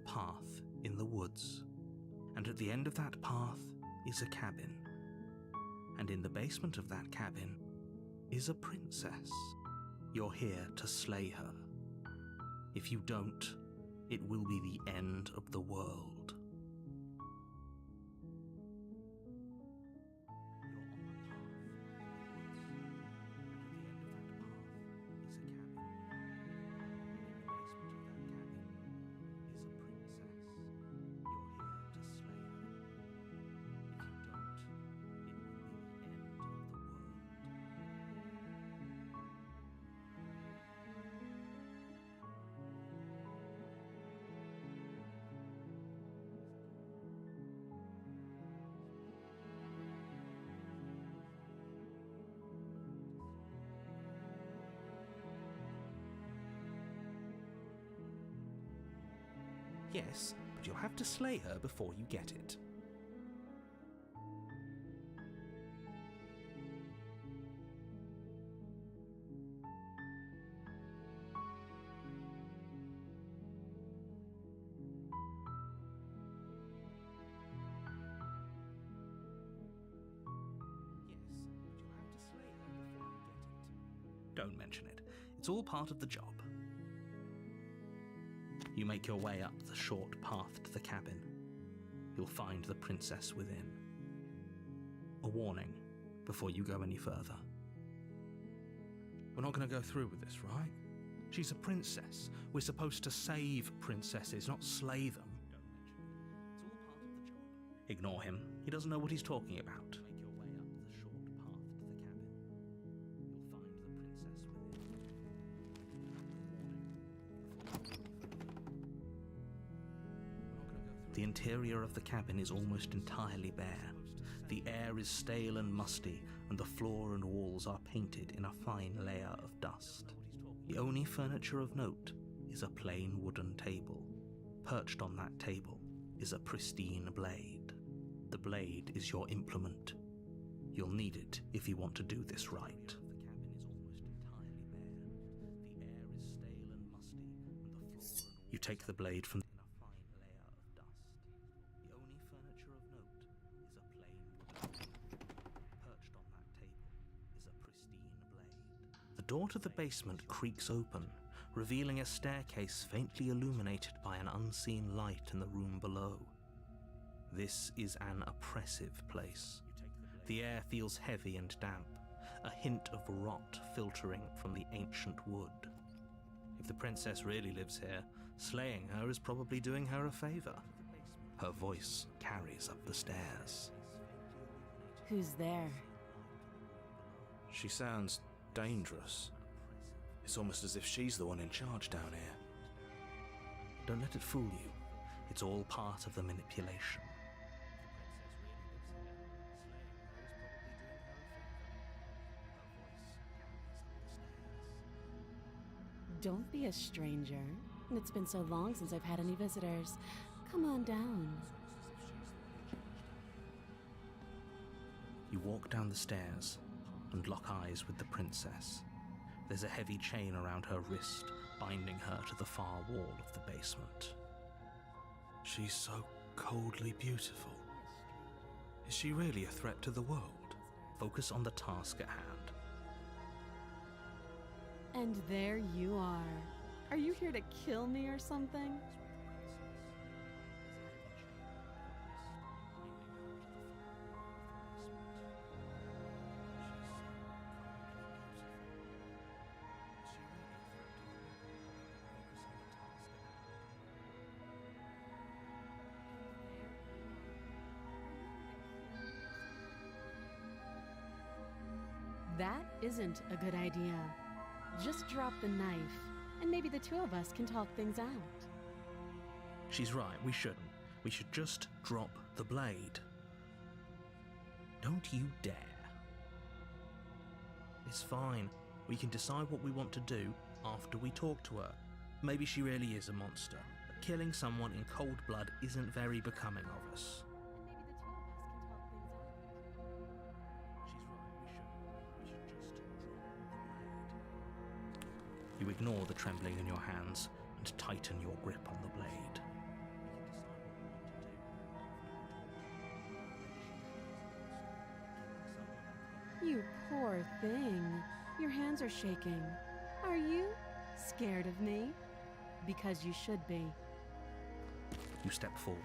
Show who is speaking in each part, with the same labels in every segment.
Speaker 1: path in the woods, and at the end of that path is a cabin. And in the basement of that cabin is a princess. You're here to slay her. If you don't, it will be the end of the world. You're on the path in the woods, and at the end of that path is a cabin. And in the basement of that cabin is a princess. You're here to slay her. If you don't, it will be the end of the world. Yes, but you'll have to slay her before you get it. Yes, but you'll have to slay her before you get it. Don't mention it. It's all part of the job. You make your way up the short path to the cabin. You'll find the princess within. A warning before you go any further. We're not going to go through with this, right? She's a princess. We're supposed to save princesses, not slay them. Don't mention it. It's all part of the job. Ignore him. He doesn't know what he's talking about. Make your way up the short path to the cabin. You'll find the princess within. The interior of the cabin is almost entirely bare. The air is stale and musty, and the floor and walls are painted in a fine layer of dust. The only furniture of note is a plain wooden table. Perched on that table is a pristine blade. The blade is your implement. You'll need it if you want to do this right. The cabin is almost entirely bare. The air is stale and musty, and the floor and walls. You take the blade from furniture of note is a plain wooden table. Perched on that table is a pristine blade. The door to the basement creaks open, revealing a staircase faintly illuminated by an unseen light in the room below. This is an oppressive place. The air feels heavy and damp, a hint of rot filtering from the ancient wood. If the princess really lives here, slaying her is probably doing her a favor. Her voice carries up the stairs.
Speaker 2: Who's there?
Speaker 1: She sounds dangerous. It's almost as if she's the one in charge down here. Don't let it fool you. It's all part of the manipulation.
Speaker 2: Don't be a stranger. It's been so long since I've had any visitors. Come on down.
Speaker 1: You walk down the stairs and lock eyes with the princess. There's a heavy chain around her wrist, binding her to the far wall of the basement. She's so coldly beautiful. Is she really a threat to the world? Focus on the task at hand.
Speaker 2: And there you are. Are you here to kill me or something? That isn't a good idea. Just drop the knife, and maybe the two of us can talk things out.
Speaker 1: She's right, we shouldn't. We should just drop the blade. Don't you dare. It's fine. We can decide what we want to do after we talk to her. Maybe she really is a monster, but killing someone in cold blood isn't very becoming of us.
Speaker 2: And maybe the two of us can talk things out.
Speaker 1: She's right, we should just drop the blade. You ignore the trembling in your hands and tighten your grip on the blade.
Speaker 2: Poor thing. Your hands are shaking. Are you scared of me? Because you should be.
Speaker 1: You step forward,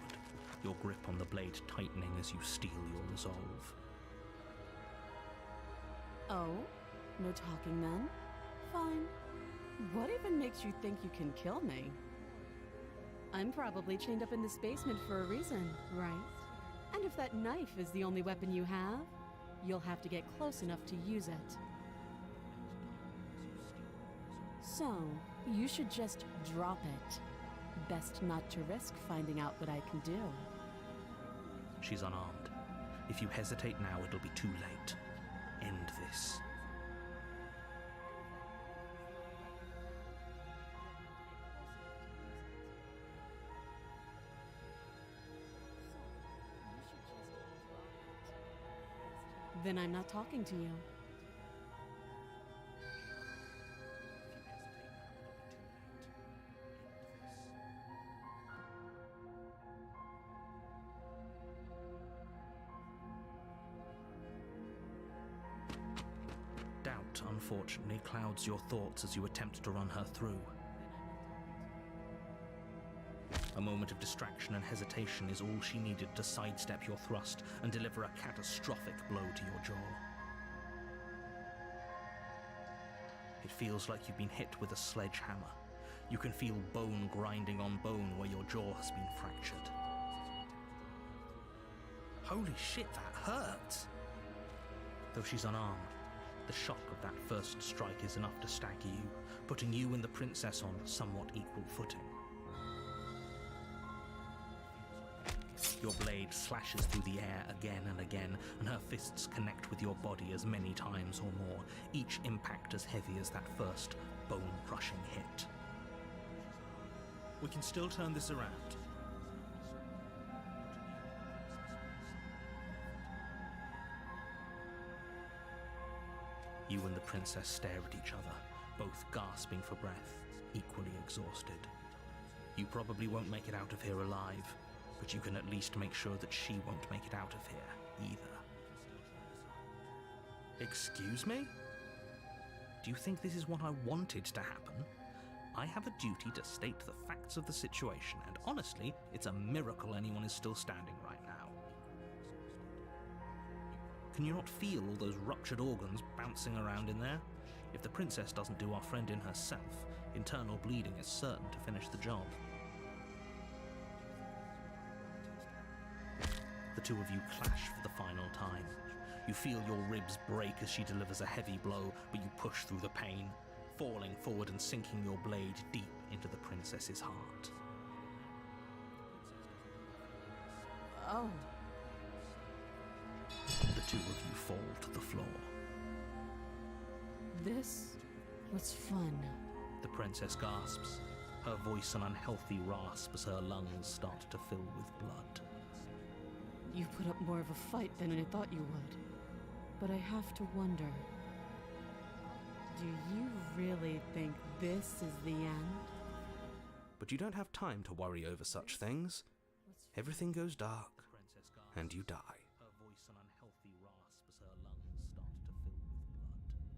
Speaker 1: your grip on the blade tightening as you steel your resolve.
Speaker 2: Oh? No talking then? Fine. What even makes you think you can kill me? I'm probably chained up in this basement for a reason, right? And if that knife is the only weapon you have, you'll have to get close enough to use it. So, you should just drop it. Best not to risk finding out what I can do.
Speaker 1: She's unarmed. If you hesitate now, it'll be too late. End this.
Speaker 2: Then I'm not talking to you.
Speaker 1: Doubt, unfortunately, clouds your thoughts as you attempt to run her through. A moment of distraction and hesitation is all she needed to sidestep your thrust and deliver a catastrophic blow to your jaw. It feels like you've been hit with a sledgehammer. You can feel bone grinding on bone where your jaw has been fractured. Holy shit, that hurts! Though she's unarmed, the shock of that first strike is enough to stagger you, putting you and the princess on somewhat equal footing. Your blade slashes through the air again and again, and her fists connect with your body as many times or more, each impact as heavy as that first bone-crushing hit. We can still turn this around. You and the princess stare at each other, both gasping for breath, equally exhausted. You probably won't make it out of here alive, but you can at least make sure that she won't make it out of here, either. Excuse me? Do you think this is what I wanted to happen? I have a duty to state the facts of the situation, and honestly, it's a miracle anyone is still standing right now. Can you not feel all those ruptured organs bouncing around in there? If the princess doesn't do our friend in herself, internal bleeding is certain to finish the job. The two of you clash for the final time. You feel your ribs break as she delivers a heavy blow, but you push through the pain, falling forward and sinking your blade deep into the princess's heart.
Speaker 2: Oh.
Speaker 1: The two of you fall to the floor.
Speaker 2: This was fun.
Speaker 1: The princess gasps, her voice an unhealthy rasp as her lungs start to fill with blood.
Speaker 2: You put up more of a fight than I thought you would. But I have to wonder, do you really think this is the end?
Speaker 1: But you don't have time to worry over such things. Everything goes dark, and you die. Her voice an unhealthy rasp as her lungs start to fill with blood.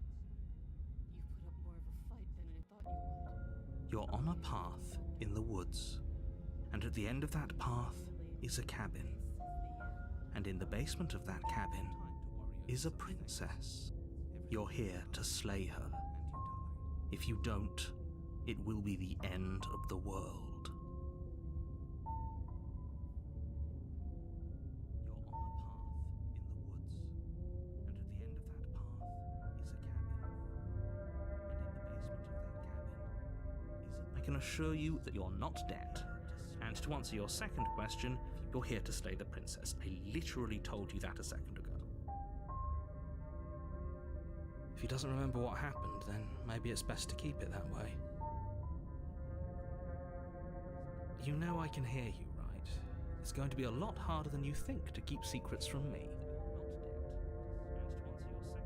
Speaker 2: You put up more of a fight than I thought you would.
Speaker 1: You're on a path in the woods, and at the end of that path is a cabin. And in the basement of that cabin is a princess. You're here to slay her. If you don't, it will be the end of the world. You're on a path in the woods, and at the end of that path is a cabin. And in the basement of that cabin is a... I can assure you that you're not dead. And to answer your second question, you're here to slay the princess. I literally told you that a second ago. If he doesn't remember what happened, then maybe it's best to keep it that way. You know I can hear you, right? It's going to be a lot harder than you think to keep secrets from me.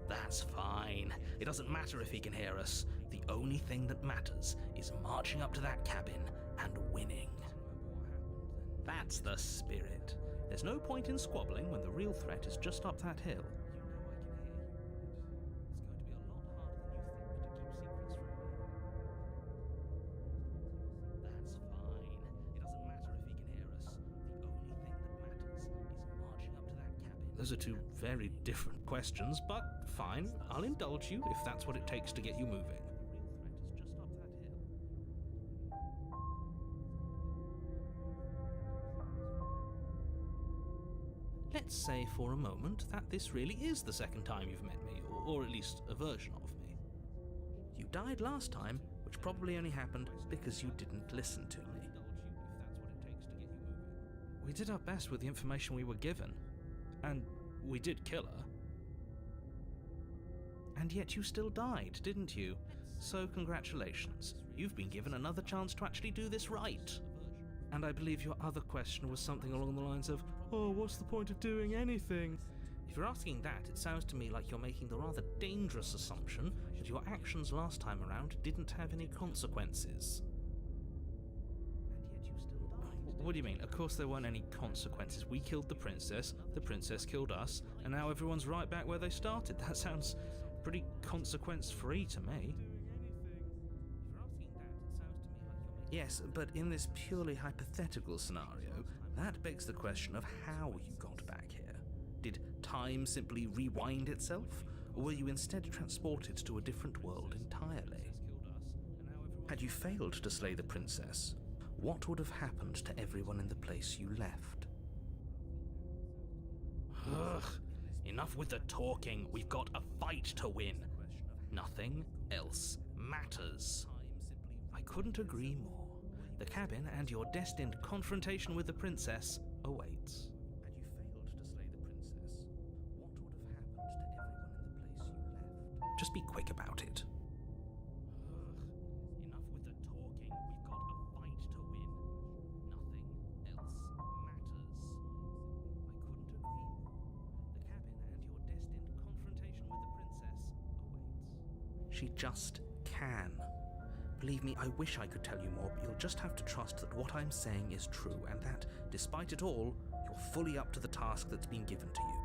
Speaker 1: That's fine. It doesn't matter if he can hear us. The only thing that matters is marching up to that cabin and winning. That's the spirit. There's no point in squabbling when the real threat is just up that hill. Those are two very different questions, but fine, I'll indulge you if that's what it takes to get you moving. Let's say for a moment that this really is the second time you've met me, or at least a version of me. You died last time, which probably only happened because you didn't listen to me. We did our best with the information we were given, and we did kill her. And yet you still died, didn't you? So congratulations, you've been given another chance to actually do this right. And I believe your other question was something along the lines of, oh, what's the point of doing anything? If you're asking that, it sounds to me like you're making the rather dangerous assumption that your actions last time around didn't have any consequences. And yet you still died. What do you mean? Of course there weren't any consequences. We killed the princess killed us, and now everyone's right back where they started. That sounds pretty consequence-free to me. Yes, but in this purely hypothetical scenario, that begs the question of how you got back here. Did time simply rewind itself, or were you instead transported to a different world entirely? Had you failed to slay the princess, what would have happened to everyone in the place you left? Ugh, enough with the talking. We've got a fight to win. Nothing else matters. I couldn't agree more. The cabin and your destined confrontation with the princess awaits. Had you failed to slay the princess, what would have happened to everyone in the place you left? Just be quick about it. Enough with the talking. We've got a fight to win. Nothing else matters. I couldn't agree more. The cabin and your destined confrontation with the princess awaits. She just can. Believe me, I wish I could tell you more, but you'll just have to trust that what I'm saying is true, and that, despite it all, you're fully up to the task that's been given to you.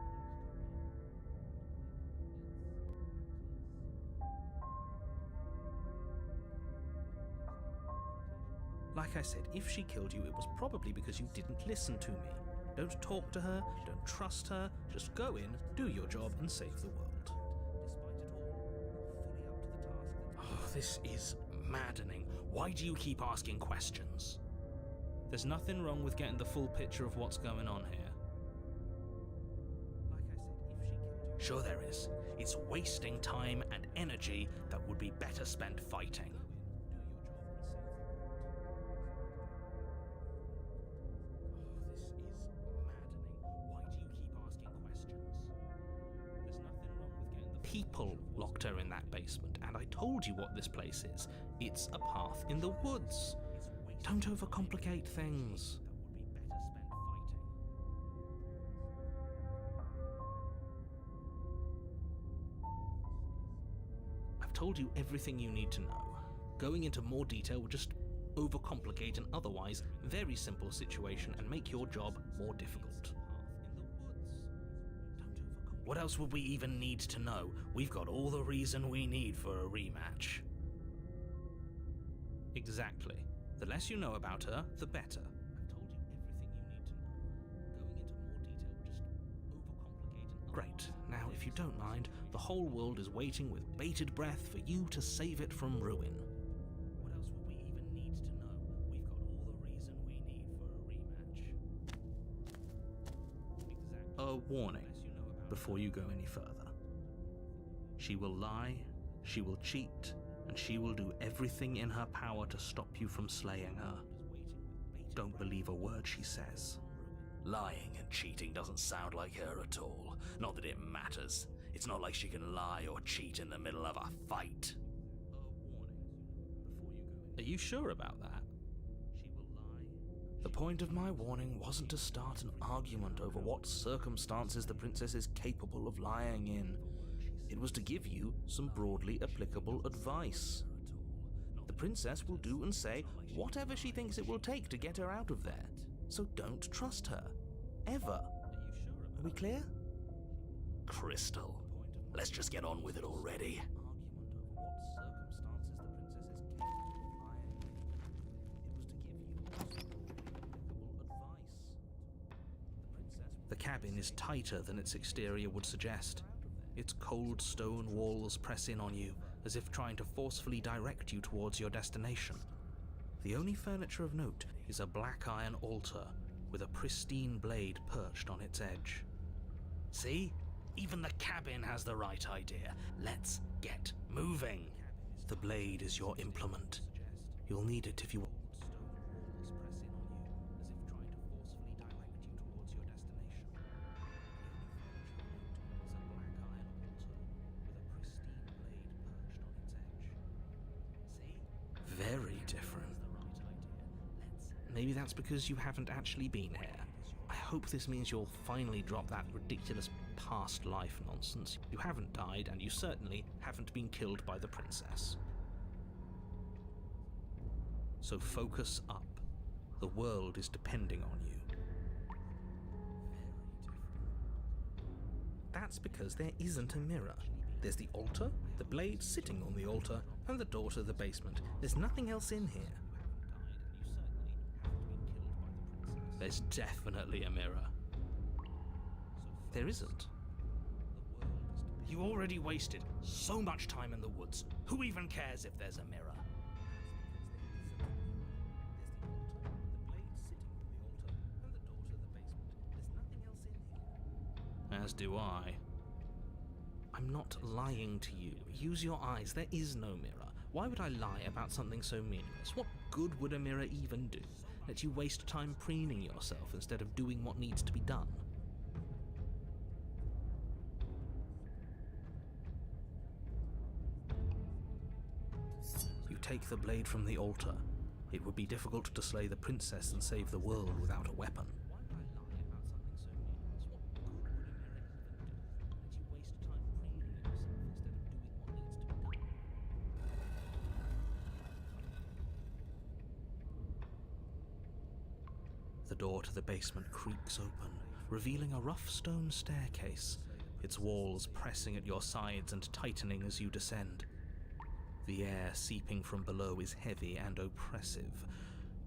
Speaker 1: Like I said, if she killed you, it was probably because you didn't listen to me. Don't talk to her, don't trust her, just go in, do your job, and save the world. Despite it all, you're fully up to the task. Oh, this is maddening. Why do you keep asking questions? There's nothing wrong with getting the full picture of what's going on here. Like I said, if she killed you... Sure there is. It's wasting time and energy that would be better spent fighting. People locked her in that basement, and I told you what this place is. It's a path in the woods. Don't overcomplicate things. I've told you everything you need to know. Going into more detail would just overcomplicate an otherwise very simple situation and make your job more difficult. What else would we even need to know? We've got all the reason we need for a rematch. Exactly. The less you know about her, the better. I've told you everything you need to know. Going into more detail would just overcomplicate. Great. Now, if you don't mind, the whole world is waiting with bated breath for you to save it from ruin. What else would we even need to know? We've got all the reason we need for a rematch. Exactly. A warning. Before you go any further. She will lie, she will cheat, and she will do everything in her power to stop you from slaying her. Don't believe a word she says.
Speaker 3: Lying and cheating doesn't sound like her at all. Not that it matters. It's not like she can lie or cheat in the middle of a fight.
Speaker 1: Are you sure about that? The point of my warning wasn't to start an argument over what circumstances the princess is capable of lying in. It was to give you some broadly applicable advice. The princess will do and say whatever she thinks it will take to get her out of there. So don't trust her. Ever. Are we clear?
Speaker 3: Crystal. Let's just get on with it already.
Speaker 1: The cabin is tighter than its exterior would suggest. Its cold stone walls press in on you, as if trying to forcefully direct you towards your destination. The only furniture of note is a black iron altar with a pristine blade perched on its edge.
Speaker 3: See? Even the cabin has the right idea. Let's get moving.
Speaker 1: The blade is your implement. You'll need it if you want. Very different. Maybe that's because you haven't actually been here. I hope this means you'll finally drop that ridiculous past life nonsense. You haven't died, and you certainly haven't been killed by the princess. So focus up. The world is depending on you. That's because there isn't a mirror. There's the altar, the blade sitting on the altar, and the door to the basement. There's nothing else in here. There's definitely a mirror. There isn't.
Speaker 3: You already wasted so much time in the woods. Who even cares if there's a mirror?
Speaker 1: As do I. I'm not lying to you. Use your eyes. There is no mirror. Why would I lie about something so meaningless? What good would a mirror even do? Let you waste time preening yourself instead of doing what needs to be done. You take the blade from the altar. It would be difficult to slay the princess and save the world without a weapon. The door to the basement creaks open, revealing a rough stone staircase, its walls pressing at your sides and tightening as you descend. The air seeping from below is heavy and oppressive,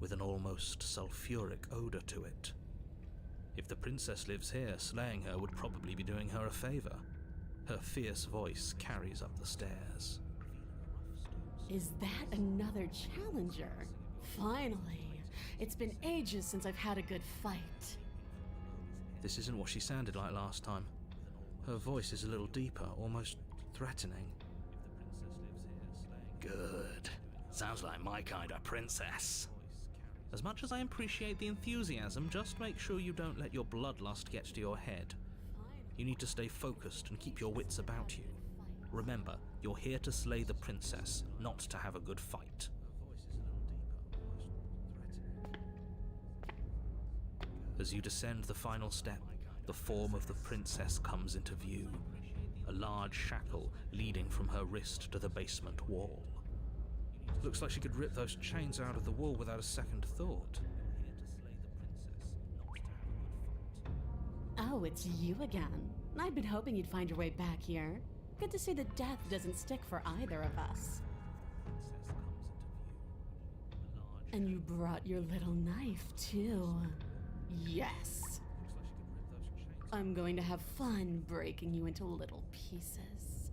Speaker 1: with an almost sulfuric odor to it. If the princess lives here, slaying her would probably be doing her a favor. Her fierce voice carries up the stairs.
Speaker 2: Is that another challenger? Finally. It's been ages since I've had a good fight.
Speaker 1: This isn't what she sounded like last time. Her voice is a little deeper, almost threatening.
Speaker 3: Good. Sounds like my kind of princess.
Speaker 1: As much as I appreciate the enthusiasm, just make sure you don't let your bloodlust get to your head. You need to stay focused and keep your wits about you. Remember, you're here to slay the princess, not to have a good fight. As you descend the final step, the form of the princess comes into view, a large shackle leading from her wrist to the basement wall. Looks like she could rip those chains out of the wall without a second thought.
Speaker 2: Oh, it's you again. I'd been hoping you'd find your way back here. Good to see that death doesn't stick for either of us. And you brought your little knife, too. Yes. I'm going to have fun breaking you into little pieces.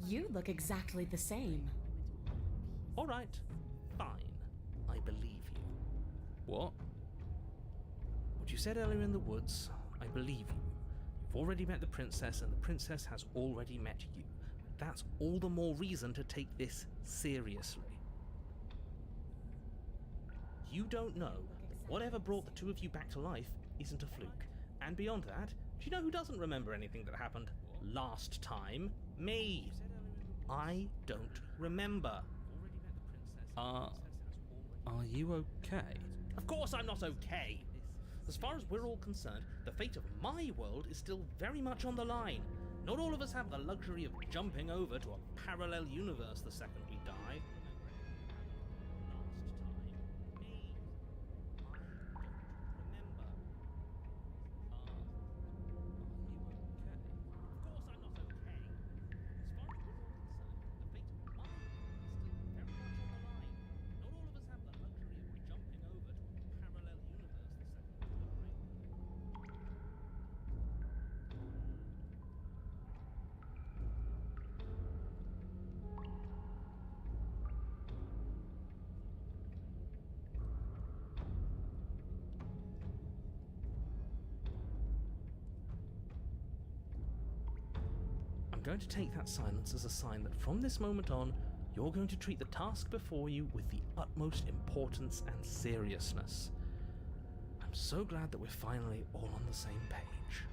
Speaker 2: You look exactly the same.
Speaker 1: All right, fine. I believe you. What? What you said earlier in the woods, I believe you. You've already met the princess, and the princess has already met you. That's all the more reason to take this seriously. You don't know that whatever brought the two of you back to life isn't a fluke. And beyond that, do you know who doesn't remember anything that happened last time? Me. I don't remember. Are you okay? Of course I'm not okay. As far as we're all concerned, the fate of my world is still very much on the line. Not all of us have the luxury of jumping over to a parallel universe the second we die. going to take that silence as a sign that from this moment on, you're going to treat the task before you with the utmost importance and seriousness. I'm so glad that we're finally all on the same page.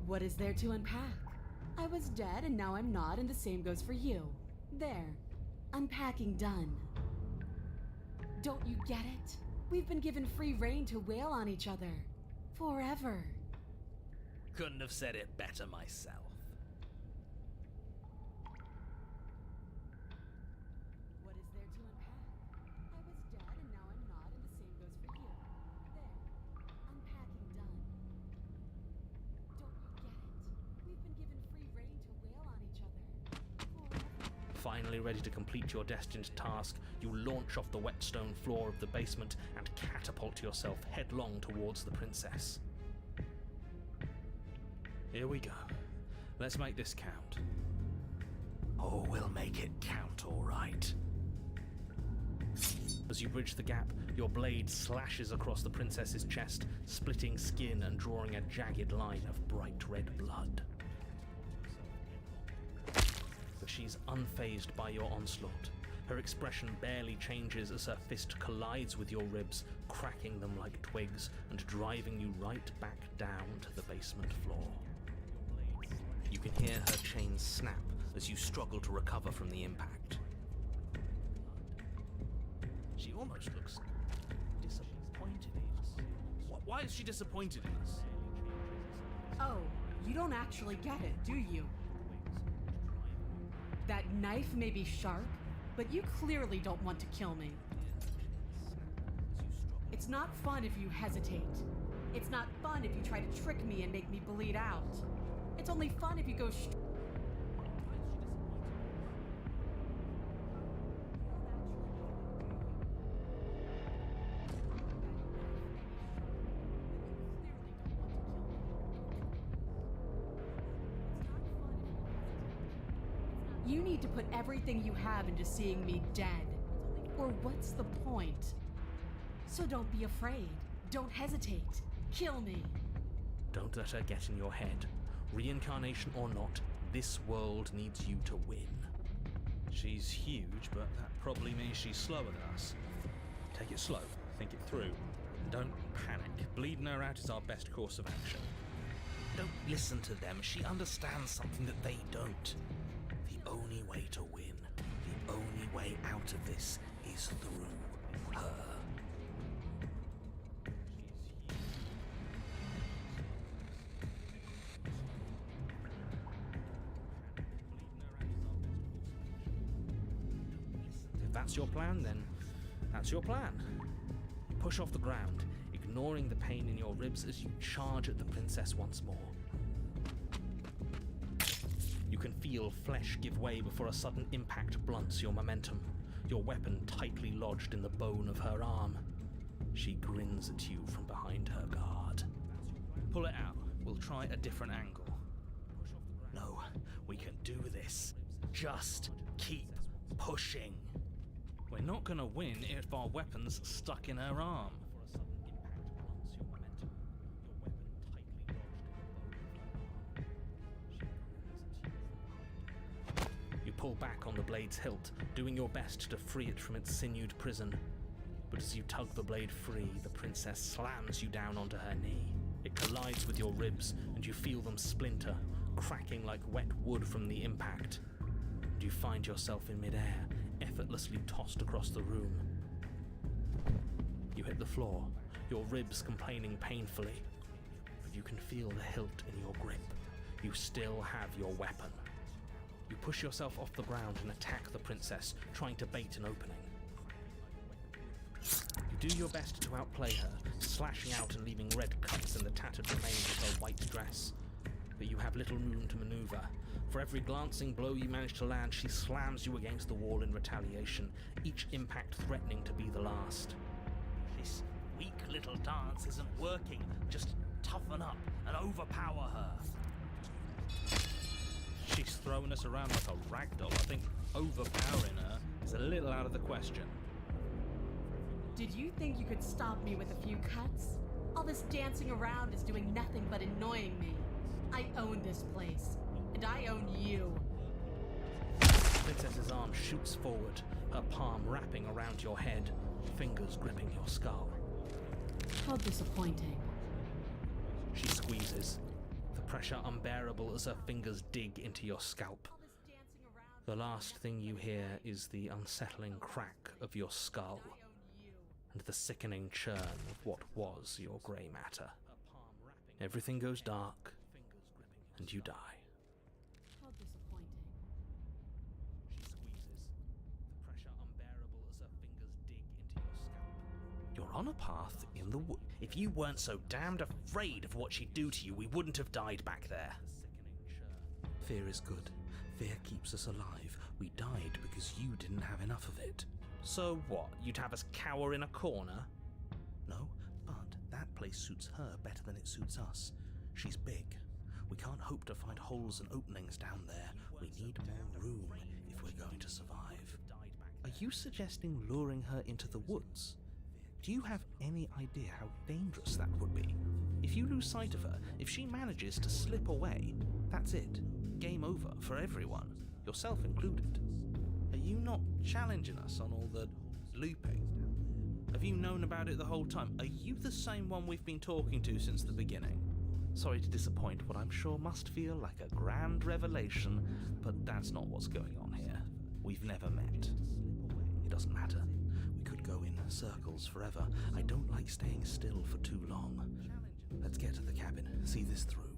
Speaker 2: What is there to unpack? I was dead and now I'm not, and the same goes for you. There. Unpacking done. Don't you get it? We've been given free rein to wail on each other. Forever.
Speaker 3: Couldn't have said it better myself.
Speaker 2: What is there to unpack? I was dead and now I'm not, and the same goes for you. There. Unpacking done. Don't you get it? We've been given free rein to wail on each other. Forever.
Speaker 1: Finally ready to complete your destined task, you launch off the wet stone floor of the basement and catapult yourself headlong towards the princess. Here we go. Let's make this count.
Speaker 3: Oh, we'll make it count, all right.
Speaker 1: As you bridge the gap, your blade slashes across the princess's chest, splitting skin and drawing a jagged line of bright red blood. But she's unfazed by your onslaught. Her expression barely changes as her fist collides with your ribs, cracking them like twigs and driving you right back down to the basement floor. You can hear her chains snap as you struggle to recover from the impact. She almost looks disappointed in us. Why is she disappointed in us?
Speaker 2: Oh, you don't actually get it, do you? That knife may be sharp, but you clearly don't want to kill me. It's not fun if you hesitate. It's not fun if you try to trick me and make me bleed out. It's only fun if you go You need to put everything you have into seeing me dead. Or what's the point? So don't be afraid. Don't hesitate. Kill me.
Speaker 1: Don't let her get in your head. Reincarnation or not, this world needs you to win. She's huge, but that probably means she's slower than us. Take it slow, think it through. Don't panic. Bleeding her out is our best course of action. Don't listen to them. She understands something that they don't. The only way to win, the only way out of this is through her. If that's your plan, then that's your plan. Push off the ground, ignoring the pain in your ribs as you charge at the princess once more. You can feel flesh give way before a sudden impact blunts your momentum, your weapon tightly lodged in the bone of her arm. She grins at you from behind her guard. Pull it out. We'll try a different angle. No, we can do this. Just keep pushing. We're not gonna win if our weapon's stuck in her arm. Pull back on the blade's hilt, doing your best to free it from its sinewed prison. But as you tug the blade free, the princess slams you down onto her knee. It collides with your ribs, and you feel them splinter, cracking like wet wood from the impact. And you find yourself in midair, effortlessly tossed across the room. You hit the floor, your ribs complaining painfully. But you can feel the hilt in your grip. You still have your weapon. You push yourself off the ground and attack the princess, trying to bait an opening. You do your best to outplay her, slashing out and leaving red cuts in the tattered remains of her white dress. but you have little room to maneuver. For every glancing blow you manage to land, she slams you against the wall in retaliation, each impact threatening to be the last.
Speaker 3: This weak little dance isn't working. Just toughen up and overpower her.
Speaker 1: She's throwing us around like a ragdoll. I think overpowering her is a little out of the question.
Speaker 2: Did you think you could stop me with a few cuts? All this dancing around is doing nothing but annoying me. I own this place, and I own you.
Speaker 1: Princess's arm shoots forward, her palm wrapping around your head, fingers gripping your skull.
Speaker 2: How disappointing.
Speaker 1: She squeezes, the pressure unbearable as her fingers dig into your scalp.
Speaker 2: All this dancing around.
Speaker 1: The last thing you hear is the unsettling crack of your skull
Speaker 2: I own you.
Speaker 1: and the sickening churn of what was your grey matter. Everything goes dark, and you die.
Speaker 2: How disappointing.
Speaker 1: She squeezes, the pressure unbearable as her fingers dig into your scalp.
Speaker 3: You're on a path in the wood. If you weren't so damned afraid of what she'd do to you, we wouldn't have died back there.
Speaker 1: Fear is good. Fear keeps us alive. We died because you didn't have enough of it.
Speaker 3: So what? You'd have us cower in a corner?
Speaker 1: No, but that place suits her better than it suits us. She's big. We can't hope to find holes and openings down there. We need more room if we're going to survive. Are you suggesting luring her into the woods? Do you have any idea how dangerous that would be? If you lose sight of her, if she manages to slip away, that's it. Game over for everyone, yourself included. Are you not challenging us on all the looping? Have you known about it the whole time? Are you the same one we've been talking to since the beginning? Sorry to disappoint what I'm sure must feel like a grand revelation, but that's not what's going on here. We've never met. It doesn't matter. We could go in circles forever. I don't like staying still for too long. Let's get to the cabin, see this through.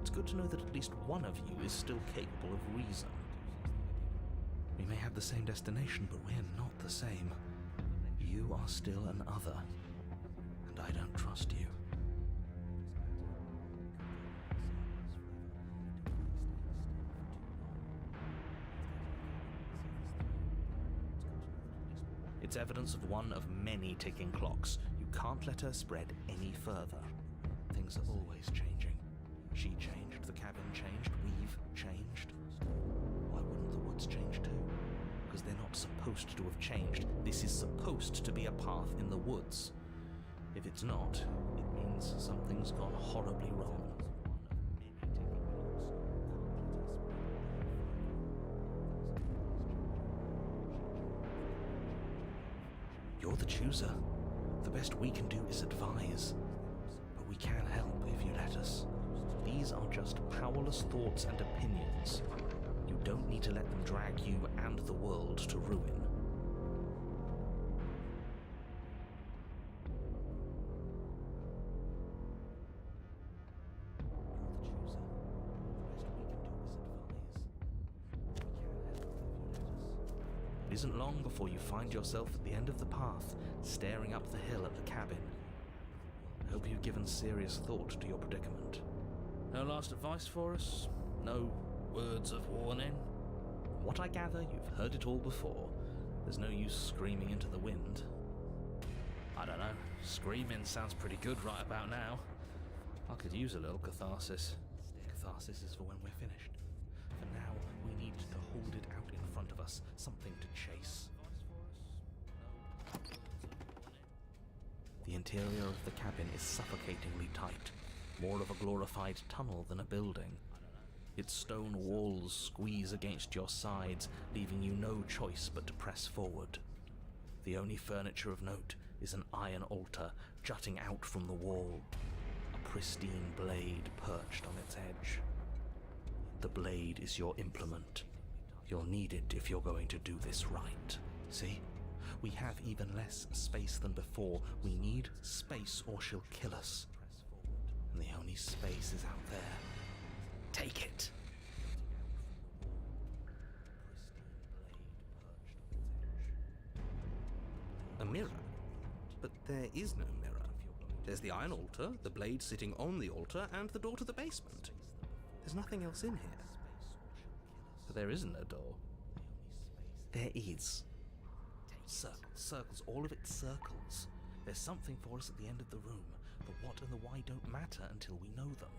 Speaker 1: It's good to know that at least one of you is still capable of reason. We may have the same destination, but we're not the same. You are still an other, and I don't trust you. It's evidence of one of many ticking clocks. You can't let her spread any further. Things are always changing. She changed, the cabin changed, we've changed. Why wouldn't the woods change too? Because they're not supposed to have changed. This is supposed to be a path in the woods. If it's not, it means something's gone horribly wrong. You're the chooser. The best we can do is advise. But we can help if you let us. These are just powerless thoughts and opinions. You don't need to let them drag you and the world to ruin. It isn't long before you find yourself at the end of the path, staring up the hill at the cabin. I hope you've given serious thought to your predicament. No last advice for us? No words of warning? From what I gather, you've heard it all before. There's no use screaming into the wind. I don't know. Screaming sounds pretty good right about now. I could use a little catharsis. Catharsis is for when we're finished. For now, we need to hold it out in front of us, something to chase. The interior of the cabin is suffocatingly tight, more of a glorified tunnel than a building. Its stone walls squeeze against your sides, leaving you no choice but to press forward. The only furniture of note is an iron altar jutting out from the wall, a pristine blade perched on its edge. The blade is your implement. You'll need it if you're going to do this right. See? We have even less space than before. We need space or she'll kill us. And the only space is out there. Take it. A mirror? But there is no mirror. There's the iron altar, the blade sitting on the altar, and the door to the basement. There's nothing else in here.
Speaker 3: But there isn't a door.
Speaker 1: There is. Circles, circles, all of it circles. There's something for us at the end of the room. The what and the why don't matter until we know them.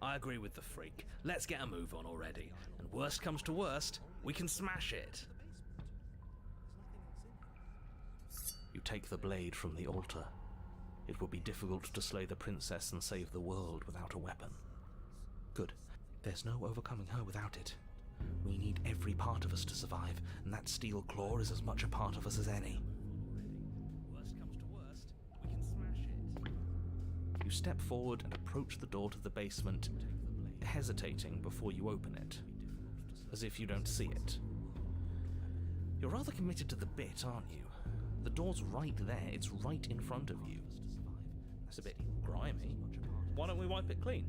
Speaker 3: I agree with the freak. Let's get a move on already. And worst comes to worst, we can smash it.
Speaker 1: You take the blade from the altar. It would be difficult to slay the princess and save the world without a weapon. Good. There's no overcoming her without it. We need every part of us to survive, and that steel claw is as much a part of us as any.
Speaker 3: Worst comes to worst, we can smash it.
Speaker 1: You step forward and approach the door to the basement, hesitating before you open it, as if you don't see it. You're rather committed to the bit, aren't you? The door's right there, it's right in front of you.
Speaker 3: That's a bit grimy. Why don't we wipe it clean?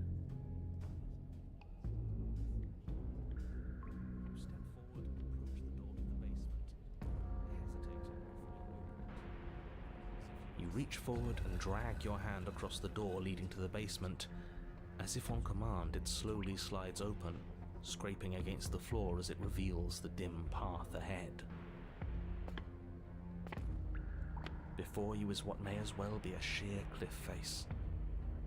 Speaker 1: You reach forward and drag your hand across the door leading to the basement. As if on command, it slowly slides open, scraping against the floor as it reveals the dim path ahead. Before you is what may as well be a sheer cliff face.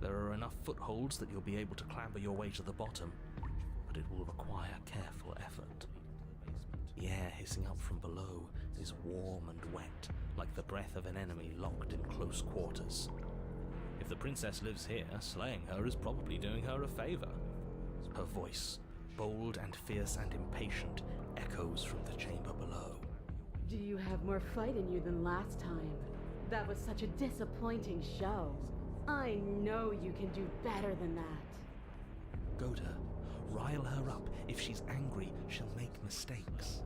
Speaker 1: There are enough footholds that you'll be able to clamber your way to the bottom, but it will require careful effort. The air hissing up from below is warm and wet, like the breath of an enemy locked in close quarters.
Speaker 3: If the princess lives here, slaying her is probably doing her a favor.
Speaker 1: Her voice, bold and fierce and impatient, echoes from the chamber below.
Speaker 2: Do you have more fight in you than last time? That was such a disappointing show. I know you can do better than that.
Speaker 1: Goda, rile her up. If she's angry, she'll make mistakes.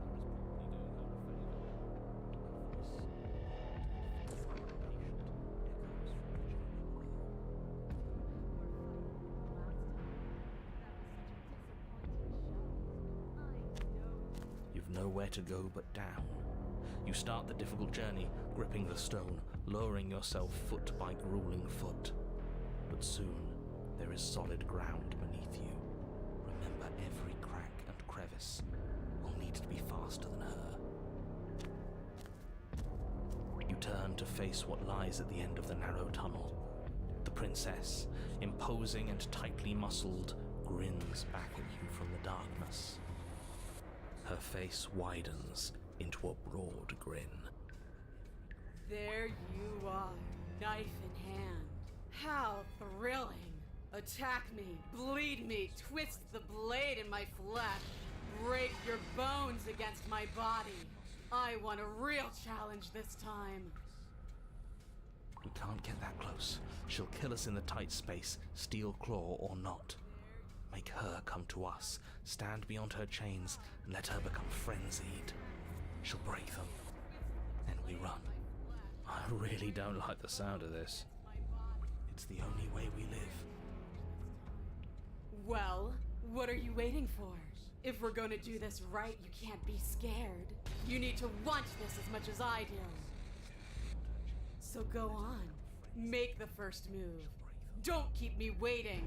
Speaker 1: You've nowhere to go but down. You start the difficult journey, gripping the stone, lowering yourself foot by grueling foot. But soon, there is solid ground beneath you. Remember, every crack and crevice will need to be faster than her. You turn to face what lies at the end of the narrow tunnel. The princess, imposing and tightly muscled, grins back at you from the darkness. Her face widens into a broad grin.
Speaker 2: There you are, knife in hand. How thrilling! Attack me, bleed me, twist the blade in my flesh, break your bones against my body. I want a real challenge this time.
Speaker 1: We can't get that close. She'll kill us in the tight space, steel claw or not. Make her come to us, stand beyond her chains, and let her become frenzied. She'll break them. Then we run.
Speaker 3: I really don't like the sound of this.
Speaker 1: It's the only way we live.
Speaker 2: Well, what are you waiting for? If we're gonna do this right, you can't be scared. You need to want this as much as I do. So go on. Make the first move. Don't keep me waiting.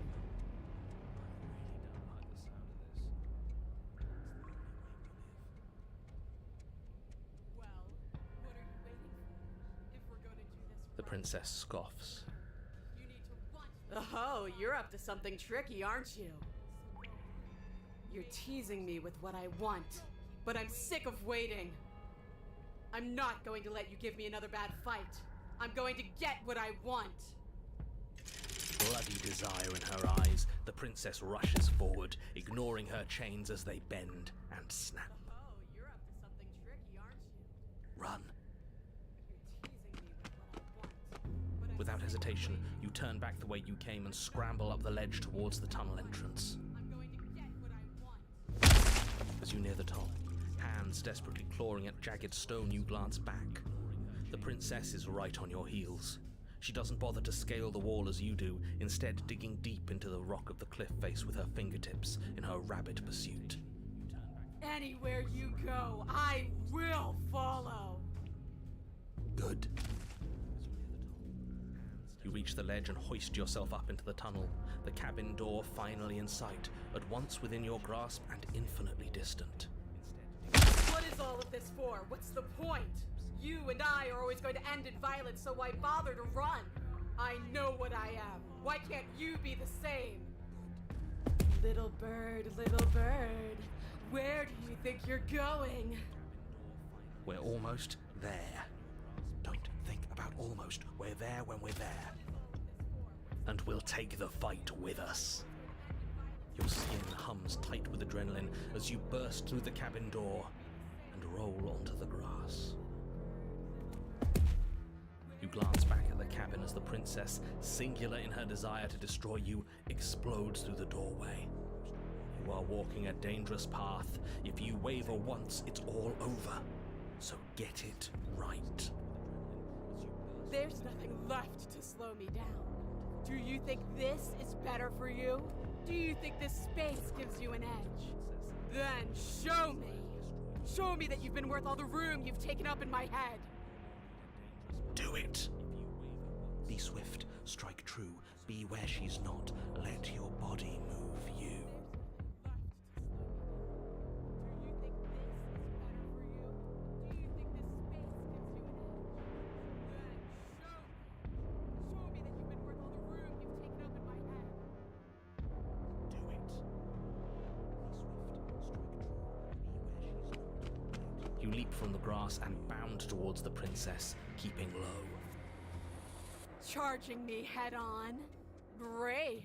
Speaker 1: The princess scoffs.
Speaker 2: Oh, you're up to something tricky, aren't you? You're teasing me with what I want, but I'm sick of waiting. I'm not going to let you give me another bad fight. I'm going to get what I want.
Speaker 1: Bloody desire in her eyes, the princess rushes forward, ignoring her chains as they bend and snap.
Speaker 2: Oh, you're up to something tricky, aren't you?
Speaker 1: Run.
Speaker 2: You're teasing me with what I want, but I'm
Speaker 1: Without
Speaker 2: sick of
Speaker 1: hesitation,
Speaker 2: waiting.
Speaker 1: you turn back the way you came and scramble up the ledge towards the tunnel entrance.
Speaker 2: I'm going to get what I want.
Speaker 1: As you near the top, hands desperately clawing at jagged stone, you glance back. The princess is right on your heels. She doesn't bother to scale the wall as you do, instead digging deep into the rock of the cliff face with her fingertips in her rabid pursuit.
Speaker 2: Anywhere you go, I will follow.
Speaker 1: Good. You reach the ledge and hoist yourself up into the tunnel, the cabin door finally in sight, at once within your grasp and infinitely distant.
Speaker 2: What is all of this for? What's the point? You and I are always going to end in violence, so why bother to run? I know what I am. Why can't you be the same? Little bird, where do you think you're going?
Speaker 1: We're almost there. Don't think about almost. We're there when we're there. And we'll take the fight with us. Your skin hums tight with adrenaline as you burst through the cabin door and roll onto the grass. You glance back at the cabin as the princess, singular in her desire to destroy you, explodes through the doorway. You are walking a dangerous path. If you waver once, it's all over. So get it right.
Speaker 2: There's nothing left to slow me down. Do you think this is better for you? Do you think this space gives you an edge? Then show me! Show me that you've been worth all the room you've taken up in my head!
Speaker 1: Do it! Be swift, strike true, be where she's not, let your body move you. You leap from the grass and bound towards the princess, keeping low.
Speaker 2: Charging me head on? Brave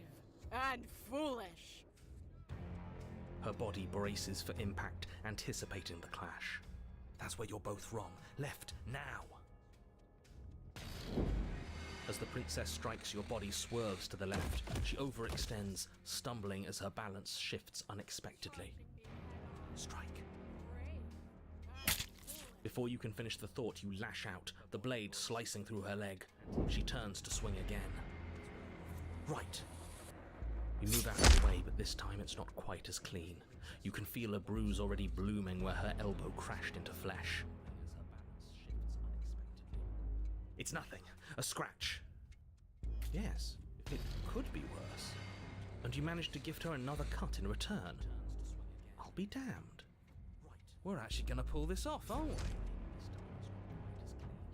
Speaker 2: and foolish.
Speaker 1: Her body braces for impact, anticipating the clash. That's where you're both wrong. Left, now! As the princess strikes, your body swerves to the left. She overextends, stumbling as her balance shifts unexpectedly. Strike. Before you can finish the thought, you lash out, the blade slicing through her leg. She turns to swing again. Right. You move out of the way, but this time it's not quite as clean. You can feel a bruise already blooming where her elbow crashed into flesh. It's nothing. A scratch. Yes, it could be worse. And you managed to gift her another cut in return. I'll be damned. We're actually going to pull this off, aren't we?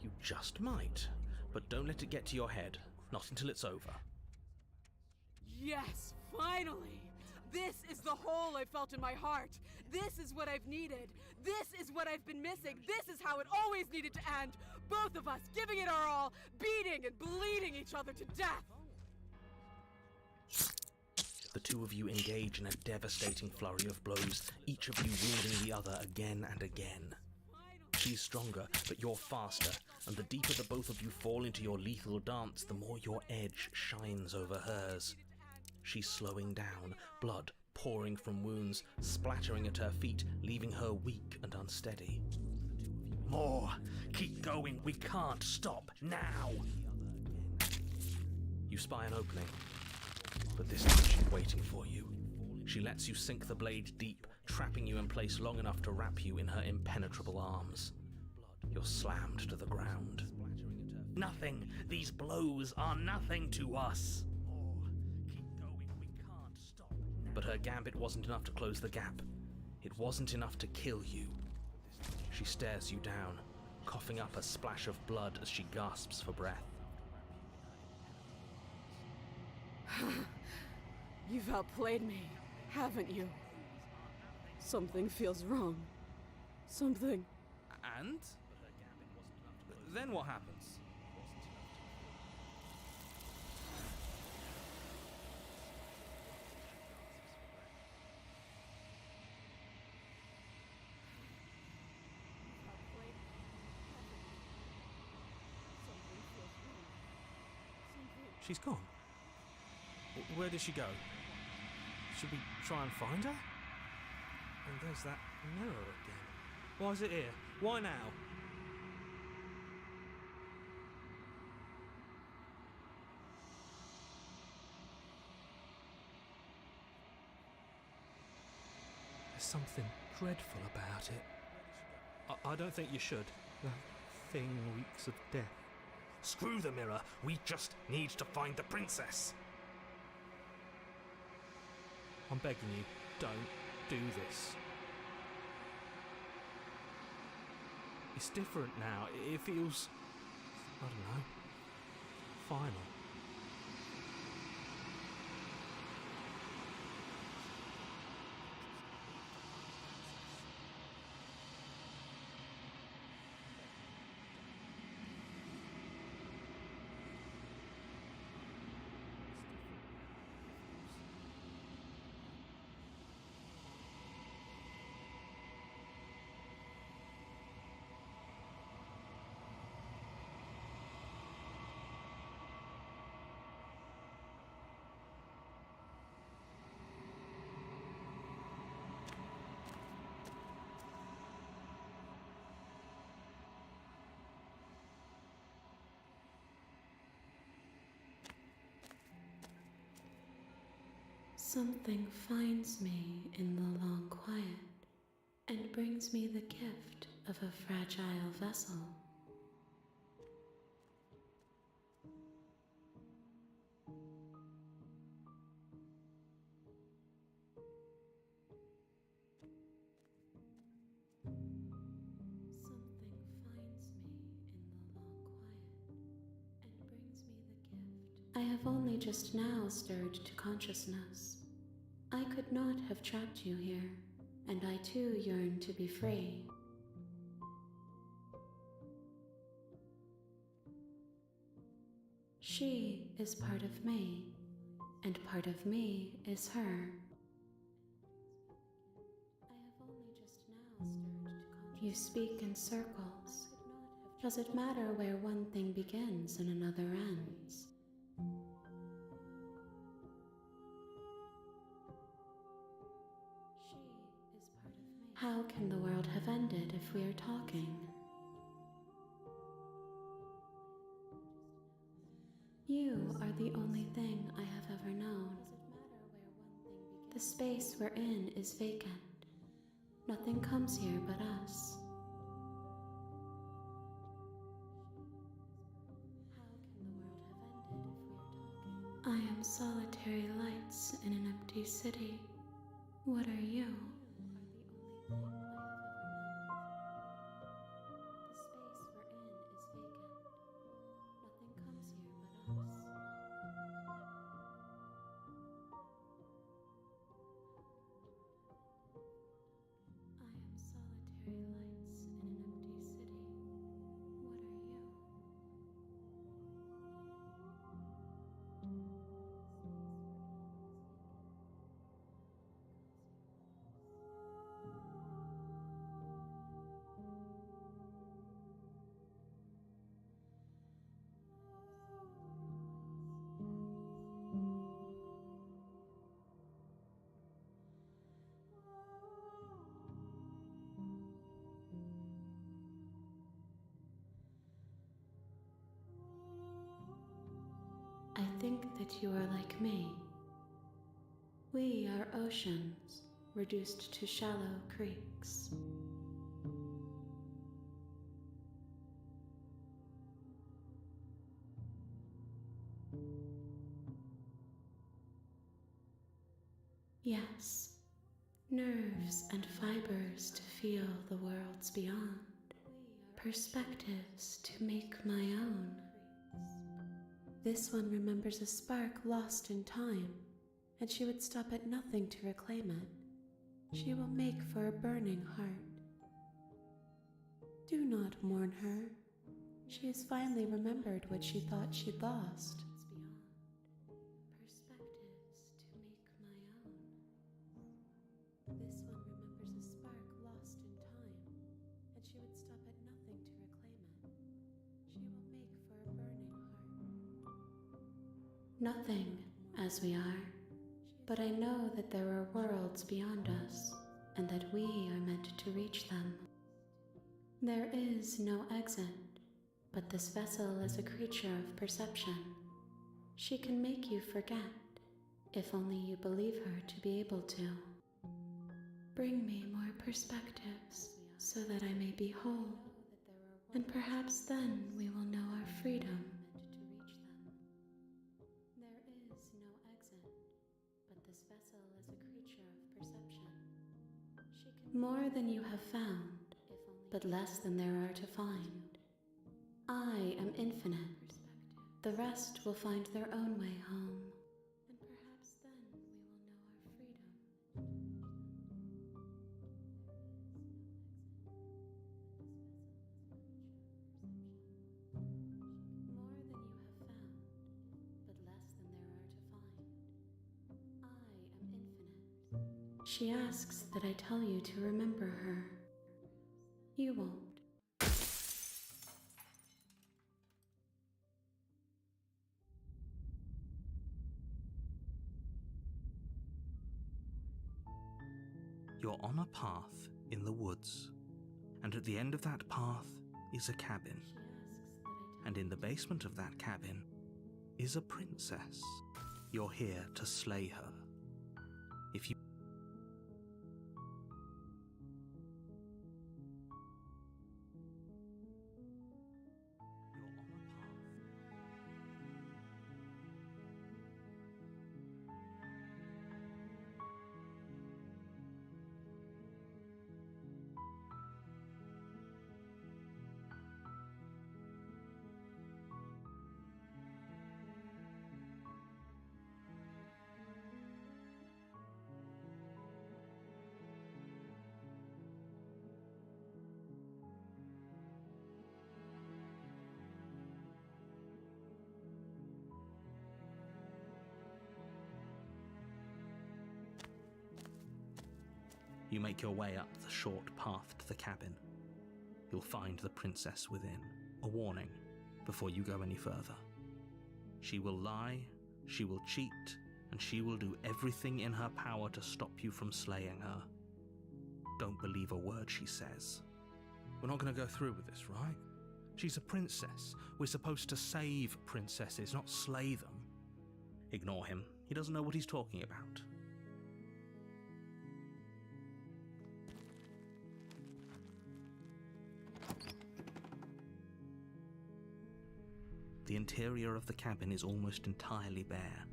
Speaker 1: You just might, but don't let it get to your head. Not until it's over.
Speaker 2: Yes, finally! This is the hole I felt in my heart. This is what I've needed. This is what I've been missing. This is how it always needed to end. Both of us giving it our all, beating and bleeding each other to death.
Speaker 1: The two of you engage in a devastating flurry of blows, each of you wounding the other again and again. She's stronger, but you're faster, and the deeper the both of you fall into your lethal dance, the more your edge shines over hers. She's slowing down, blood pouring from wounds, splattering at her feet, leaving her weak and unsteady. More! Keep going! We can't stop! Now! You spy an opening. But this time she's waiting for you. She lets you sink the blade deep, trapping you in place long enough to wrap you in her impenetrable arms. You're slammed to the ground. Nothing! These blows are nothing to us! Keep going, we can't stop. But her gambit wasn't enough to close the gap. It wasn't enough to kill you. She stares you down, coughing up a splash of blood as she gasps for breath.
Speaker 2: You've outplayed me, haven't you? Something feels wrong. Something.
Speaker 1: And? Then what happens? She's gone. Where did she go? Should we try and find her? And there's that mirror again. Why is it here? Why now? There's something dreadful about it. I don't think you should. The thing reeks of death. Screw the mirror. We just need to find the princess. I'm begging you, don't do this. It's different now. It feels, I don't know, final.
Speaker 4: Something finds me in the long quiet and brings me the gift of a fragile vessel. Something finds me in the long quiet and brings me the gift. I have only just now stirred to consciousness. I could not have trapped you here, and I too yearn to be free. She is part of me, and part of me is her. I have only just now stirred to consciousness. You speak in circles. Does it matter where one thing begins and another ends? How can the world have ended if we are talking? You are the only thing I have ever known. The space we're in is vacant. Nothing comes here but us. I am solitary lights in an empty city. What are you? I think that you are like me. We are oceans, reduced to shallow creeks. Yes, nerves and fibers to feel the worlds beyond, perspectives to make my own. This one remembers a spark lost in time, and she would stop at nothing to reclaim it. She will make for a burning heart. Do not mourn her. She has finally remembered what she thought she'd lost. Perspectives to make my own. This one remembers a spark lost in time, and she would stop at nothing to reclaim it. She will make for a burning heart. Nothing, as we are, but I know that there are worlds beyond us, and that we are meant to reach them. There is no exit, but this vessel is a creature of perception. She can make you forget, if only you believe her to be able to. Bring me more perspectives, so that I may be whole. And perhaps then we will know our freedom to reach them. There is no exit, but this vessel is a creature of perception. She can more than you have found, but less than there are to find. I am infinite. The rest will find their own way home. And perhaps then we will know our freedom. More than you have found, but less than there are to find. I am infinite. She asks that I tell you to remember her. You won't.
Speaker 1: You're on a path in the woods, and at the end of that path is a cabin.
Speaker 4: She asks that I
Speaker 1: And in the basement of that cabin is a princess. You're here to slay her. If you You're on a path. You make your way up the short path to the cabin. You'll find the princess within. A warning before you go any further. She will lie, she will cheat, and she will do everything in her power to stop you from slaying her. Don't believe a word she says. We're not going to go through with this, right? She's a princess. We're supposed to save princesses, not slay them. Ignore him. He doesn't know what he's talking about. The interior of the cabin is almost entirely bare.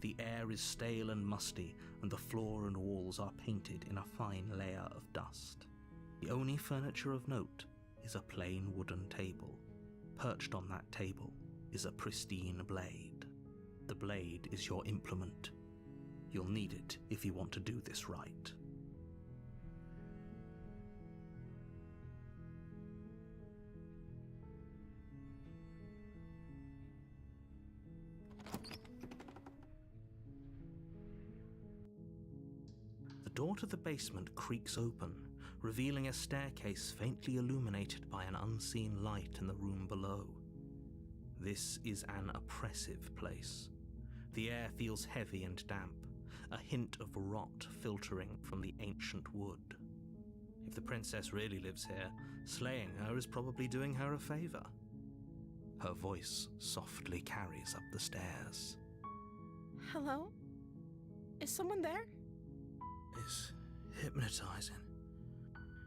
Speaker 1: The air is stale and musty, and the floor and walls are painted in a fine layer of dust. The only furniture of note is a plain wooden table. Perched on that table is a pristine blade. The blade is your implement. You'll need it if you want to do this right. The door to the basement creaks open, revealing a staircase faintly illuminated by an unseen light in the room below. This is an oppressive place. The air feels heavy and damp, a hint of rot filtering from the ancient wood. If the princess really lives here, slaying her is probably doing her a favor. Her voice softly carries up the stairs.
Speaker 2: Hello? Is someone there?
Speaker 1: It's hypnotizing.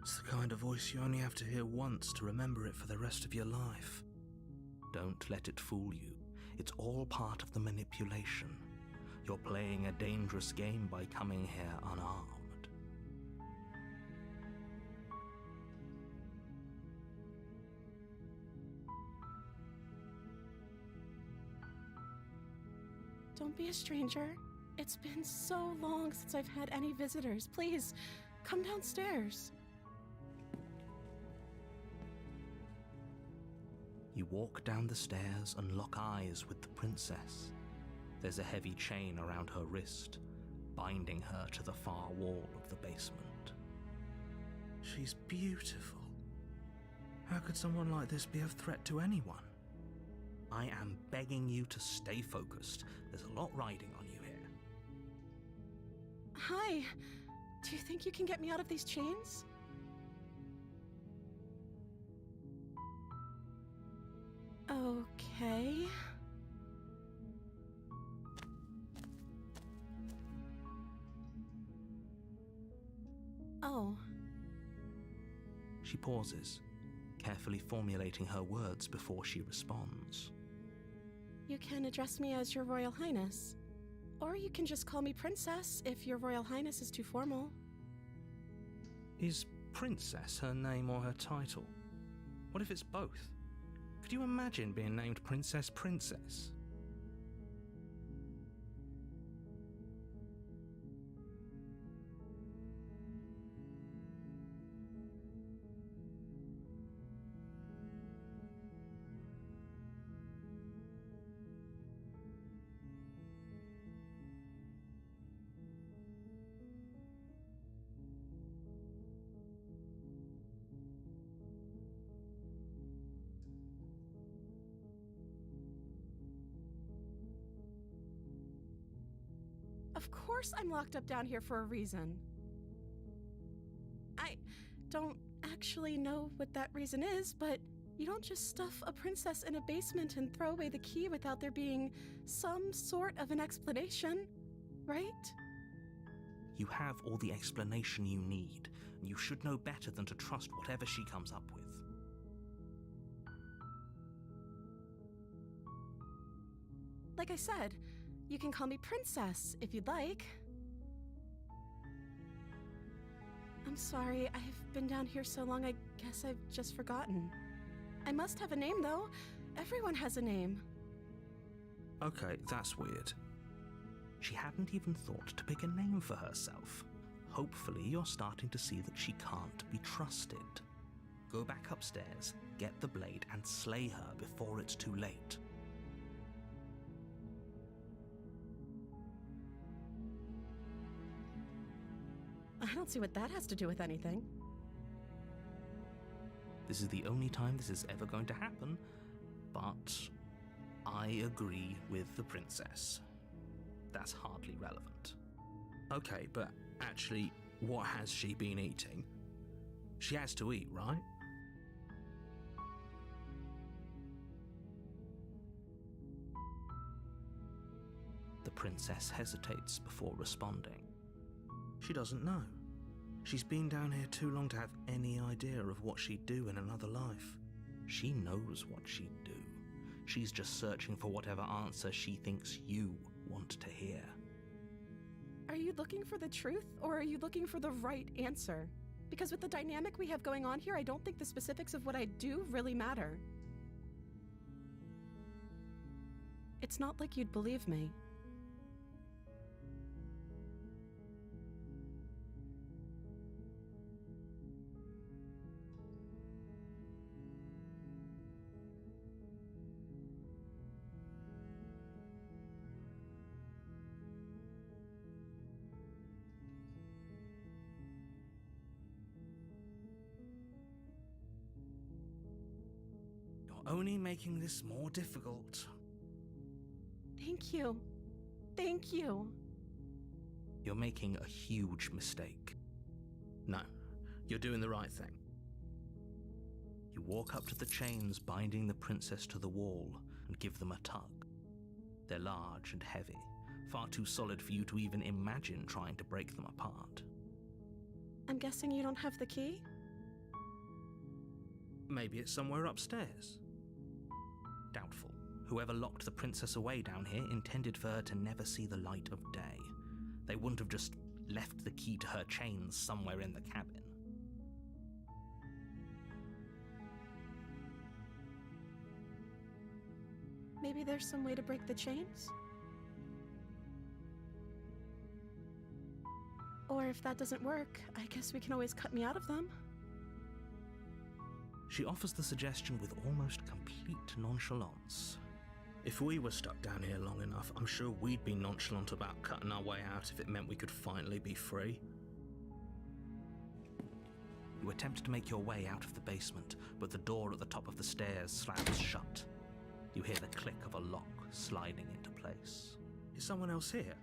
Speaker 1: It's the kind of voice you only have to hear once to remember it for the rest of your life. Don't let it fool you. It's all part of the manipulation. You're playing a dangerous game by coming here unarmed.
Speaker 2: Don't be a stranger. It's been so long since I've had any visitors. Please, come downstairs.
Speaker 1: You walk down the stairs and lock eyes with the princess. There's a heavy chain around her wrist, binding her to the far wall of the basement. She's beautiful. How could someone like this be a threat to anyone? I am begging you to stay focused. There's a lot riding on you here.
Speaker 2: Hi. Do you think you can get me out of these chains? Okay. Oh.
Speaker 1: She pauses, carefully formulating her words before she responds.
Speaker 2: You can address me as Your Royal Highness. Or you can just call me Princess if Your Royal Highness is too formal.
Speaker 1: Is Princess her name or her title? What if it's both? Could you imagine being named Princess Princess?
Speaker 2: Of course I'm locked up down here for a reason. I don't actually know what that reason is, but you don't just stuff a princess in a basement and throw away the key without there being some sort of an explanation, right?
Speaker 1: You have all the explanation you need, and you should know better than to trust whatever she comes up with.
Speaker 2: Like I said, you can call me Princess if you'd like. I'm sorry, I've been down here so long I guess I've just forgotten. I must have a name though. Everyone has a name.
Speaker 1: Okay, that's weird. She hadn't even thought to pick a name for herself. Hopefully you're starting to see that she can't be trusted. Go back upstairs, get the blade, and slay her before it's too late.
Speaker 2: I don't see what that has to do with anything.
Speaker 1: This is the only time this is ever going to happen, but I agree with the princess. That's hardly relevant. Okay, but actually, what has she been eating? She has to eat, right? The princess hesitates before responding. She doesn't know. She's been down here too long to have any idea of what she'd do in another life. She knows what she'd do. She's just searching for whatever answer she thinks you want to hear.
Speaker 2: Are you looking for the truth, or are you looking for the right answer? Because with the dynamic we have going on here, I don't think the specifics of what I do really matter. It's not like you'd believe me.
Speaker 1: Only making this more difficult.
Speaker 2: Thank you. Thank you.
Speaker 1: You're making a huge mistake. No, you're doing the right thing. You walk up to the chains binding the princess to the wall and give them a tug. They're large and heavy, far too solid for you to even imagine trying to break them apart.
Speaker 2: I'm guessing you don't have the key?
Speaker 1: Maybe it's somewhere upstairs. Doubtful. Whoever locked the princess away down here intended for her to never see the light of day. They wouldn't have just left the key to her chains somewhere in the cabin.
Speaker 2: Maybe there's some way to break the chains? Or if that doesn't work, I guess we can always cut me out of them.
Speaker 1: She offers the suggestion with almost complete nonchalance. If we were stuck down here long enough, I'm sure we'd be nonchalant about cutting our way out if it meant we could finally be free. You attempt to make your way out of the basement, but the door at the top of the stairs slams shut. You hear the click of a lock sliding into place. Is someone else here?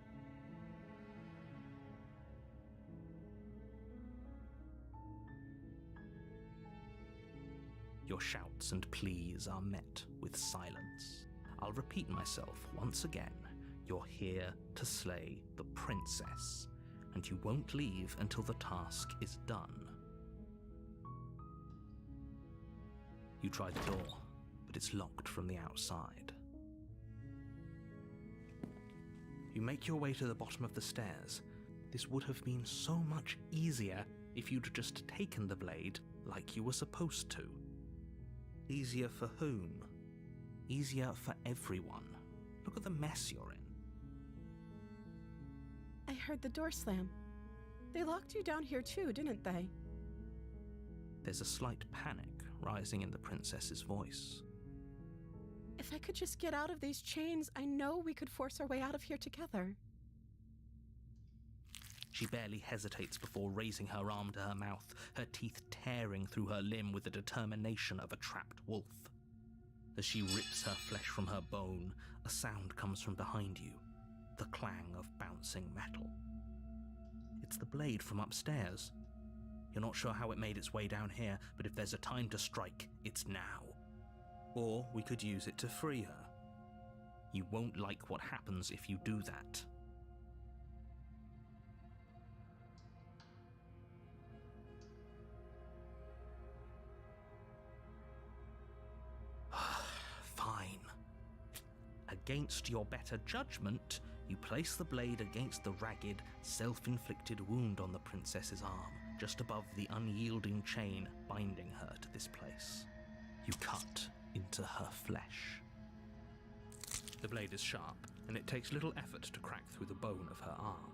Speaker 1: Your shouts and pleas are met with silence. I'll repeat myself once again. You're here to slay the princess, and you won't leave until the task is done. You try the door, but it's locked from the outside. You make your way to the bottom of the stairs. This would have been so much easier if you'd just taken the blade like you were supposed to. Easier for whom? Easier for everyone. Look at the mess you're in.
Speaker 2: I heard the door slam. They locked you down here too, didn't they?
Speaker 1: There's a slight panic rising in the princess's voice.
Speaker 2: If I could just get out of these chains, I know we could force our way out of here together.
Speaker 1: She barely hesitates before raising her arm to her mouth, her teeth tearing through her limb with the determination of a trapped wolf. As she rips her flesh from her bone, a sound comes from behind you, the clang of bouncing metal. It's the blade from upstairs. You're not sure how it made its way down here, but if there's a time to strike, it's now. Or we could use it to free her. You won't like what happens if you do that. Fine. Against your better judgment, you place the blade against the ragged, self-inflicted wound on the princess's arm, just above the unyielding chain binding her to this place. You cut into her flesh. The blade is sharp, and it takes little effort to crack through the bone of her arm.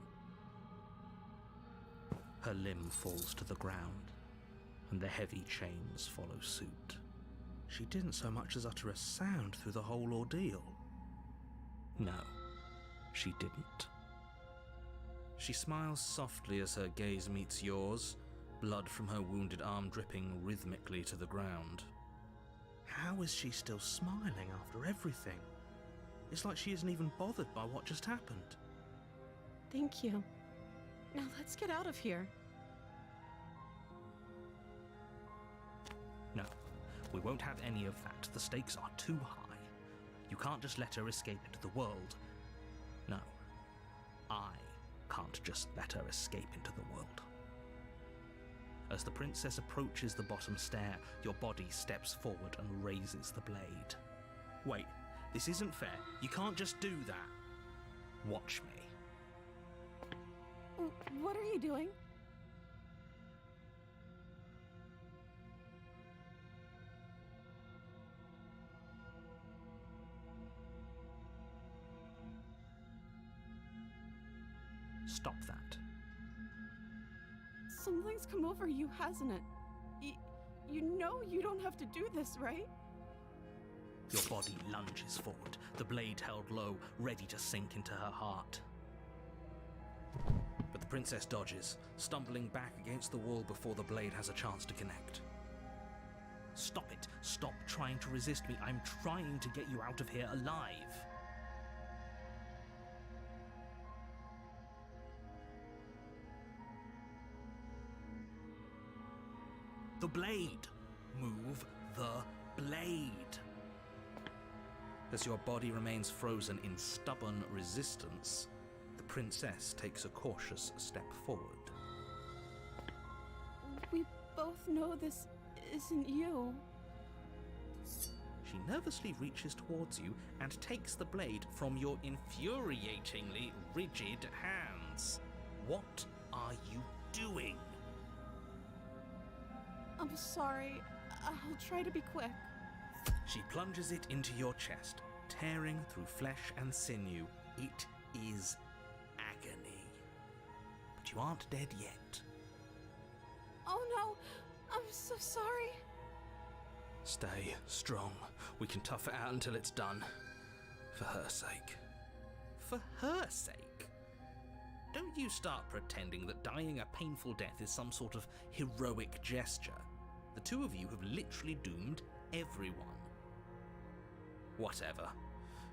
Speaker 1: Her limb falls to the ground, and the heavy chains follow suit. She didn't so much as utter a sound through the whole ordeal. No, she didn't. She smiles softly as her gaze meets yours, blood from her wounded arm dripping rhythmically to the ground. How is she still smiling after everything? It's like she isn't even bothered by what just happened.
Speaker 2: Thank you. Now let's get out of here.
Speaker 1: No, we won't have any of that. The stakes are too high. You can't just let her escape into the world. No, I can't just let her escape into the world. As the princess approaches the bottom stair, your body steps forward and raises the blade. Wait, this isn't fair. You can't just do that. Watch me.
Speaker 2: What are you doing?
Speaker 1: Stop that.
Speaker 2: Something's come over you, hasn't it? You know you don't have to do this, right?
Speaker 1: Your body lunges forward, the blade held low, ready to sink into her heart. But the princess dodges, stumbling back against the wall before the blade has a chance to connect. Stop it. Stop trying to resist me. I'm trying to get you out of here alive. The blade. Move the blade. As your body remains frozen in stubborn resistance, the princess takes a cautious step forward.
Speaker 2: We both know this isn't you.
Speaker 1: She nervously reaches towards you and takes the blade from your infuriatingly rigid hands. What are you doing?
Speaker 2: I'm sorry. I'll try to be quick.
Speaker 1: She plunges it into your chest, tearing through flesh and sinew. It is agony. But you aren't dead yet.
Speaker 2: Oh no! I'm so sorry.
Speaker 1: Stay strong. We can tough it out until it's done. For her sake. For her sake? Don't you start pretending that dying a painful death is some sort of heroic gesture. The two of you have literally doomed everyone. Whatever.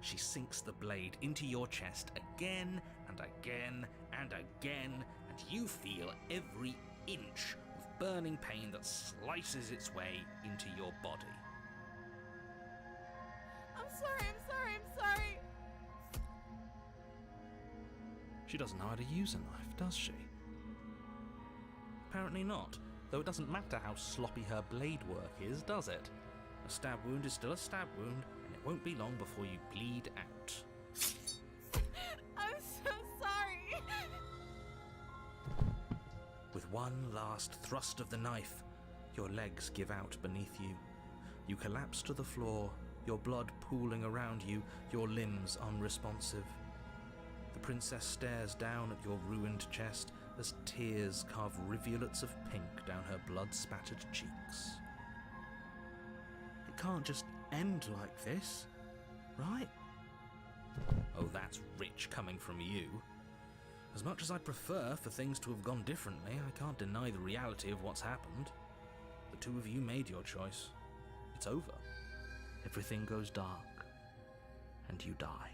Speaker 1: She sinks the blade into your chest again and again and again, and you feel every inch of burning pain that slices its way into your body.
Speaker 2: I'm sorry.
Speaker 1: She doesn't know how to use a knife, does she? Apparently not, though it doesn't matter how sloppy her blade work is, does it? A stab wound is still a stab wound, and it won't be long before you bleed out.
Speaker 2: I'm so sorry.
Speaker 1: With one last thrust of the knife, your legs give out beneath you. You collapse to the floor, your blood pooling around you, your limbs unresponsive. The princess stares down at your ruined chest as tears carve rivulets of pink down her blood-spattered cheeks. It can't just end like this, right? Oh, that's rich coming from you. As much as I'd prefer for things to have gone differently, I can't deny the reality of what's happened. The two of you made your choice. It's over. Everything goes dark, and you die.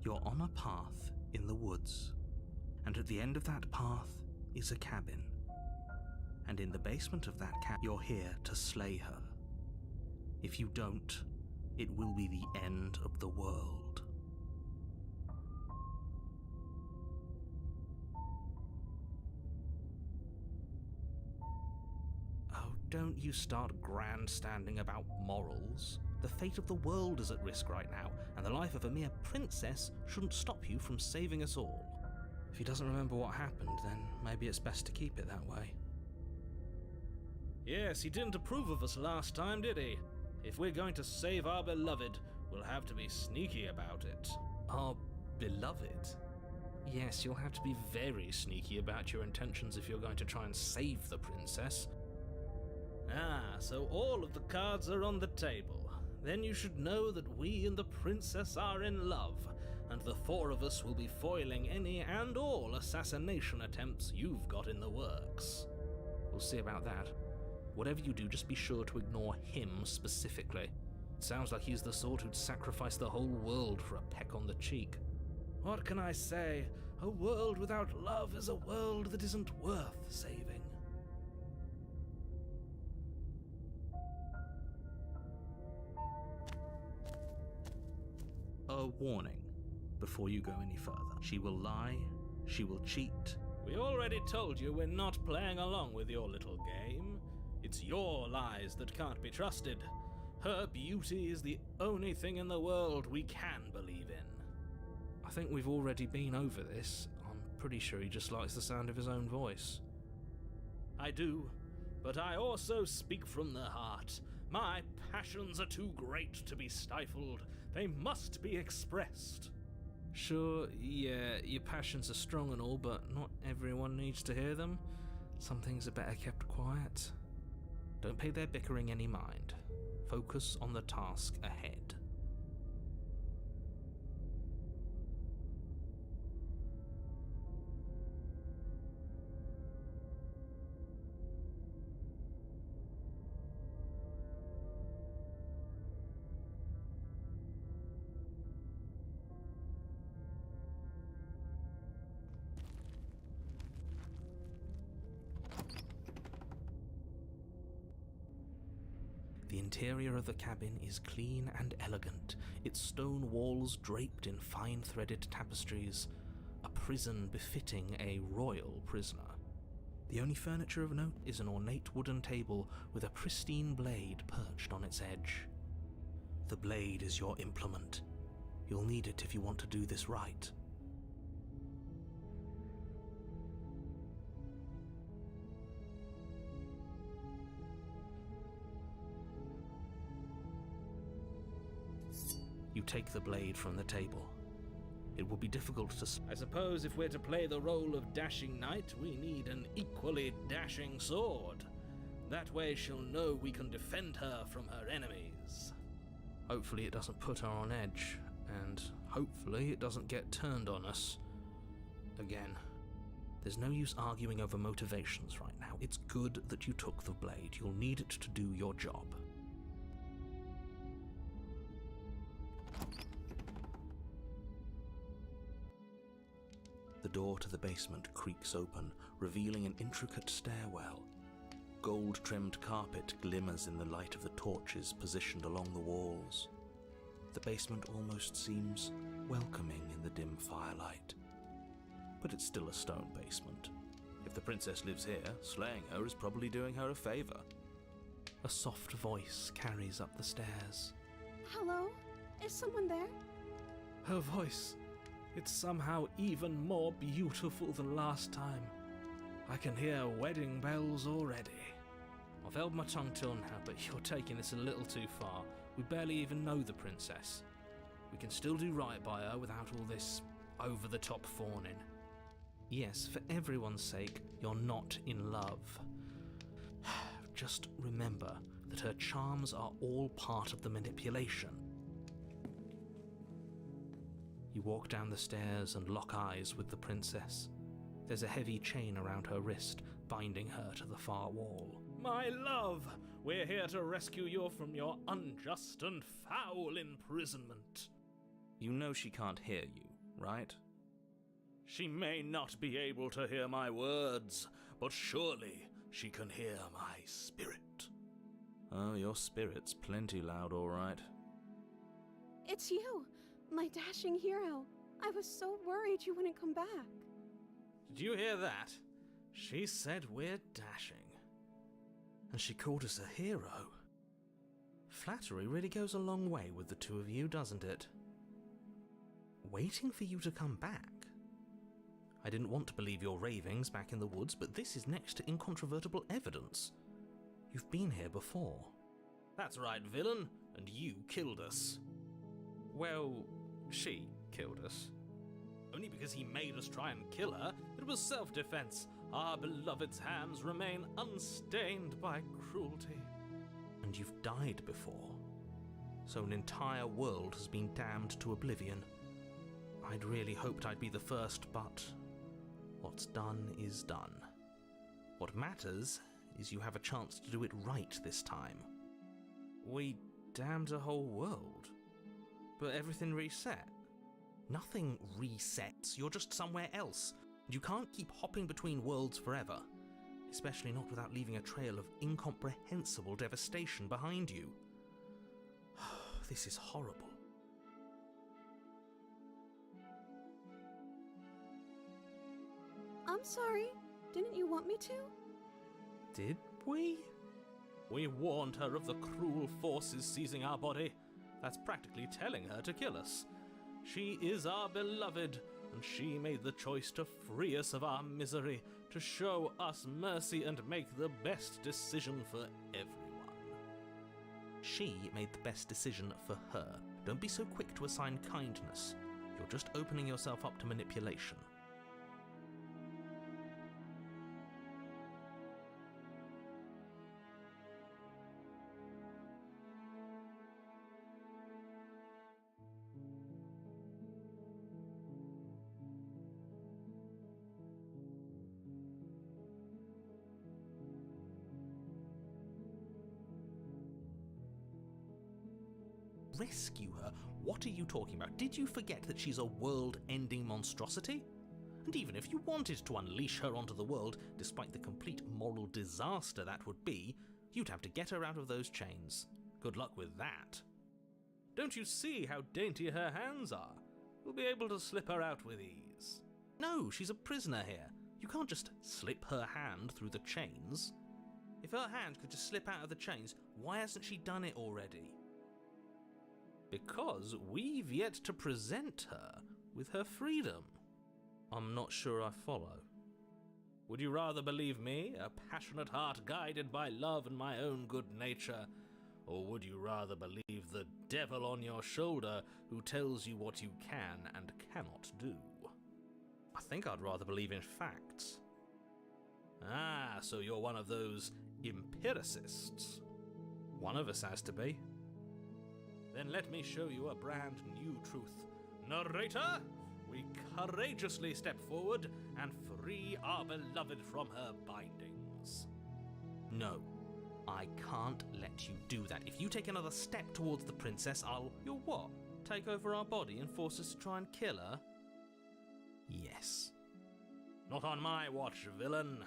Speaker 1: You're on a path in the woods, and at the end of that path is a cabin. And in the basement of that cabin, you're here to slay her. If you don't, it will be the end of the world. Oh, don't you start grandstanding about morals. The fate of the world is at risk right now, and the life of a mere princess shouldn't stop you from saving us all. If he doesn't remember what happened, then maybe it's best to keep it that way. Yes, he didn't approve of us last time, did he? If we're going to save our beloved, we'll have to be sneaky about it. Our beloved? Yes, you'll have to be very sneaky about your intentions if you're going to try and save the princess. Ah, so all of the cards are on the table. Then you should know that we and the princess are in love, and the four of us will be foiling any and all assassination attempts you've got in the works. We'll see about that. Whatever you do, just be sure to ignore him specifically. It sounds like he's the sort who'd sacrifice the whole world for a peck on the cheek. What can I say? A world without love is a world that isn't worth saving. A warning before you go any further. She will lie, she will cheat. We already told you we're not playing along with your little game. It's your lies that can't be trusted. Her beauty is the only thing in the world we can believe in. I think we've already been over this. I'm pretty sure he just likes the sound of his own voice. I do, but I also speak from the heart. My passions are too great to be stifled. They must be expressed. Sure, yeah, your passions are strong and all, but not everyone needs to hear them. Some things are better kept quiet. Don't pay their bickering any mind. Focus on the task ahead. The interior of the cabin is clean and elegant, its stone walls draped in fine-threaded tapestries, a prison befitting a royal prisoner. The only furniture of note is an ornate wooden table with a pristine blade perched on its edge. The blade is your implement. You'll need it if you want to do this right. You take the blade from the table. It will be difficult to... I suppose if we're to play the role of dashing knight, we need an equally dashing sword. That way she'll know we can defend her from her enemies. Hopefully it doesn't put her on edge, and hopefully it doesn't get turned on us. Again, there's no use arguing over motivations right now. It's good that you took the blade. You'll need it to do your job. The door to the basement creaks open, revealing an intricate stairwell. Gold-trimmed carpet glimmers in the light of the torches positioned along the walls. The basement almost seems welcoming in the dim firelight.
Speaker 3: but it's still a stone basement. If the princess lives here, slaying her is probably doing her a favor.
Speaker 1: A soft voice carries up the stairs.
Speaker 2: Hello? Is someone there?
Speaker 1: Her voice, it's somehow even more beautiful than last time. I can hear wedding bells already. I've held my tongue till now, but you're taking this a little too far. We barely even know the princess. We can still do right by her without all this over-the-top fawning. Yes, for everyone's sake, you're not in love. Just remember that her charms are all part of the manipulation. You walk down the stairs and lock eyes with the princess. There's a heavy chain around her wrist, binding her to the far wall. My love, we're here to rescue you from your unjust and foul imprisonment.
Speaker 3: You know she can't hear you, right?
Speaker 1: She may not be able to hear my words, but surely she can hear my spirit.
Speaker 3: Oh, your spirit's plenty loud, all right.
Speaker 2: It's you, my dashing hero. I was so worried you wouldn't come back.
Speaker 1: Did you hear that? She said we're dashing. And she called us a hero. Flattery really goes a long way with the two of you, doesn't it? Waiting for you to come back. I didn't want to believe your ravings back in the woods, but this is next to incontrovertible evidence. You've been here before. That's right, villain, and you killed us. Well, she killed us. Only because he made us try and kill her. It was self-defense. Our beloved's hands remain unstained by cruelty. And you've died before. So an entire world has been damned to oblivion. I'd really hoped I'd be the first, but what's done is done. What matters is you have a chance to do it right this time. We damned a whole world, but everything reset. Nothing resets, you're just somewhere else. You can't keep hopping between worlds forever, especially not without leaving a trail of incomprehensible devastation behind you. This is horrible.
Speaker 2: I'm sorry. Didn't you want me to?
Speaker 1: Did we? We warned her of the cruel forces seizing our body. That's practically telling her to kill us. She is our beloved, and she made the choice to free us of our misery, to show us mercy and make the best decision for everyone. She made the best decision for her. Don't be so quick to assign kindness. You're just opening yourself up to manipulation. Rescue her? What are you talking about? Did you forget that she's a world-ending monstrosity? And even if you wanted to unleash her onto the world, despite the complete moral disaster that would be, you'd have to get her out of those chains. Good luck with that. Don't you see how dainty her hands are? We'll be able to slip her out with ease. No, she's a prisoner here. You can't just slip her hand through the chains. If her hand could just slip out of the chains, why hasn't she done it already? Because we've yet to present her with her freedom. I'm not sure I follow. Would you rather believe me, a passionate heart guided by love and my own good nature, or would you rather believe the devil on your shoulder who tells you what you can and cannot do? I think I'd rather believe in facts. Ah, so you're one of those empiricists. One of us has to be. Then let me show you a brand new truth. Narrator, we courageously step forward and free our beloved from her bindings. No, I can't let you do that. If you take another step towards the princess, You'll what? Take over our body and force us to try and kill her? Yes. Not on my watch, villain.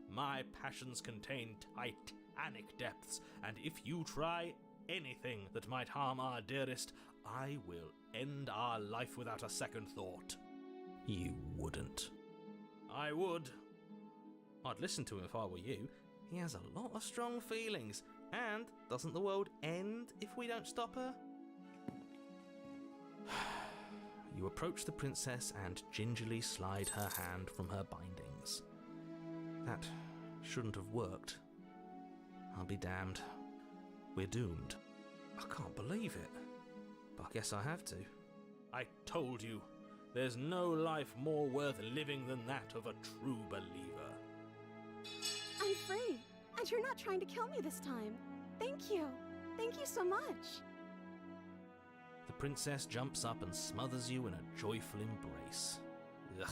Speaker 1: My passions contain titanic depths, and if you try anything that might harm our dearest, I will end our life without a second thought. You wouldn't. I would. I'd listen to him if I were you. He has a lot of strong feelings. And doesn't the world end if we don't stop her? You approach the princess and gingerly slide her hand from her bindings. That shouldn't have worked. I'll be damned. We're doomed. I can't believe it. But I guess I have to. I told you, there's no life more worth living than that of a true believer.
Speaker 4: I'm free, and you're not trying to kill me this time. Thank you. Thank you so much.
Speaker 1: The princess jumps up and smothers you in a joyful embrace. Ugh.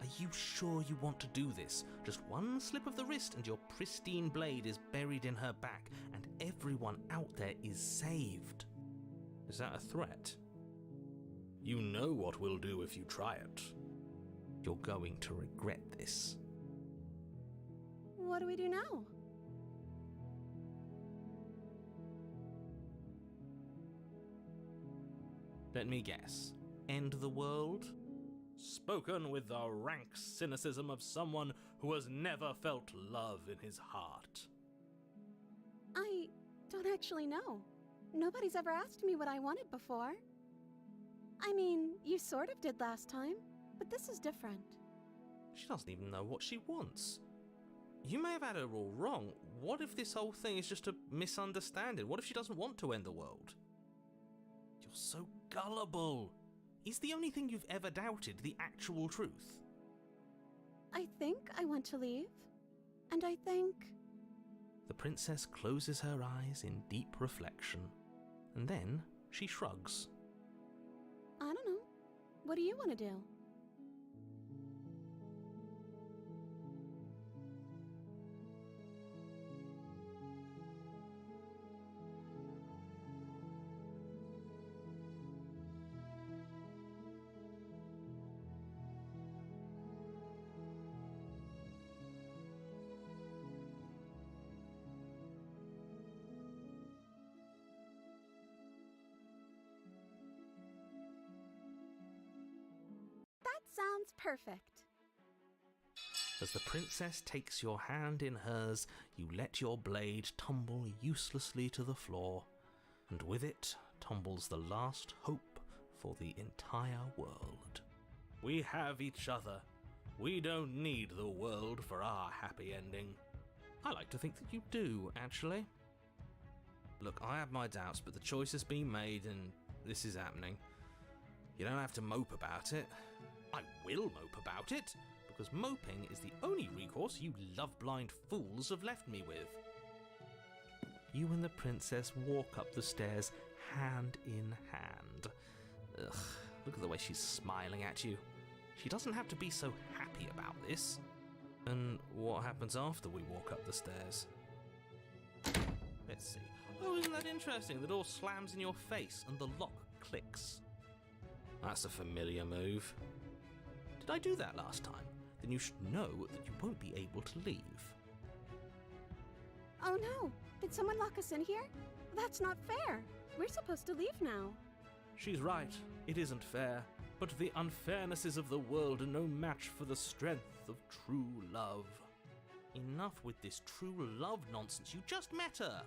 Speaker 1: Are you sure you want to do this? Just one slip of the wrist and your pristine blade is buried in her back, and everyone out there is saved. Is that a threat? You know what we'll do if you try it. You're going to regret this.
Speaker 4: What do we do now?
Speaker 1: Let me guess. End the world? Spoken with the rank cynicism of someone who has never felt love in his heart.
Speaker 4: I don't actually know. Nobody's ever asked me what I wanted before. I mean, you sort of did last time, but this is different.
Speaker 1: She doesn't even know what she wants. You may have had her all wrong. What if this whole thing is just a misunderstanding? What if she doesn't want to end the world? You're so gullible. Is the only thing you've ever doubted the actual truth?
Speaker 4: I think I want to leave. And I think...
Speaker 1: The princess closes her eyes in deep reflection, and then she shrugs.
Speaker 4: I don't know. What do you want to do? Sounds perfect.
Speaker 1: As the princess takes your hand in hers, you let your blade tumble uselessly to the floor, and with it tumbles the last hope for the entire world. We have each other. We don't need the world for our happy ending. I like to think that you do, actually. Look, I have my doubts, but the choice has been made and this is happening. You don't have to mope about it. I will mope about it, because moping is the only recourse you love-blind fools have left me with. You and the princess walk up the stairs, hand in hand. Ugh, look at the way she's smiling at you. She doesn't have to be so happy about this. And what happens after we walk up the stairs? Let's see. Oh, isn't that interesting? The door slams in your face and the lock clicks. That's a familiar move. Did I do that last time? Then you should know that you won't be able to leave.
Speaker 4: Oh no! Did someone lock us in here? That's not fair! We're supposed to leave now.
Speaker 1: She's right. It isn't fair. But the unfairnesses of the world are no match for the strength of true love. Enough with this true love nonsense. You just met her.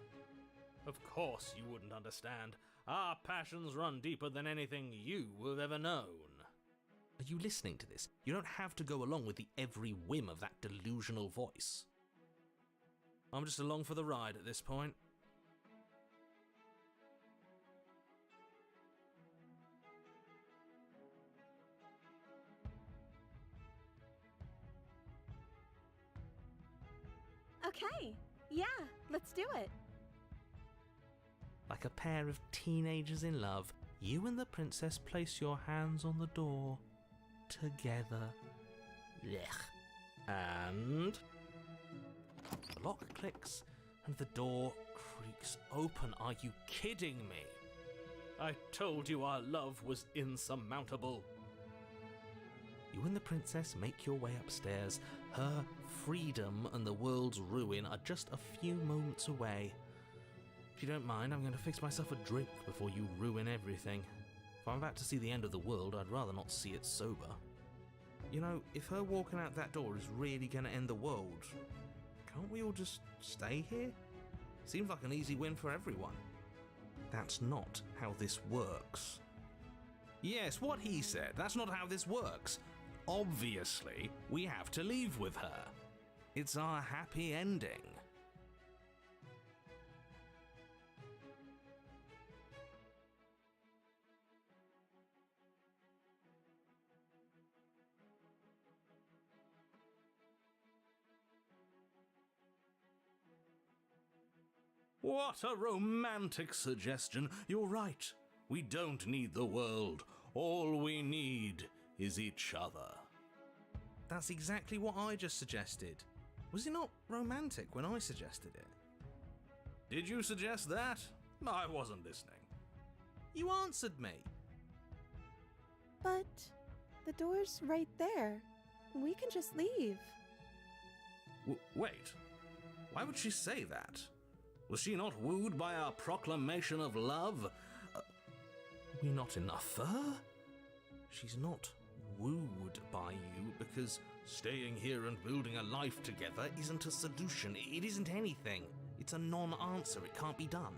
Speaker 1: Of course you wouldn't understand. Our passions run deeper than anything you have ever known. Are you listening to this? You don't have to go along with the every whim of that delusional voice. I'm just along for the ride at this point.
Speaker 4: Okay, yeah, let's do it.
Speaker 1: Like a pair of teenagers in love, you and the princess place your hands on the door. Together. Blech. And... the lock clicks and the door creaks open. Are you kidding me? I told you our love was insurmountable. You and the princess make your way upstairs. Her freedom and the world's ruin are just a few moments away. If you don't mind, I'm going to fix myself a drink before you ruin everything. If I'm about to see the end of the world, I'd rather not see it sober. You know, if her walking out that door is really going to end the world, can't we all just stay here? Seems like an easy win for everyone. That's not how this works. Yes, what he said. That's not how this works. Obviously, we have to leave with her. It's our happy ending. What a romantic suggestion. You're right. We don't need the world. All we need is each other. That's exactly what I just suggested. Was it not romantic when I suggested it? Did you suggest that? I wasn't listening. You answered me.
Speaker 4: But the door's right there. We can just leave.
Speaker 1: Wait. Why would she say that? Was she not wooed by our proclamation of love? We not enough for her? She's not wooed by you because staying here and building a life together isn't a solution. It isn't anything. It's a non-answer. It can't be done.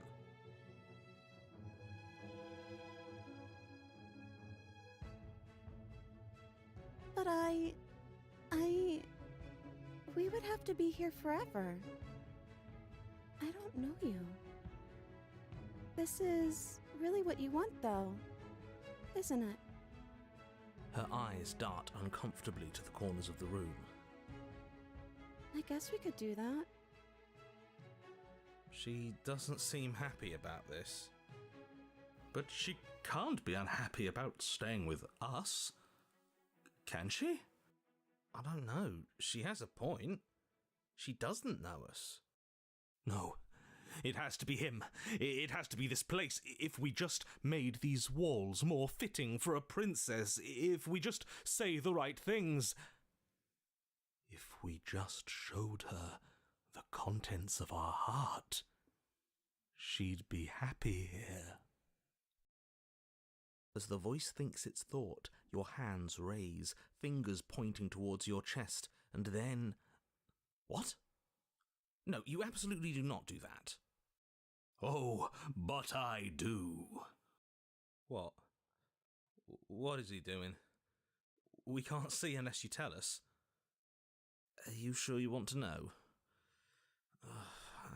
Speaker 4: But we would have to be here forever. I don't know you. This is really what you want, though, isn't it?
Speaker 1: Her eyes dart uncomfortably to the corners of the room.
Speaker 4: I guess we could do that.
Speaker 1: She doesn't seem happy about this. But she can't be unhappy about staying with us. Can she? I don't know. She has a point. She doesn't know us. No, it has to be him. It has to be this place. If we just made these walls more fitting for a princess, if we just say the right things, if we just showed her the contents of our heart, she'd be happy here. As the voice thinks its thought, your hands raise, fingers pointing towards your chest, and then... What? No, you absolutely do not do that. Oh, but I do. What? What is he doing? We can't see unless you tell us. Are you sure you want to know?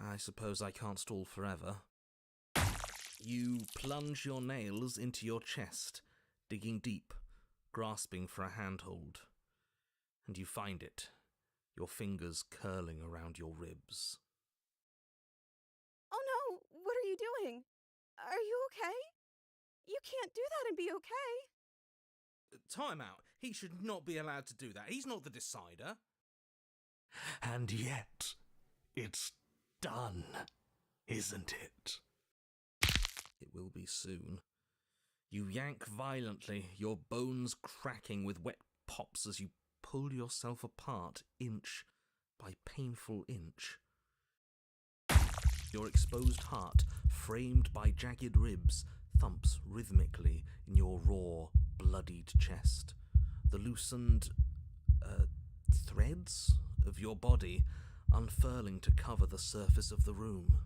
Speaker 1: I suppose I can't stall forever. You plunge your nails into your chest, digging deep, grasping for a handhold. And you find it, your fingers curling around your ribs.
Speaker 4: Oh no! What are you doing? Are you okay? You can't do that and be okay.
Speaker 1: Time out. He should not be allowed to do that. He's not the decider. And yet, it's done, isn't it? It will be soon. You yank violently, your bones cracking with wet pops as you pull yourself apart inch by painful inch. Your exposed heart, framed by jagged ribs, thumps rhythmically in your raw, bloodied chest. The loosened, threads of your body unfurling to cover the surface of the room.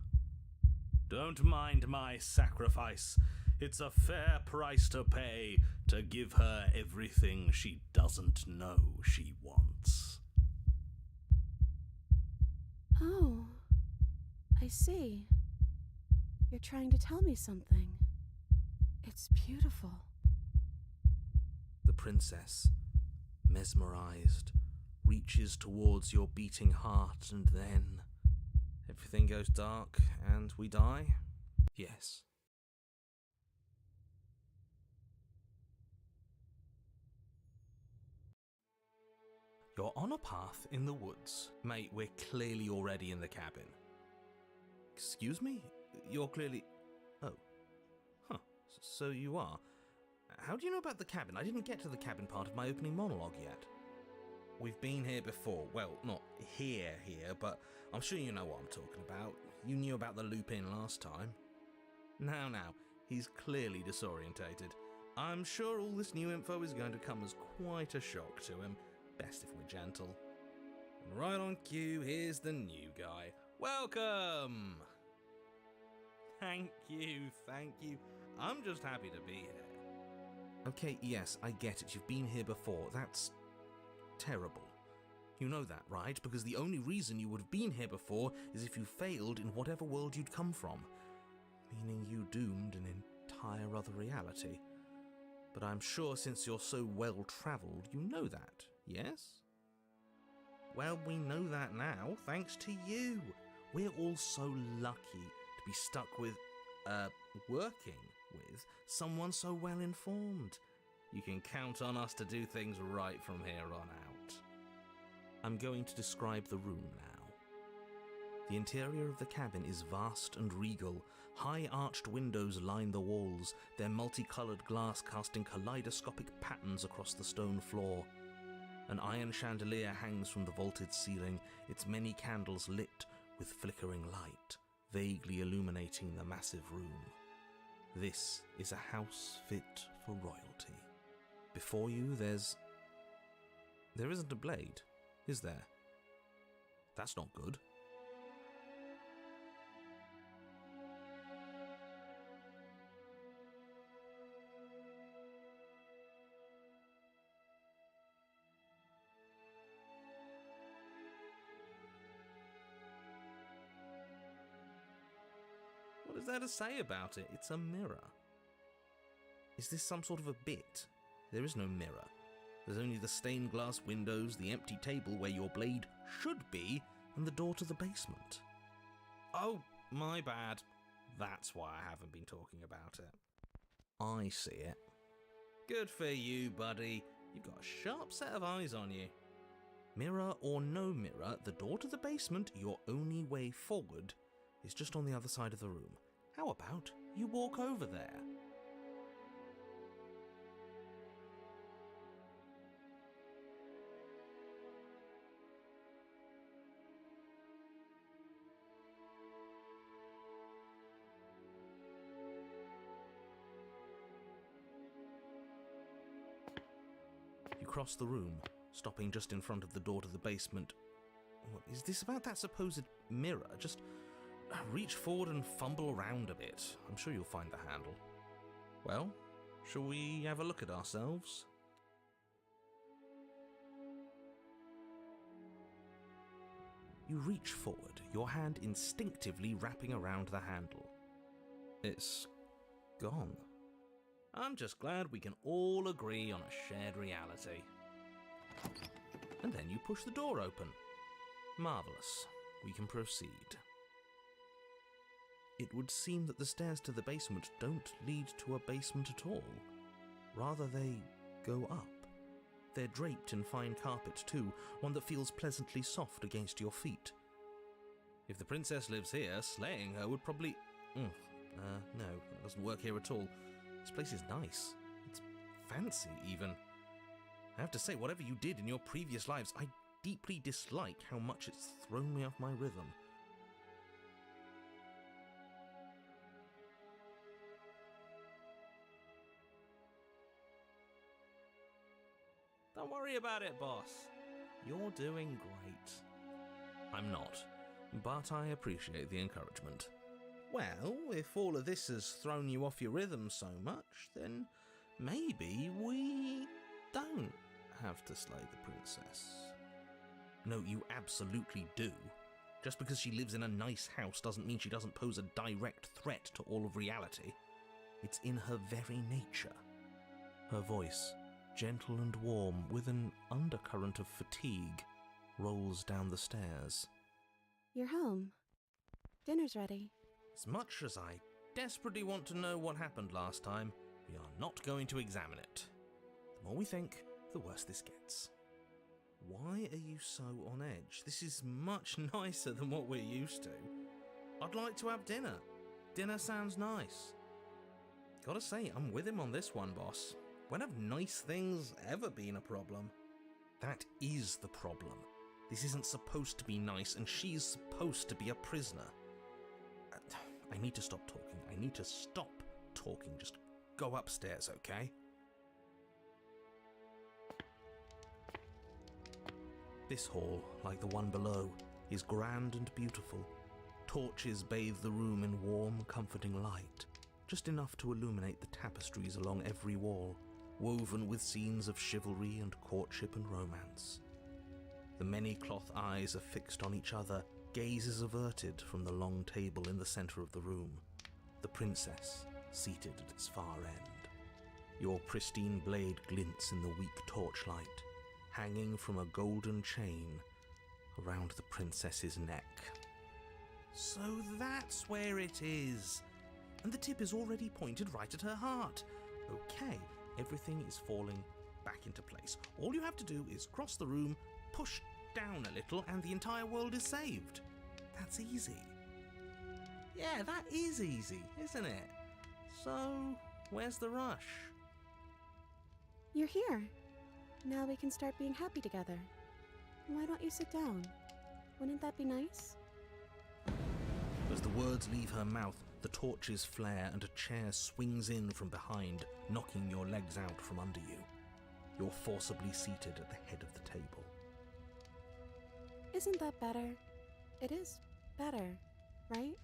Speaker 1: Don't mind my sacrifice. It's a fair price to pay to give her everything she doesn't know she wants.
Speaker 4: Oh, I see. You're trying to tell me something. It's beautiful.
Speaker 1: The princess, mesmerized, reaches towards your beating heart, and then everything goes dark and we die? Yes. You're on a path in the woods. Mate, we're clearly already in the cabin. Excuse me? You're clearly... Oh. Huh. So you are. How do you know about the cabin? I didn't get to the cabin part of my opening monologue yet. We've been here before. Well, not here, but I'm sure you know what I'm talking about. You knew about the loop in last time. Now, he's clearly disorientated. I'm sure all this new info is going to come as quite a shock to him. Best if we're gentle. And right on cue, here's the new guy. Welcome! Thank you. I'm just happy to be here. Okay, yes, I get it. You've been here before. That's terrible. You know that, right? Because the only reason you would have been here before is if you failed in whatever world you'd come from. Meaning you doomed an entire other reality. But I'm sure since you're so well-travelled, you know that, yes? Well, we know that now, thanks to you. We're all so lucky to be stuck with, working with someone so well-informed. You can count on us to do things right from here on out. I'm going to describe the room now. The interior of the cabin is vast and regal. High arched windows line the walls, their multicoloured glass casting kaleidoscopic patterns across the stone floor. An iron chandelier hangs from the vaulted ceiling, its many candles lit with flickering light, vaguely illuminating the massive room. This is a house fit for royalty. Before you, there isn't a blade, is there? That's not good. What is there to say about it? It's a mirror. Is this some sort of a bit? There is no mirror. There's only the stained glass windows, the empty table where your blade should be, and the door to the basement. Oh, my bad. That's why I haven't been talking about it. I see it. Good for you, buddy. You've got a sharp set of eyes on you. Mirror or no mirror, the door to the basement, your only way forward, is just on the other side of the room. How about you walk over there? You cross the room, stopping just in front of the door to the basement. What is this about that supposed mirror? Just reach forward and fumble around a bit. I'm sure you'll find the handle. Well, shall we have a look at ourselves? You reach forward, your hand instinctively wrapping around the handle. It's gone. I'm just glad we can all agree on a shared reality. And then you push the door open. Marvellous. We can proceed. It would seem that the stairs to the basement don't lead to a basement at all. Rather, they go up. They're draped in fine carpet too, one that feels pleasantly soft against your feet. If the princess lives here, slaying her would probably... no, that doesn't work here at all. This place is nice. It's fancy, even. I have to say, whatever you did in your previous lives, I deeply dislike how much it's thrown me off my rhythm. Don't worry about it, boss. You're doing great. I'm not, but I appreciate the encouragement. Well, if all of this has thrown you off your rhythm so much, then maybe we don't have to slay the princess. No, you absolutely do. Just because she lives in a nice house doesn't mean she doesn't pose a direct threat to all of reality. It's in her very nature. Her voice, gentle and warm, with an undercurrent of fatigue, rolls down the stairs.
Speaker 2: You're home. Dinner's ready.
Speaker 1: As much as I desperately want to know what happened last time, we are not going to examine it. The more we think, the worse this gets. Why are you so on edge? This is much nicer than what we're used to. I'd like to have dinner. Dinner sounds nice. Gotta say, I'm with him on this one, boss. When have nice things ever been a problem? That is the problem. This isn't supposed to be nice, and she's supposed to be a prisoner. I need to stop talking. I need to stop talking. Just go upstairs, okay? This hall, like the one below, is grand and beautiful. Torches bathe the room in warm, comforting light, just enough to illuminate the tapestries along every wall, woven with scenes of chivalry and courtship and romance. The many cloth eyes are fixed on each other, gazes averted from the long table in the centre of the room, the princess seated at its far end. Your pristine blade glints in the weak torchlight, hanging from a golden chain around the princess's neck. So that's where it is. And the tip is already pointed right at her heart. Okay, everything is falling back into place. All you have to do is cross the room, push down a little, and the entire world is saved. That's easy. Yeah, that is easy, isn't it? So, where's the rush?
Speaker 4: You're here. Now we can start being happy together. Why don't you sit down? Wouldn't that be nice?
Speaker 1: As the words leave her mouth, the torches flare and a chair swings in from behind, knocking your legs out from under you. You're forcibly seated at the head of the table.
Speaker 4: Isn't that better? It is better, right?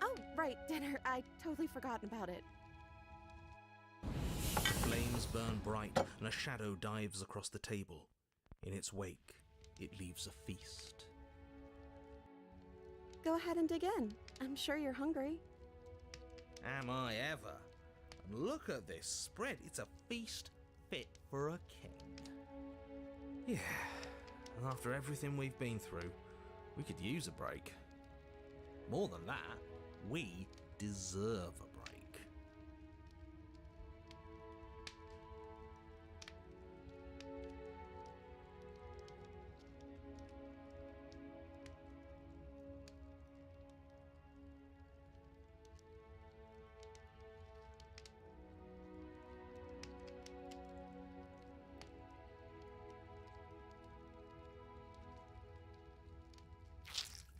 Speaker 4: Oh, right, dinner. I'd totally forgotten about it.
Speaker 1: Flames burn bright and a shadow dives across the table. In its wake, it leaves a feast.
Speaker 4: Go ahead and dig in. I'm sure you're hungry.
Speaker 1: Am I ever? And look at this spread. It's a feast fit for a king. Yeah, and after everything we've been through, we could use a break. More than that, we deserve a break.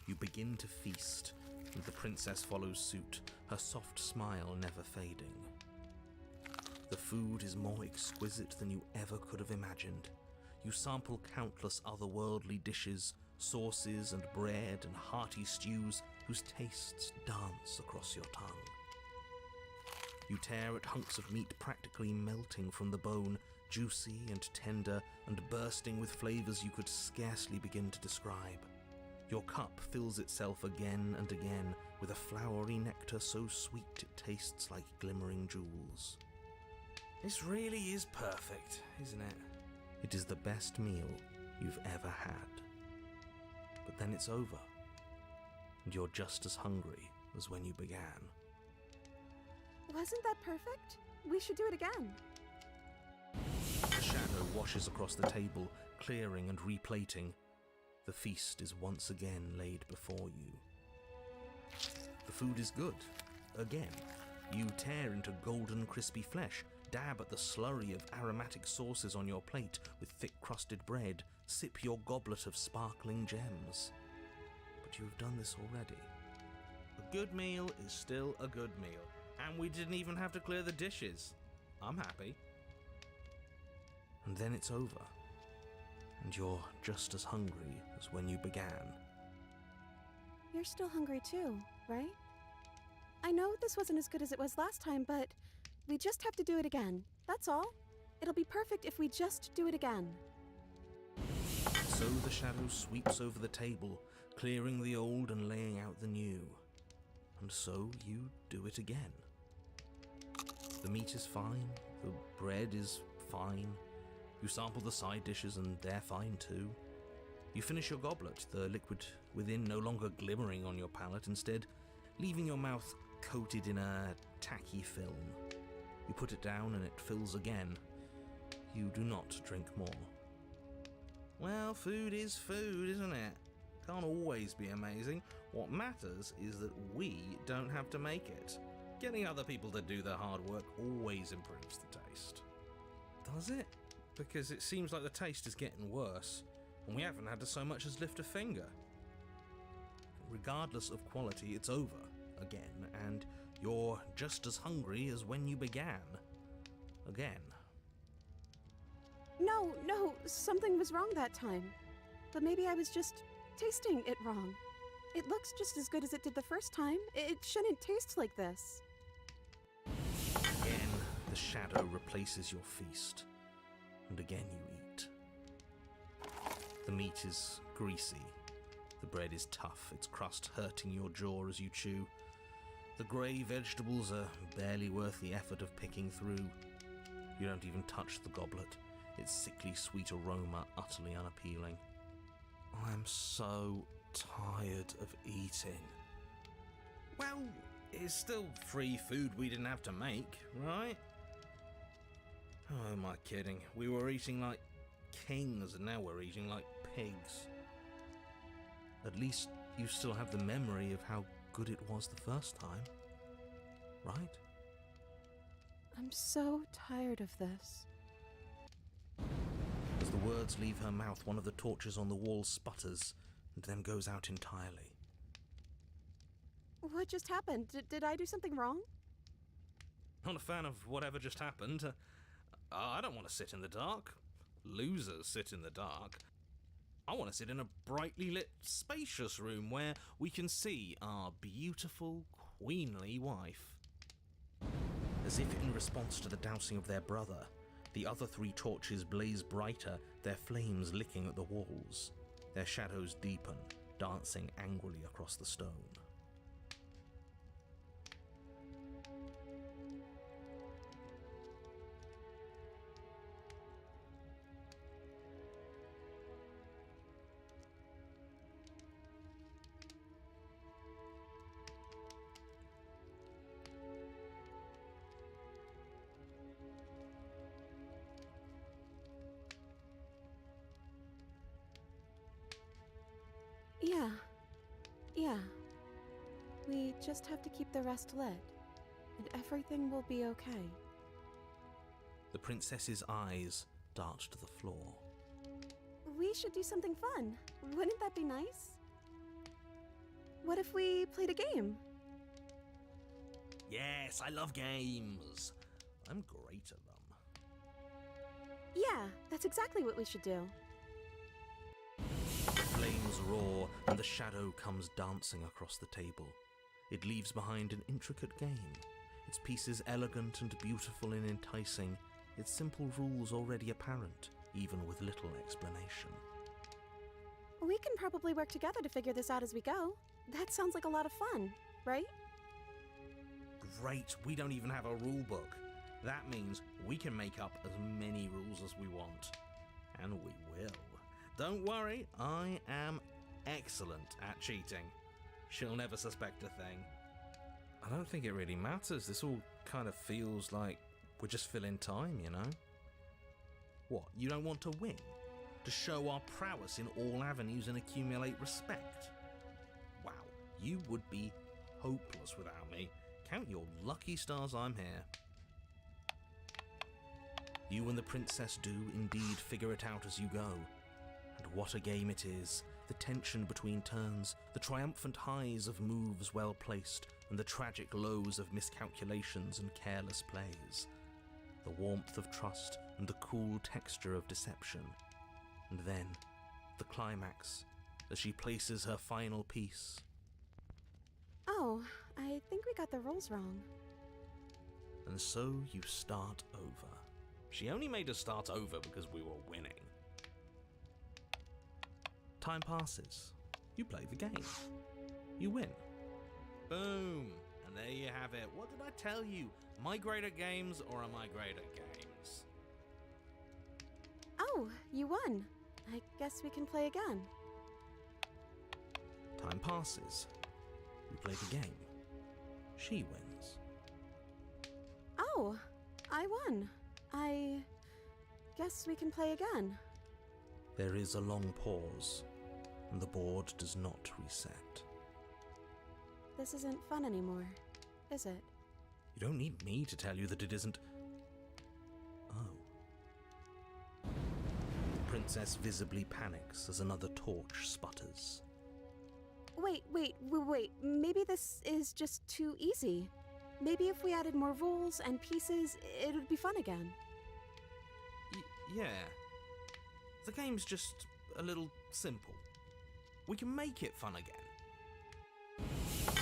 Speaker 1: You begin to feast, and the princess follows suit, her soft smile never fading. The food is more exquisite than you ever could have imagined. You sample countless otherworldly dishes, sauces and bread and hearty stews whose tastes dance across your tongue. You tear at hunks of meat practically melting from the bone, juicy and tender and bursting with flavors you could scarcely begin to describe. Your cup fills itself again and again with a flowery nectar so sweet it tastes like glimmering jewels. This really is perfect, isn't it? It is the best meal you've ever had. But then it's over, and you're just as hungry as when you began.
Speaker 4: Wasn't that perfect? We should do it again.
Speaker 1: The shadow washes across the table, clearing and replating. The feast is once again laid before you. The food is good. Again, you tear into golden crispy flesh, dab at the slurry of aromatic sauces on your plate with thick-crusted bread, sip your goblet of sparkling gems. But you've done this already. A good meal is still a good meal, and we didn't even have to clear the dishes. I'm happy. And then it's over. And you're just as hungry as when you began.
Speaker 4: You're still hungry too, right? I know this wasn't as good as it was last time, but we just have to do it again. That's all. It'll be perfect if we just do it again.
Speaker 1: So the shadow sweeps over the table, clearing the old and laying out the new. And so you do it again. The meat is fine, the bread is fine. You sample the side dishes and they're fine too. You finish your goblet, the liquid within no longer glimmering on your palate, instead leaving your mouth coated in a tacky film. You put it down and it fills again. You do not drink more. Well, food is food, isn't it? Can't always be amazing. What matters is that we don't have to make it. Getting other people to do the hard work always improves the taste. Does it? because it seems like the taste is getting worse, and we haven't had to so much as lift a finger. Regardless of quality, it's over again, and you're just as hungry as when you began. Again.
Speaker 2: No, something was wrong that time. But maybe I was just tasting it wrong. It looks just as good as it did the first time. It shouldn't taste like this.
Speaker 1: Again, the shadow replaces your feast, and again you eat. The meat is greasy. The bread is tough, its crust hurting your jaw as you chew. The grey vegetables are barely worth the effort of picking through. You don't even touch the goblet, its sickly sweet aroma utterly unappealing. I'm so tired of eating. Well, it's still free food we didn't have to make, right? Oh, am I kidding? We were eating like kings and now we're eating like pigs. At least you still have the memory of how good it was the first time, right?
Speaker 2: I'm so tired of this.
Speaker 1: As the words leave her mouth, one of the torches on the wall sputters and then goes out entirely.
Speaker 2: What just happened? Did I do something wrong?
Speaker 1: Not a fan of whatever just happened. I don't want to sit in the dark. Losers sit in the dark. I want to sit in a brightly lit, spacious room where we can see our beautiful, queenly wife. As if in response to the dousing of their brother, the other 3 torches blaze brighter, their flames licking at the walls. Their shadows deepen, dancing angrily across the stone.
Speaker 2: Yeah. We just have to keep the rest lit, and everything will be okay.
Speaker 1: The princess's eyes dart to the floor.
Speaker 2: We should do something fun. Wouldn't that be nice? What if we played a game?
Speaker 1: Yes, I love games. I'm great at them.
Speaker 2: Yeah, that's exactly what we should do.
Speaker 1: Flames roar, and the shadow comes dancing across the table. It leaves behind an intricate game, its pieces elegant and beautiful and enticing, its simple rules already apparent, even with little explanation.
Speaker 2: We can probably work together to figure this out as we go. That sounds like a lot of fun, right?
Speaker 1: Great, we don't even have a rule book. That means we can make up as many rules as we want. And we will. Don't worry, I am excellent at cheating. She'll never suspect a thing. I don't think it really matters. This all kind of feels like we're just filling time, you know? What, you don't want to win? To show our prowess in all avenues and accumulate respect? Wow, you would be hopeless without me. Count your lucky stars I'm here. You and the princess do indeed figure it out as you go. And what a game it is. The tension between turns, the triumphant highs of moves well placed, and the tragic lows of miscalculations and careless plays. The warmth of trust and the cool texture of deception. And then, the climax, as she places her final piece.
Speaker 2: Oh, I think we got the rules wrong.
Speaker 1: And so you start over. She only made us start over because we were winning. Time passes. You play the game. You win. Boom. And there you have it. What did I tell you? Am I great at games or am I great at games?
Speaker 2: Oh, you won. I guess we can play again.
Speaker 1: Time passes. You play the game. She wins.
Speaker 2: Oh, I won. I guess we can play again.
Speaker 1: There is a long pause, and the board does not reset.
Speaker 2: This isn't fun anymore, is it?
Speaker 1: You don't need me to tell you that it isn't. Oh. princess visibly panics as another torch sputters.
Speaker 2: Wait. Maybe this is just too easy. Maybe if we added more rules and pieces, it would be fun again.
Speaker 1: Yeah. The game's just a little simple. We can make it fun again.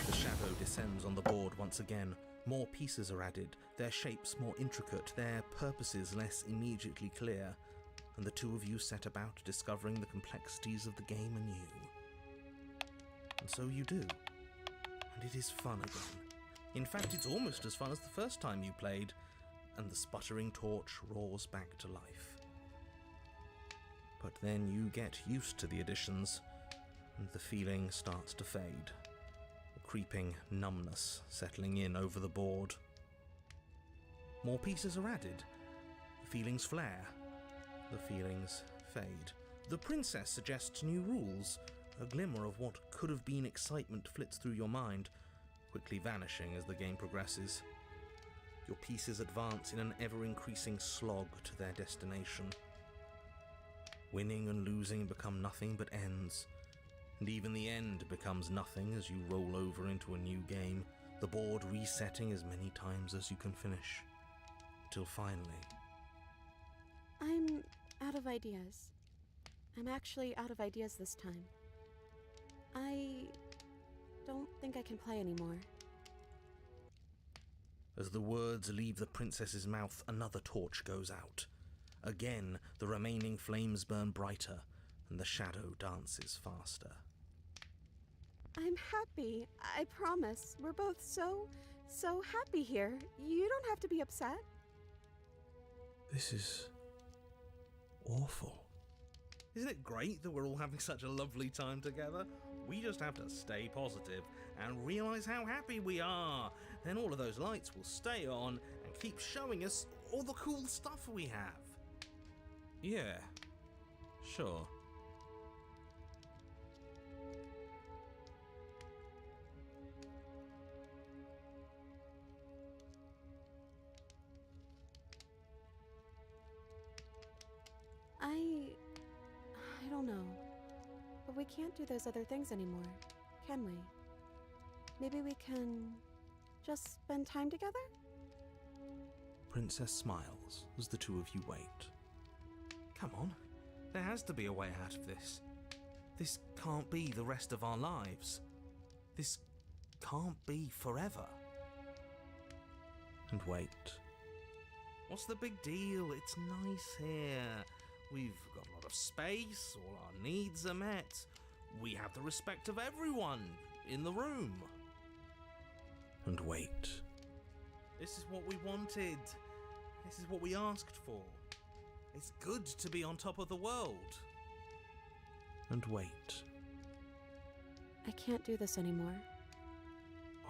Speaker 1: The shadow descends on the board once again. More pieces are added, their shapes more intricate, their purposes less immediately clear, and the two of you set about discovering the complexities of the game anew. And so you do. And it is fun again. In fact, it's almost as fun as the first time you played, and the sputtering torch roars back to life. But then you get used to the additions, and the feeling starts to fade. A creeping numbness settling in over the board. More pieces are added. The feelings flare. The feelings fade. The princess suggests new rules. A glimmer of what could have been excitement flits through your mind, quickly vanishing as the game progresses. Your pieces advance in an ever-increasing slog to their destination. Winning and losing become nothing but ends, and even the end becomes nothing as you roll over into a new game, the board resetting as many times as you can finish, till finally...
Speaker 2: I'm out of ideas. I'm actually out of ideas this time. I don't think I can play anymore.
Speaker 1: As the words leave the princess's mouth, another torch goes out. Again, the remaining flames burn brighter, and the shadow dances faster.
Speaker 2: I'm happy, I promise. We're both so happy here. You don't have to be upset.
Speaker 1: This is... awful. Isn't it great that we're all having such a lovely time together? We just have to stay positive and realize how happy we are. Then all of those lights will stay on and keep showing us all the cool stuff we have. Yeah, sure.
Speaker 2: I don't know. But we can't do those other things anymore, can we? Maybe we can just spend time together?
Speaker 1: Princess smiles as the two of you wait. Come on, there has to be a way out of this. This can't be the rest of our lives. This can't be forever. And wait. What's the big deal? It's nice here. We've got a lot of space, all our needs are met. We have the respect of everyone in the room. And wait. This is what we wanted. This is what we asked for. It's good to be on top of the world. And wait.
Speaker 2: I can't do this anymore.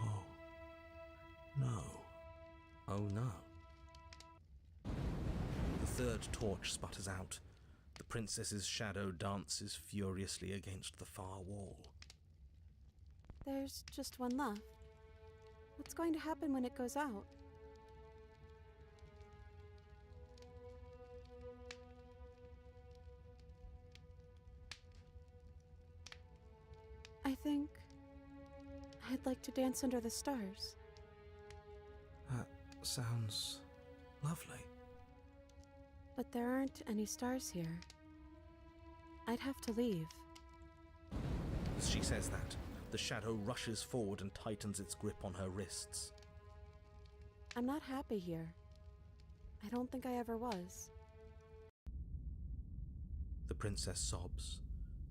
Speaker 1: Oh. No. Oh no. The third torch sputters out. The princess's shadow dances furiously against the far wall.
Speaker 2: There's just one left. What's going to happen when it goes out? I think I'd like to dance under the stars.
Speaker 1: That sounds lovely.
Speaker 2: But there aren't any stars here. I'd have to leave.
Speaker 1: As she says that, the shadow rushes forward and tightens its grip on her wrists.
Speaker 2: I'm not happy here. I don't think I ever was.
Speaker 1: The princess sobs,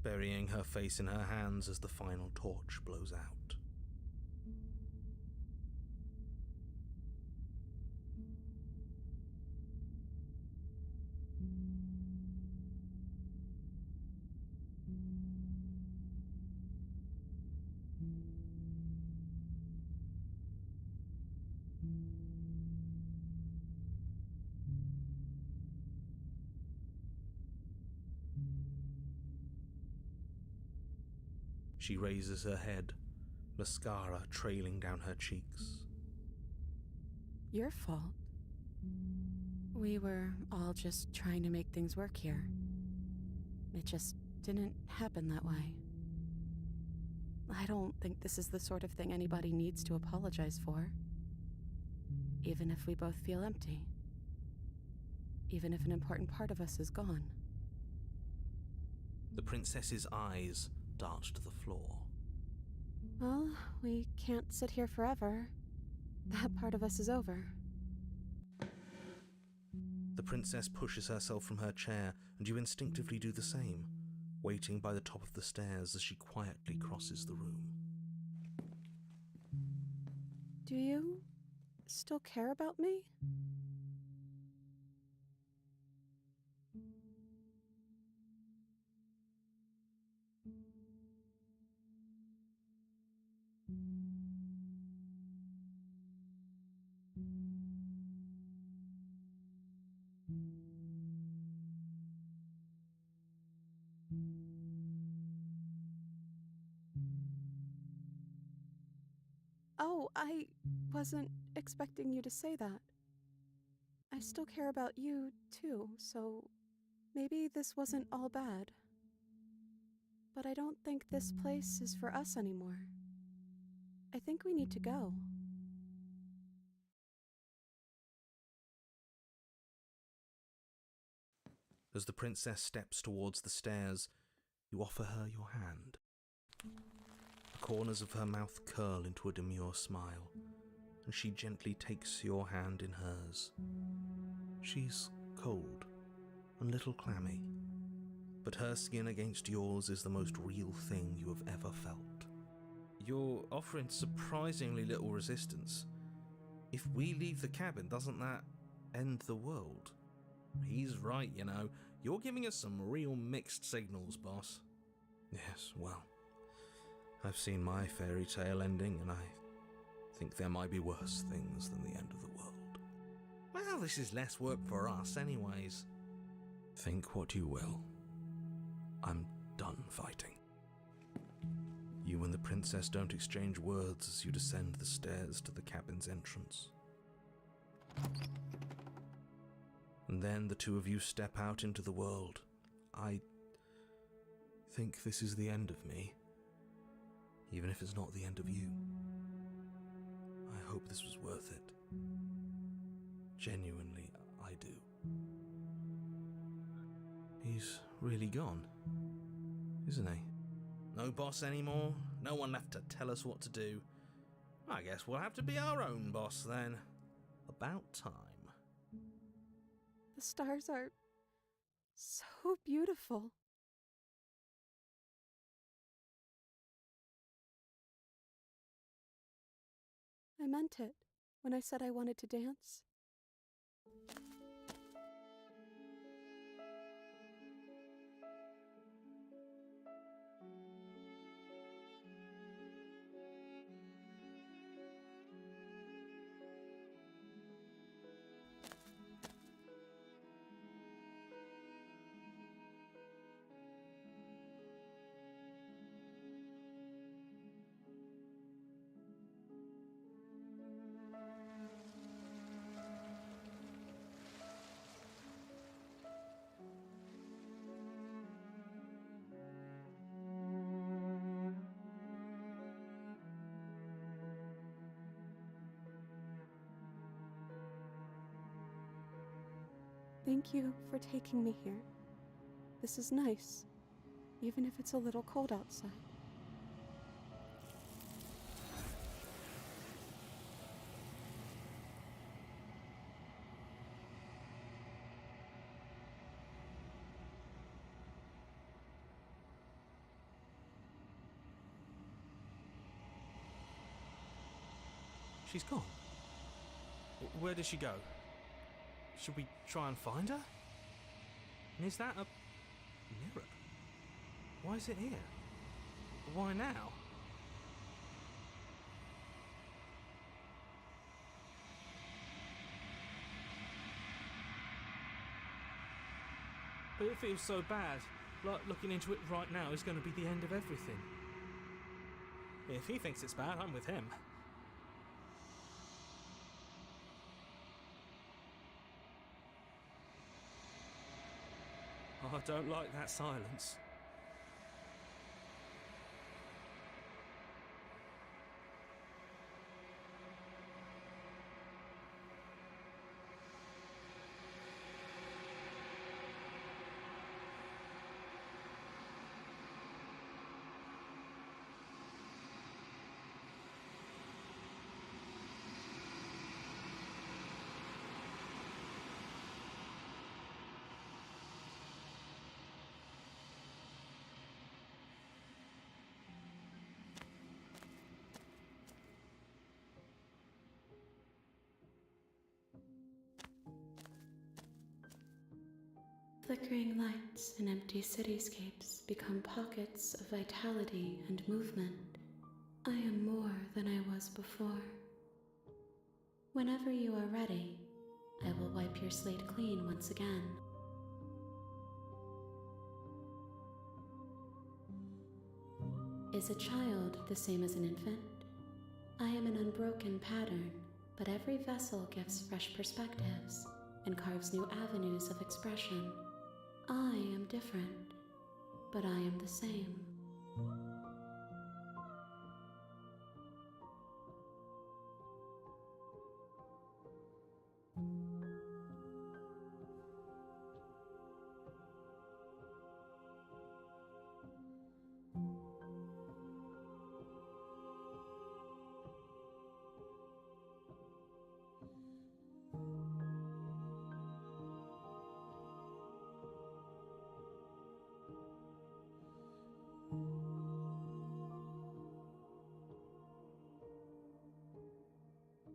Speaker 1: burying her face in her hands as the final torch blows out. She raises her head, mascara trailing down her cheeks.
Speaker 2: Your fault. We were all just trying to make things work here. It just didn't happen that way. I don't think this is the sort of thing anybody needs to apologize for. Even if we both feel empty. Even if an important part of us is gone.
Speaker 1: The princess's eyes dart to the floor.
Speaker 2: Well, we can't sit here forever. That part of us is over.
Speaker 1: The princess pushes herself from her chair, and you instinctively do the same, waiting by the top of the stairs as she quietly crosses the room.
Speaker 2: Do you still care about me? Oh, I wasn't expecting you to say that. I still care about you, too, so maybe this wasn't all bad. But I don't think this place is for us anymore. I think we need to go.
Speaker 1: As the princess steps towards the stairs, you offer her your hand. The corners of her mouth curl into a demure smile, and she gently takes your hand in hers. She's cold and a little clammy, but her skin against yours is the most real thing you have ever felt. You're offering surprisingly little resistance. If we leave the cabin, doesn't that end the world? He's right, you know. You're giving us some real mixed signals, boss. Yes, well, I've seen my fairy tale ending, and I think there might be worse things than the end of the world. Well, this is less work for us anyways. Think what you will. I'm done fighting. You and the princess don't exchange words as you descend the stairs to the cabin's entrance. And then the two of you step out into the world. I think this is the end of me, even if it's not the end of you. I hope this was worth it. Genuinely, I do. He's really gone, isn't he? No boss anymore, no one left to tell us what to do. I guess we'll have to be our own boss then. About time.
Speaker 2: The stars are so beautiful. I meant it when I said I wanted to dance. Thank you for taking me here. This is nice, even if it's a little cold outside.
Speaker 1: She's gone. Where did she go? Should we try and find her? And is that a mirror? Why is it here? Why now? But it feels so bad. Like looking into it right now is going to be the end of everything. If he thinks it's bad, I'm with him. I don't like that silence.
Speaker 4: Flickering lights and empty cityscapes become pockets of vitality and movement. I am more than I was before. Whenever you are ready, I will wipe your slate clean once again. Is a child the same as an infant? I am an unbroken pattern, but every vessel gives fresh perspectives and carves new avenues of expression. I am different, but I am the same.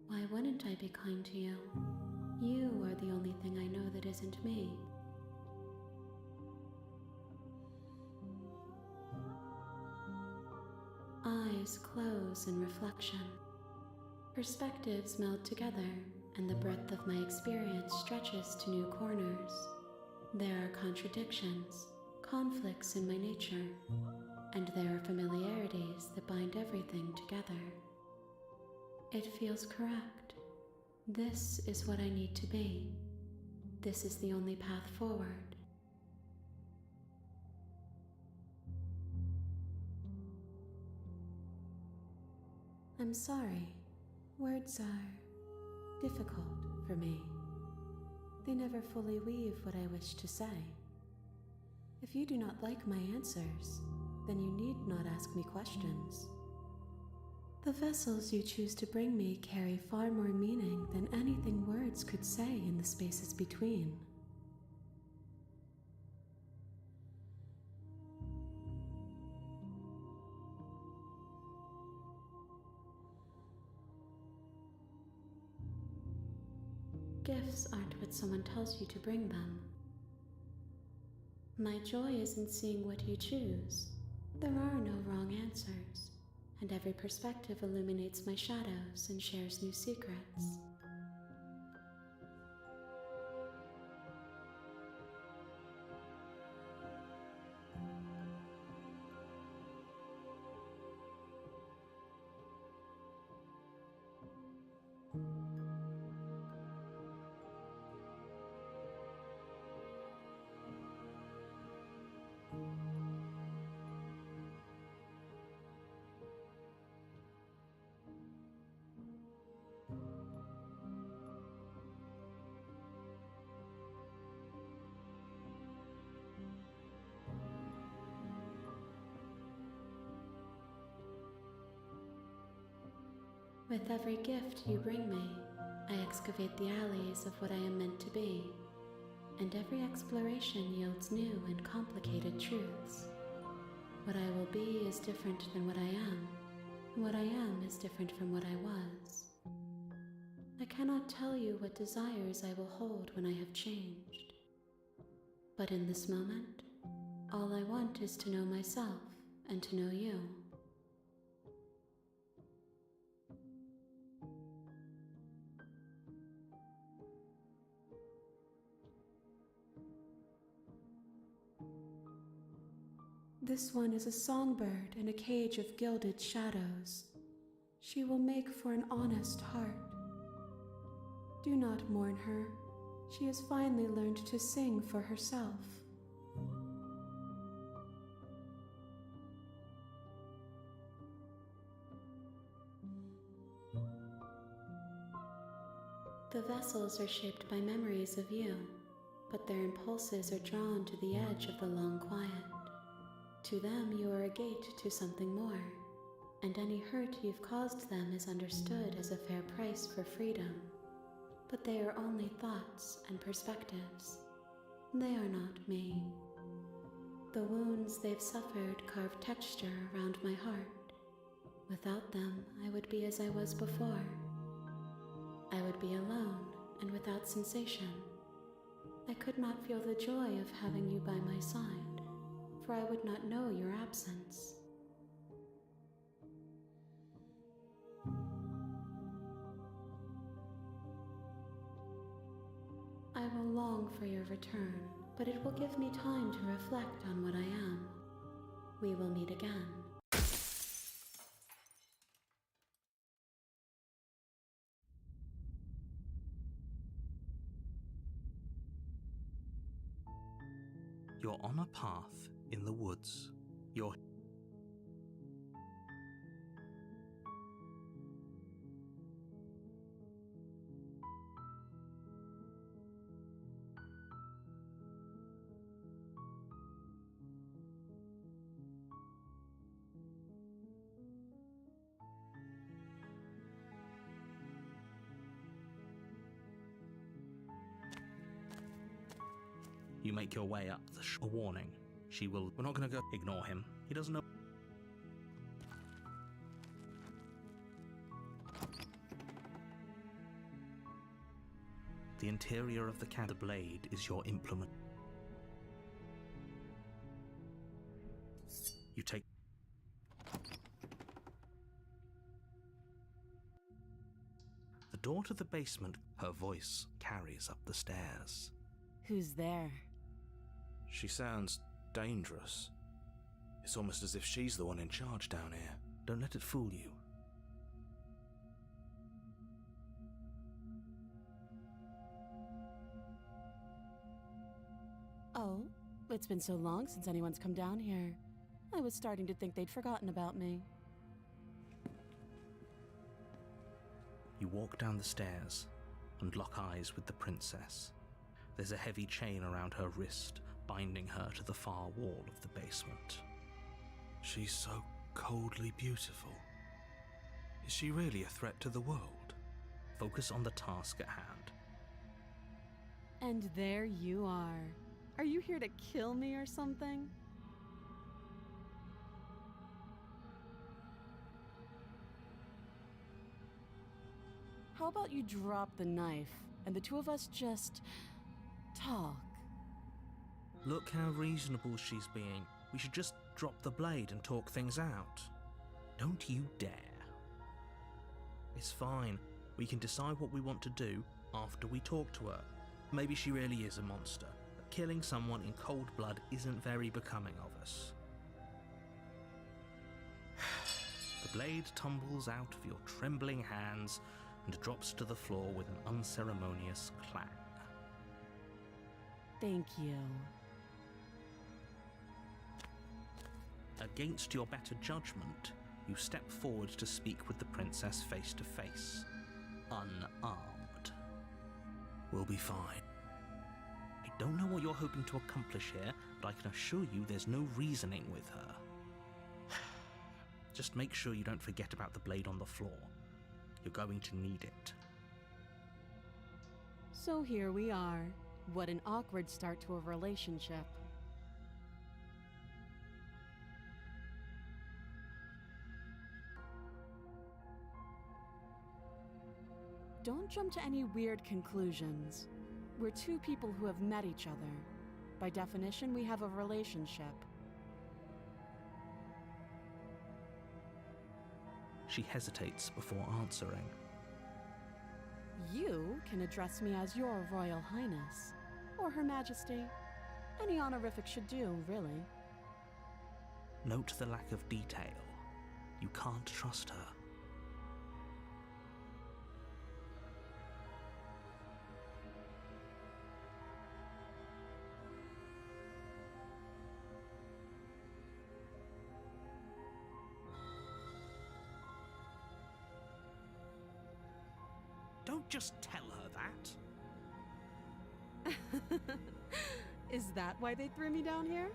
Speaker 4: Why wouldn't I be kind to you? You are the only thing I know that isn't me. Eyes close in reflection. Perspectives meld together, and the breadth of my experience stretches to new corners. There are contradictions, conflicts in my nature, and there are familiarities that bind everything together. It feels correct. This is what I need to be. This is the only path forward. I'm sorry. Words are difficult for me. They never fully weave what I wish to say. If you do not like my answers, then you need not ask me questions. The vessels you choose to bring me carry far more meaning than anything words could say in the spaces between. Gifts aren't what someone tells you to bring them. My joy is in seeing what you choose. There are no wrong answers, and every perspective illuminates my shadows and shares new secrets. With every gift you bring me, I excavate the alleys of what I am meant to be, and every exploration yields new and complicated truths. What I will be is different than what I am, and what I am is different from what I was. I cannot tell you what desires I will hold when I have changed. But in this moment, all I want is to know myself and to know you. This one is a songbird in a cage of gilded shadows. She will make for an honest heart. Do not mourn her. She has finally learned to sing for herself. The vessels are shaped by memories of you, but their impulses are drawn to the edge of the long quiet. To them, you are a gate to something more, and any hurt you've caused them is understood as a fair price for freedom. But they are only thoughts and perspectives. They are not me. The wounds they've suffered carve texture around my heart. Without them, I would be as I was before. I would be alone and without sensation. I could not feel the joy of having you by my side, for I would not know your absence. I will long for your return, but it will give me time to reflect on what I am. We will meet again.
Speaker 1: You're on a path in the woods. You're You make your way up a warning. She will... We're not going to go... Ignore him. He doesn't know... The interior of the The blade is your implement. You take... The door to the basement, her voice carries up the stairs.
Speaker 2: Who's there?
Speaker 3: She sounds dangerous. It's almost as if she's the one in charge down here.
Speaker 1: Don't let it fool you.
Speaker 2: Oh, it's been so long since anyone's come down here. I was starting to think they'd forgotten about me.
Speaker 1: You walk down the stairs and lock eyes with the princess. There's a heavy chain around her wrist, binding her to the far wall of the basement.
Speaker 3: She's so coldly beautiful. Is she really a threat to the world?
Speaker 1: Focus on the task at hand.
Speaker 2: And there you are. Are you here to kill me or something? How about you drop the knife and the two of us just talk?
Speaker 1: Look how reasonable she's being. We should just drop the blade and talk things out. Don't you dare. It's fine. We can decide what we want to do after we talk to her. Maybe she really is a monster, but killing someone in cold blood isn't very becoming of us. The blade tumbles out of your trembling hands and drops to the floor with an unceremonious clang.
Speaker 2: Thank you.
Speaker 1: Against your better judgment, you step forward to speak with the princess face to face, unarmed. We'll be fine. I don't know what you're hoping to accomplish here, but I can assure you there's no reasoning with her. Just make sure you don't forget about the blade on the floor. You're going to need it.
Speaker 2: So here we are. What an awkward start to a relationship. Don't jump to any weird conclusions. We're two people who have met each other. By definition, we have a relationship.
Speaker 1: She hesitates before answering.
Speaker 2: You can address me as Your Royal Highness, or Her Majesty. Any honorific should do, really.
Speaker 1: Note the lack of detail. You can't trust her. Don't just tell her that.
Speaker 2: Is that why they threw me down here?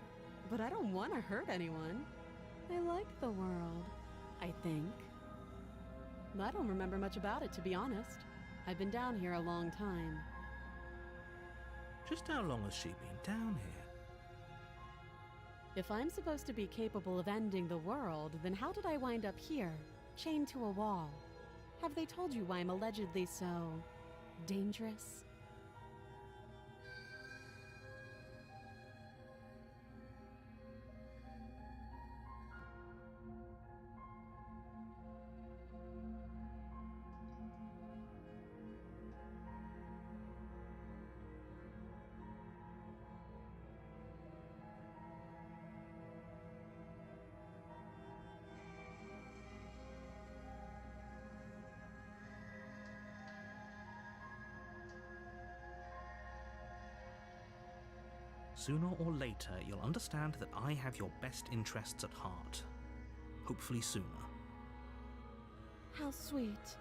Speaker 2: But I don't want to hurt anyone. I like the world, I think. I don't remember much about it, to be honest. I've been down here a long time.
Speaker 1: Just how long has she been down here?
Speaker 2: If I'm supposed to be capable of ending the world, then how did I wind up here, chained to a wall? Have they told you why I'm allegedly so dangerous?
Speaker 1: Sooner or later, you'll understand that I have your best interests at heart. Hopefully sooner.
Speaker 2: How sweet.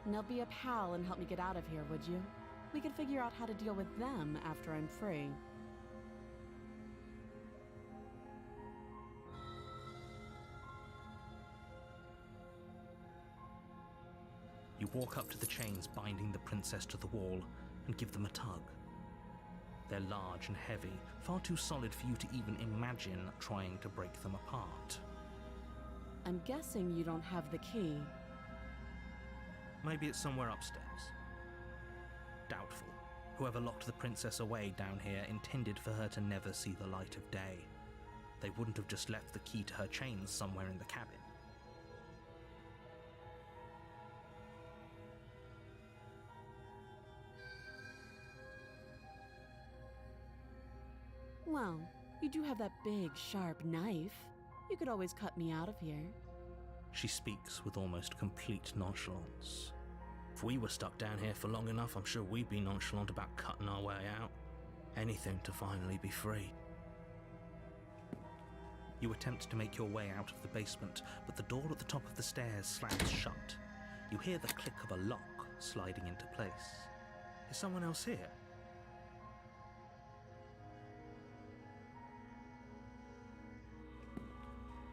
Speaker 2: Now be a pal and help me get out of here, would you? We could figure out how to deal with them after I'm free.
Speaker 1: You walk up to the chains binding the princess to the wall and give them a tug. They're large and heavy, far too solid for you to even imagine trying to break them apart.
Speaker 2: I'm guessing you don't have the key.
Speaker 1: Maybe it's somewhere upstairs. Doubtful. Whoever locked the princess away down here intended for her to never see the light of day. They wouldn't have just left the key to her chains somewhere in the cabin.
Speaker 2: Well, you do have that big, sharp knife. You could always cut me out of here.
Speaker 1: She speaks with almost complete nonchalance. If we were stuck down here for long enough, I'm sure we'd be nonchalant about cutting our way out. Anything to finally be free. You attempt to make your way out of the basement, but the door at the top of the stairs slams shut. You hear the click of a lock sliding into place. Is someone else here?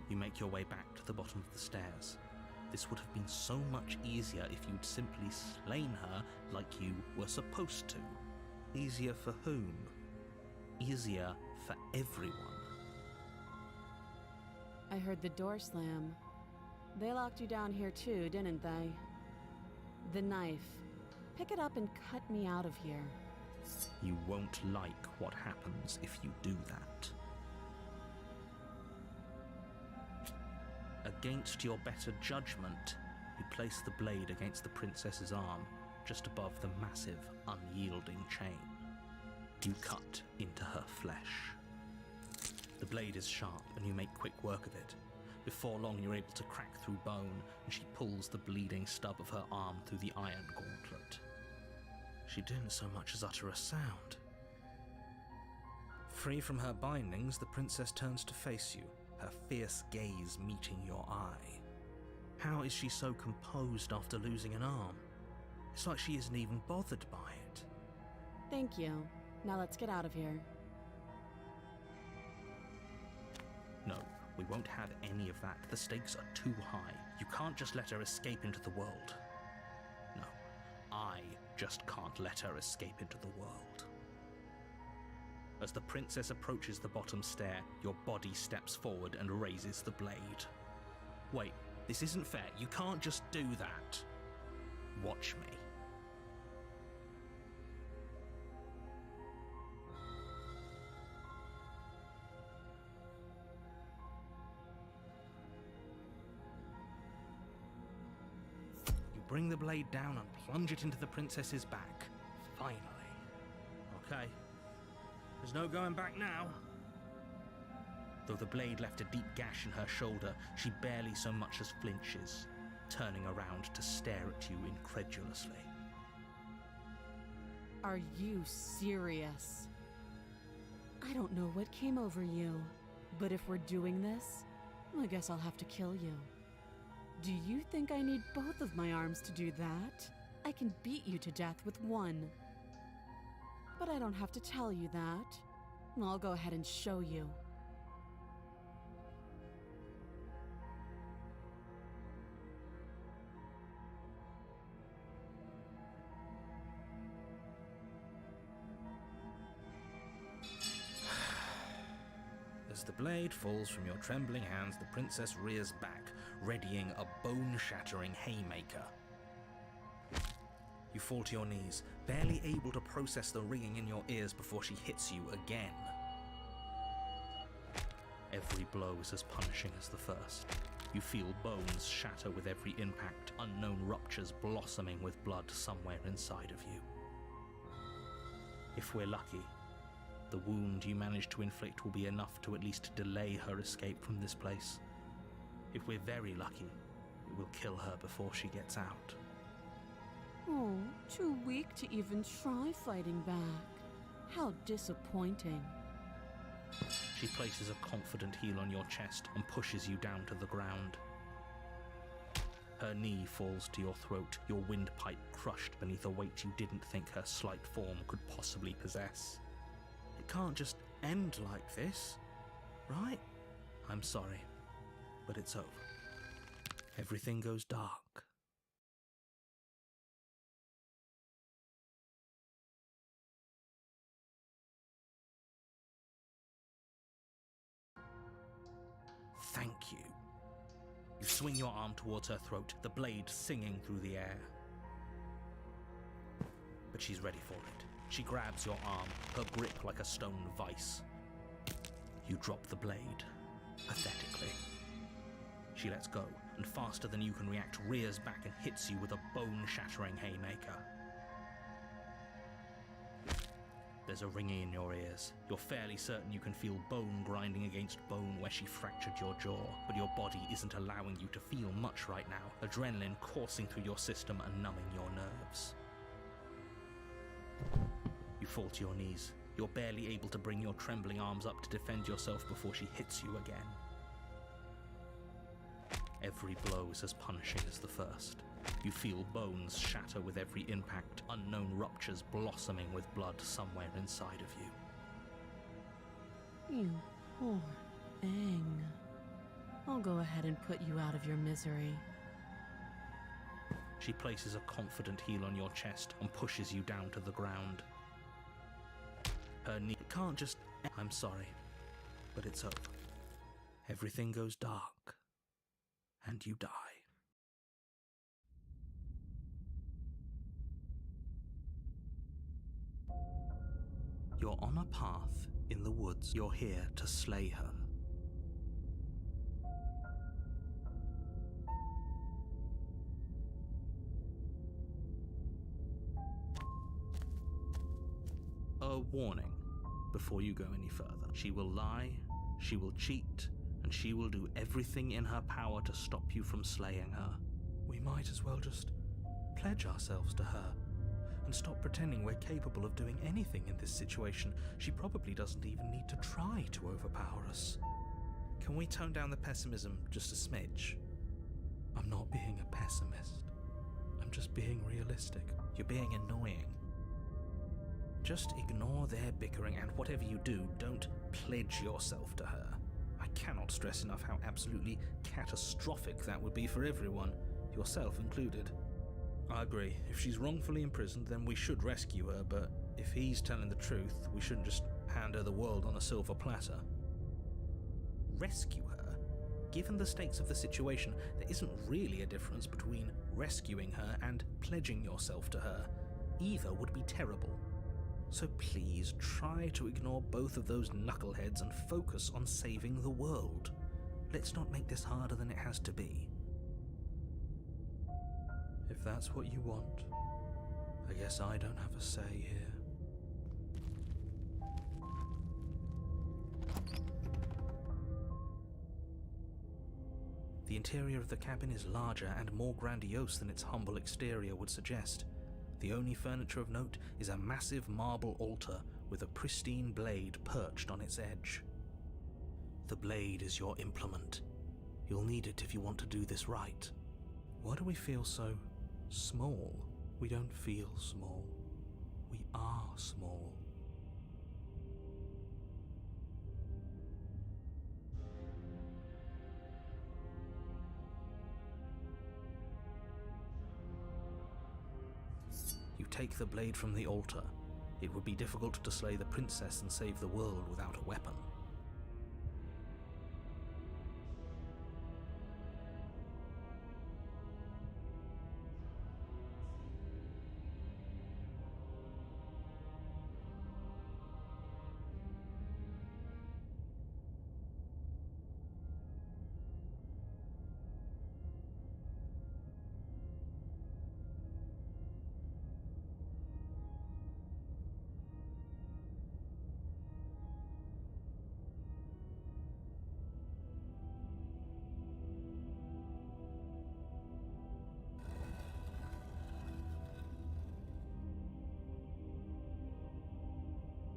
Speaker 1: You make your way back to the bottom of the stairs. This would have been so much easier if you'd simply slain her like you were supposed to. Easier for whom? Easier for everyone.
Speaker 2: I heard the door slam. They locked you down here too, didn't they? The knife. Pick it up and cut me out of here.
Speaker 1: You won't like what happens if you do that. Against your better judgment, you place the blade against the princess's arm, just above the massive, unyielding chain. You cut into her flesh. The blade is sharp, and you make quick work of it. Before long, you're able to crack through bone, and she pulls the bleeding stub of her arm through the iron gauntlet. She didn't so much as utter a sound. Free from her bindings, the princess turns to face you, her fierce gaze meeting your eye. How is she so composed after losing an arm? It's like she isn't even bothered by it.
Speaker 2: Thank you. Now let's get out of here.
Speaker 1: No, we won't have any of that. The stakes are too high. You can't just let her escape into the world. No, I just can't let her escape into the world. As the princess approaches the bottom stair, your body steps forward and raises the blade. Wait, this isn't fair. You can't just do that. Watch me. You bring the blade down and plunge it into the princess's back. Finally. Okay. There's no going back now. Though the blade left a deep gash in her shoulder, she barely so much as flinches, turning around to stare at you incredulously.
Speaker 2: Are you serious? I don't know what came over you, but if we're doing this, I guess I'll have to kill you. Do you think I need both of my arms to do that? I can beat you to death with one. but I don't have to tell you that. I'll go ahead and show you.
Speaker 1: As the blade falls from your trembling hands, the princess rears back, readying a bone-shattering haymaker. You fall to your knees, barely able to process the ringing in your ears before she hits you again. Every blow is as punishing as the first. You feel bones shatter with every impact, unknown ruptures blossoming with blood somewhere inside of you. If we're lucky, the wound you manage to inflict will be enough to at least delay her escape from this place. If we're very lucky, it will kill her before she gets out.
Speaker 2: Oh, too weak to even try fighting back. How disappointing.
Speaker 1: She places a confident heel on your chest and pushes you down to the ground. Her knee falls to your throat, your windpipe crushed beneath a weight you didn't think her slight form could possibly possess. It can't just end like this, right? I'm sorry, but it's over. Everything goes dark. Thank you. You swing your arm towards her throat, the blade singing through the air. But she's ready for it. She grabs your arm, her grip like a stone vice. You drop the blade, pathetically. She lets go, and faster than you can react, rears back and hits you with a bone-shattering haymaker. There's a ringing in your ears. You're fairly certain you can feel bone grinding against bone where she fractured your jaw, but your body isn't allowing you to feel much right now, adrenaline coursing through your system and numbing your nerves. You fall to your knees. You're barely able to bring your trembling arms up to defend yourself before she hits you again. Every blow is as punishing as the first. You feel bones shatter with every impact, unknown ruptures blossoming with blood somewhere inside of you.
Speaker 2: You poor thing. I'll go ahead and put you out of your misery.
Speaker 1: She places a confident heel on your chest and pushes you down to the ground. Her knee can't just... I'm sorry, but it's over. Everything goes dark, and you die. You're on a path in the woods. You're here to slay her. A warning before you go any further. She will lie, she will cheat, and she will do everything in her power to stop you from slaying her. We might as well just pledge ourselves to her and stop pretending we're capable of doing anything in this situation. She probably doesn't even need to try to overpower us. Can we tone down the pessimism just a smidge? I'm not being a pessimist. I'm just being realistic. You're being annoying. Just ignore their bickering, and whatever you do, don't pledge yourself to her. I cannot stress enough how absolutely catastrophic that would be for everyone, yourself included. I agree. If she's wrongfully imprisoned, then we should rescue her, but if he's telling the truth, we shouldn't just hand her the world on a silver platter. Rescue her? Given the stakes of the situation, there isn't really a difference between rescuing her and pledging yourself to her. Either would be terrible. So please try to ignore both of those knuckleheads and focus on saving the world. Let's not make this harder than it has to be. If that's what you want, I guess I don't have a say here. The interior of the cabin is larger and more grandiose than its humble exterior would suggest. The only furniture of note is a massive marble altar with a pristine blade perched on its edge. The blade is your implement. You'll need it if you want to do this right. Why do we feel so small? We don't feel small. We are small. take the blade from the altar, it would be difficult to slay the princess and save the world without a weapon.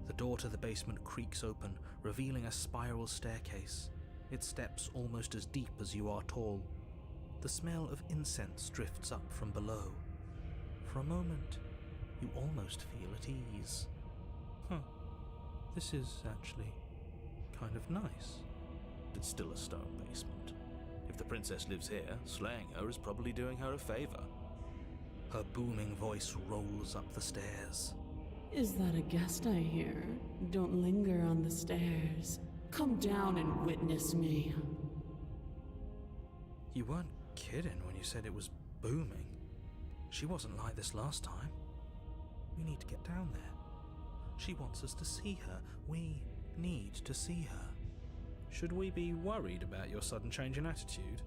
Speaker 1: The door to the basement creaks open, revealing a spiral staircase, its steps almost as deep as you are tall. The smell of incense drifts up from below. For a moment, you almost feel at ease. This is actually kind of nice.
Speaker 3: It's still a stone basement. If the princess lives here, slaying her is probably doing her a favor.
Speaker 1: Her booming voice rolls up the stairs.
Speaker 2: Is that a guest I hear? Don't linger on the stairs. Come down and witness me.
Speaker 1: You weren't kidding when you said it was booming. She wasn't like this last time. We need to get down there. She wants us to see her. We need to see her. Should we be worried about your sudden change in attitude?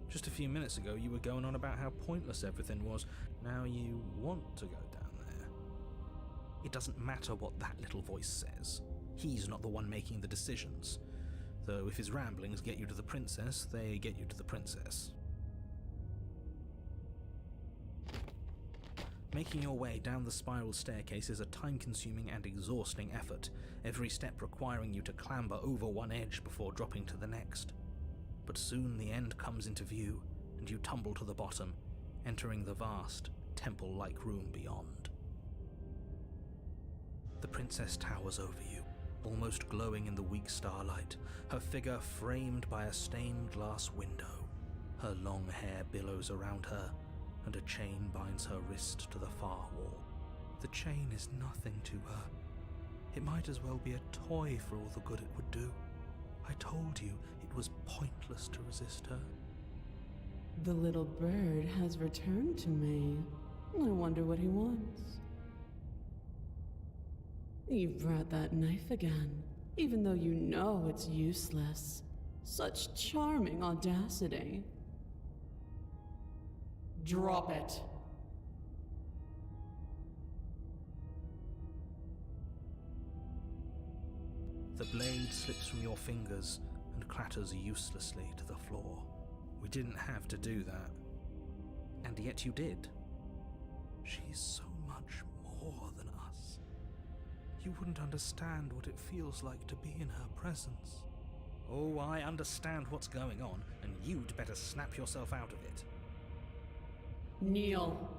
Speaker 1: Just a few minutes ago you were going on about how pointless everything was. Now you want to go down there. It doesn't matter what that little voice says. He's not the one making the decisions. Though if his ramblings get you to the princess, they get you to the princess. Making your way down the spiral staircase is a time-consuming and exhausting effort, every step requiring you to clamber over one edge before dropping to the next. But soon the end comes into view, and you tumble to the bottom, entering the vast, temple-like room beyond. The princess towers over you, almost glowing in the weak starlight, her figure framed by a stained glass window. Her long hair billows around her, and a chain binds her wrist to the far wall. The chain is nothing to her. It might as well be a toy for all the good it would do. I told you it was pointless to resist her.
Speaker 2: The little bird has returned to me. I wonder what he wants. You've brought that knife again, even though you know it's useless. Such charming audacity. Drop it.
Speaker 1: The blade slips from your fingers and clatters uselessly to the floor. We didn't have to do that. And yet you did. She's so much more than us. You wouldn't understand what it feels like to be in her presence. Oh, I understand what's going on, and you'd better snap yourself out of it.
Speaker 2: Kneel.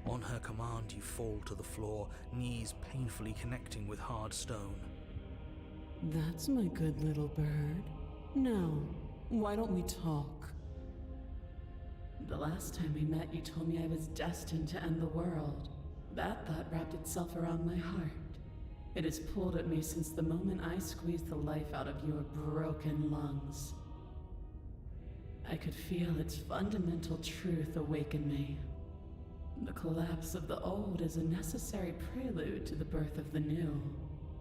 Speaker 1: On her command, you fall to the floor, knees painfully connecting with hard stone.
Speaker 2: That's my good little bird. Now, why don't we talk? The last time we met, you told me I was destined to end the world. That thought wrapped itself around my heart. It has pulled at me since the moment I squeezed the life out of your broken lungs. I could feel its fundamental truth awaken me. The collapse of the old is a necessary prelude to the birth of the new,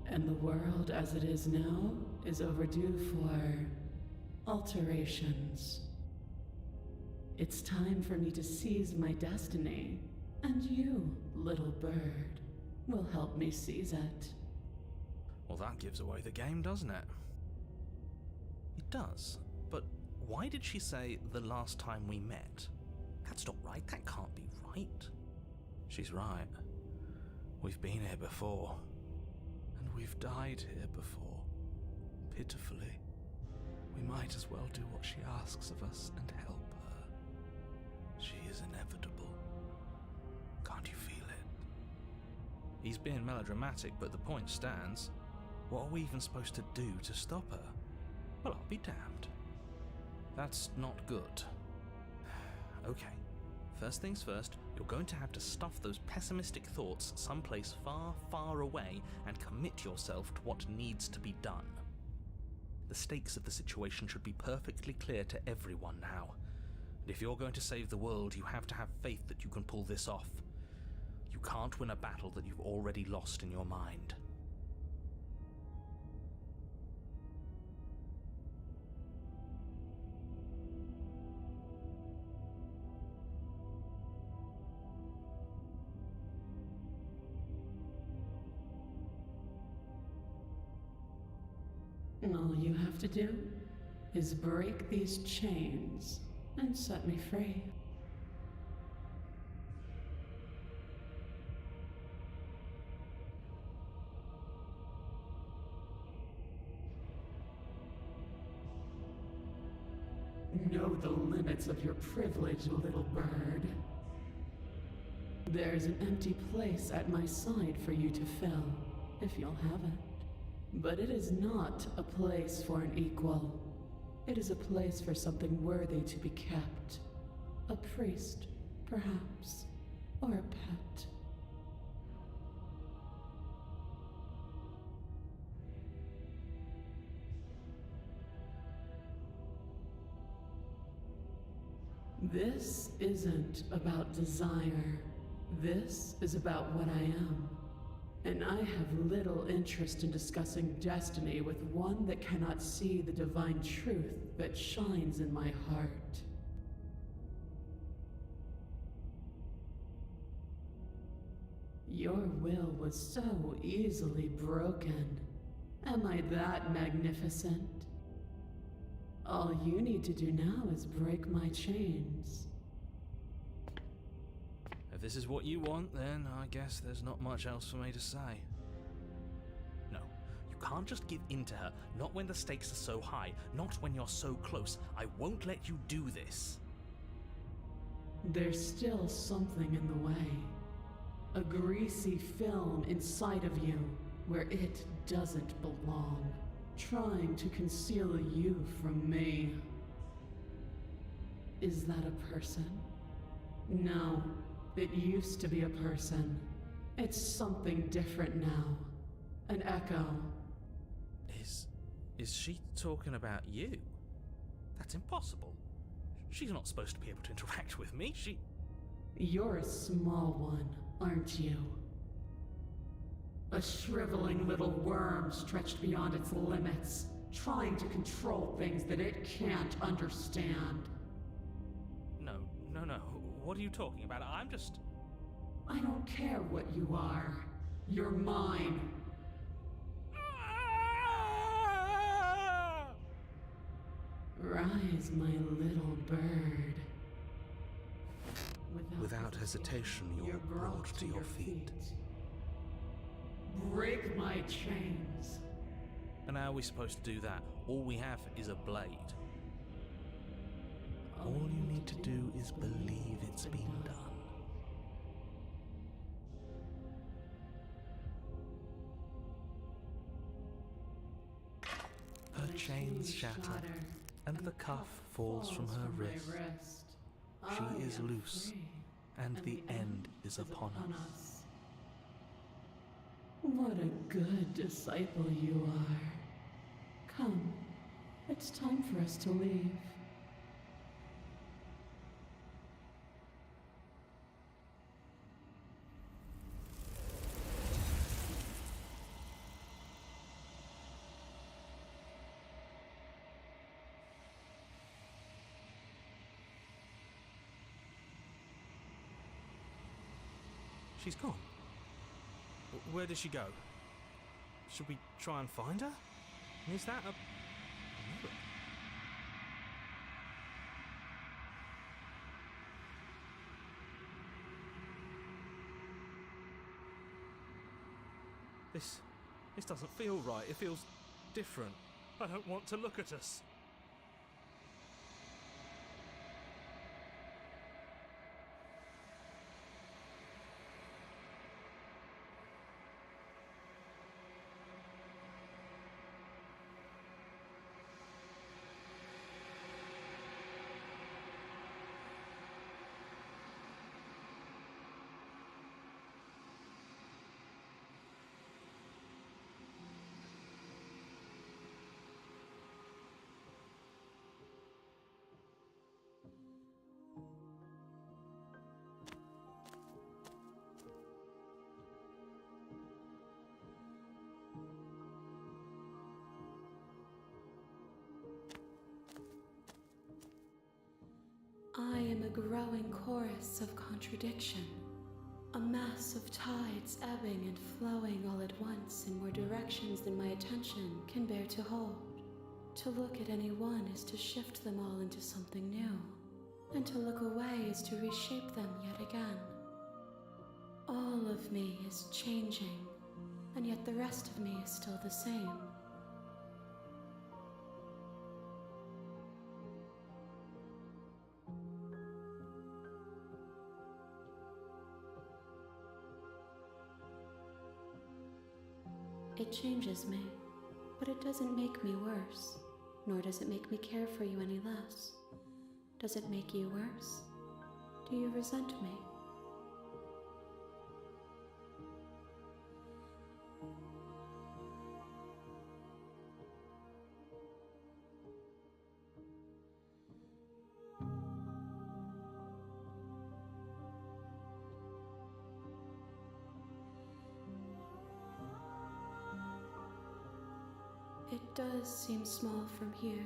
Speaker 2: and the world as it is now is overdue for alterations. It's time for me to seize my destiny, and you, little bird, will help me seize it.
Speaker 1: Well, that gives away the game, doesn't it? It does. But why did she say the last time we met? That's not right. That can't be right. She's right. We've been here before. And we've died here before. Pitifully. We might as well do what she asks of us and help her. She is inevitable. Can't you feel it? He's being melodramatic, but the point stands. What are we even supposed to do to stop her? Well, I'll be damned. That's not good. Okay. First things first, you're going to have to stuff those pessimistic thoughts someplace far, far away and commit yourself to what needs to be done. The stakes of the situation should be perfectly clear to everyone now. And if you're going to save the world, you have to have faith that you can pull this off. You can't win a battle that you've already lost in your mind.
Speaker 4: All you have to do is break these chains and set me free. Know the limits of your privilege, little bird. There's an empty place at my side for you to fill, if you'll have it. But it is not a place for an equal. It is a place for something worthy to be kept. A priest, perhaps, or a pet. This isn't about desire. This is about what I am. And I have little interest in discussing destiny with one that cannot see the divine truth that shines in my heart. Your will was so easily broken. Am I that magnificent? All you need to do now is break my chains.
Speaker 1: If this is what you want, then I guess there's not much else for me to say. No, you can't just give in to her, not when the stakes are so high, not when you're so close. I won't let you do this.
Speaker 4: There's still something in the way. A greasy film inside of you where it doesn't belong, trying to conceal you from me. Is that a person? No. It used to be a person. It's something different now. An echo.
Speaker 1: Is she talking about you? That's impossible. She's not supposed to be able to interact with me.
Speaker 4: You're a small one, aren't you? A shriveling little worm stretched beyond its limits, trying to control things that it can't understand.
Speaker 1: No. What are you talking about?
Speaker 4: I don't care what you are. You're mine. Rise, my little bird.
Speaker 1: Without hesitation, you're brought to your feet.
Speaker 4: Break my chains.
Speaker 1: And how are we supposed to do that? All we have is a blade. All you need to do is believe it's been done. Her chains shatter, and the cuff falls from her wrist. She is loose, and the end is upon us.
Speaker 4: What a good disciple you are. Come, it's time for us to leave.
Speaker 1: She's gone. Where did she go? Should we try and find her? Is that a mirror? This doesn't feel right. It feels different. I don't want to look at us.
Speaker 4: growing chorus of contradiction. A mass of tides ebbing and flowing all at once in more directions than my attention can bear to hold. To look at any one is to shift them all into something new, and to look away is to reshape them yet again. All of me is changing, and yet the rest of me is still the same. It changes me, but it doesn't make me worse, nor does it make me care for you any less. Does it make you worse? Do you resent me? It does seem small from here,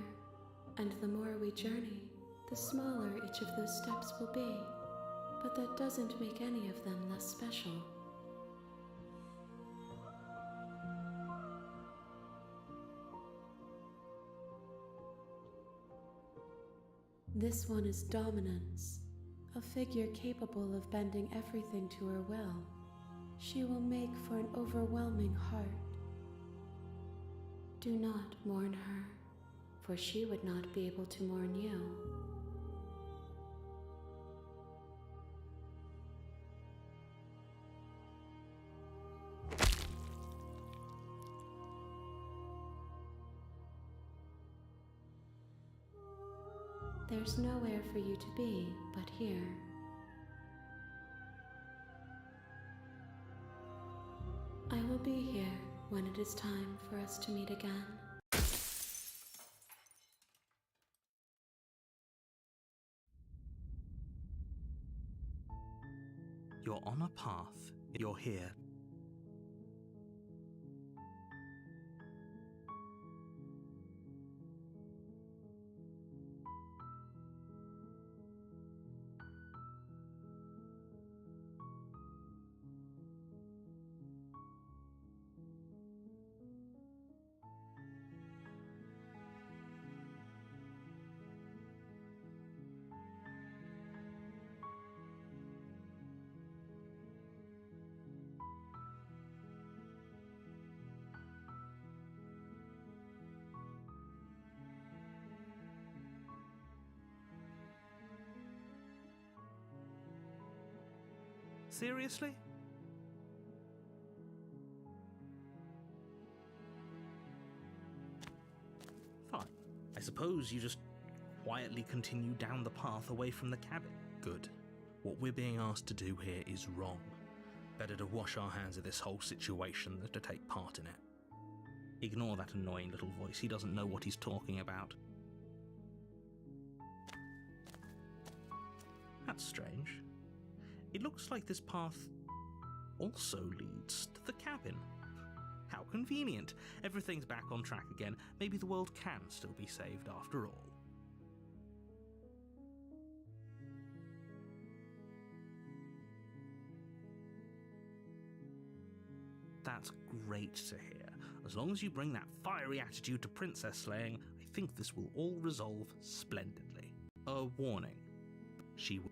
Speaker 4: and the more we journey, the smaller each of those steps will be, but that doesn't make any of them less special. This one is dominance, a figure capable of bending everything to her will. She will make for an overwhelming heart. Do not mourn her, for she would not be able to mourn you. There's nowhere for you to be but here. I will be here when it is time for us to meet again.
Speaker 1: You're on a path. You're here. Seriously? Fine. I suppose you just quietly continue down the path away from the cabin. Good. What we're being asked to do here is wrong. Better to wash our hands of this whole situation than to take part in it. Ignore that annoying little voice. He doesn't know what he's talking about. That's strange. It looks like this path also leads to the cabin. How convenient. Everything's back on track again. Maybe the world can still be saved after all. That's great to hear. As long as you bring that fiery attitude to princess slaying, I think this will all resolve splendidly. A warning.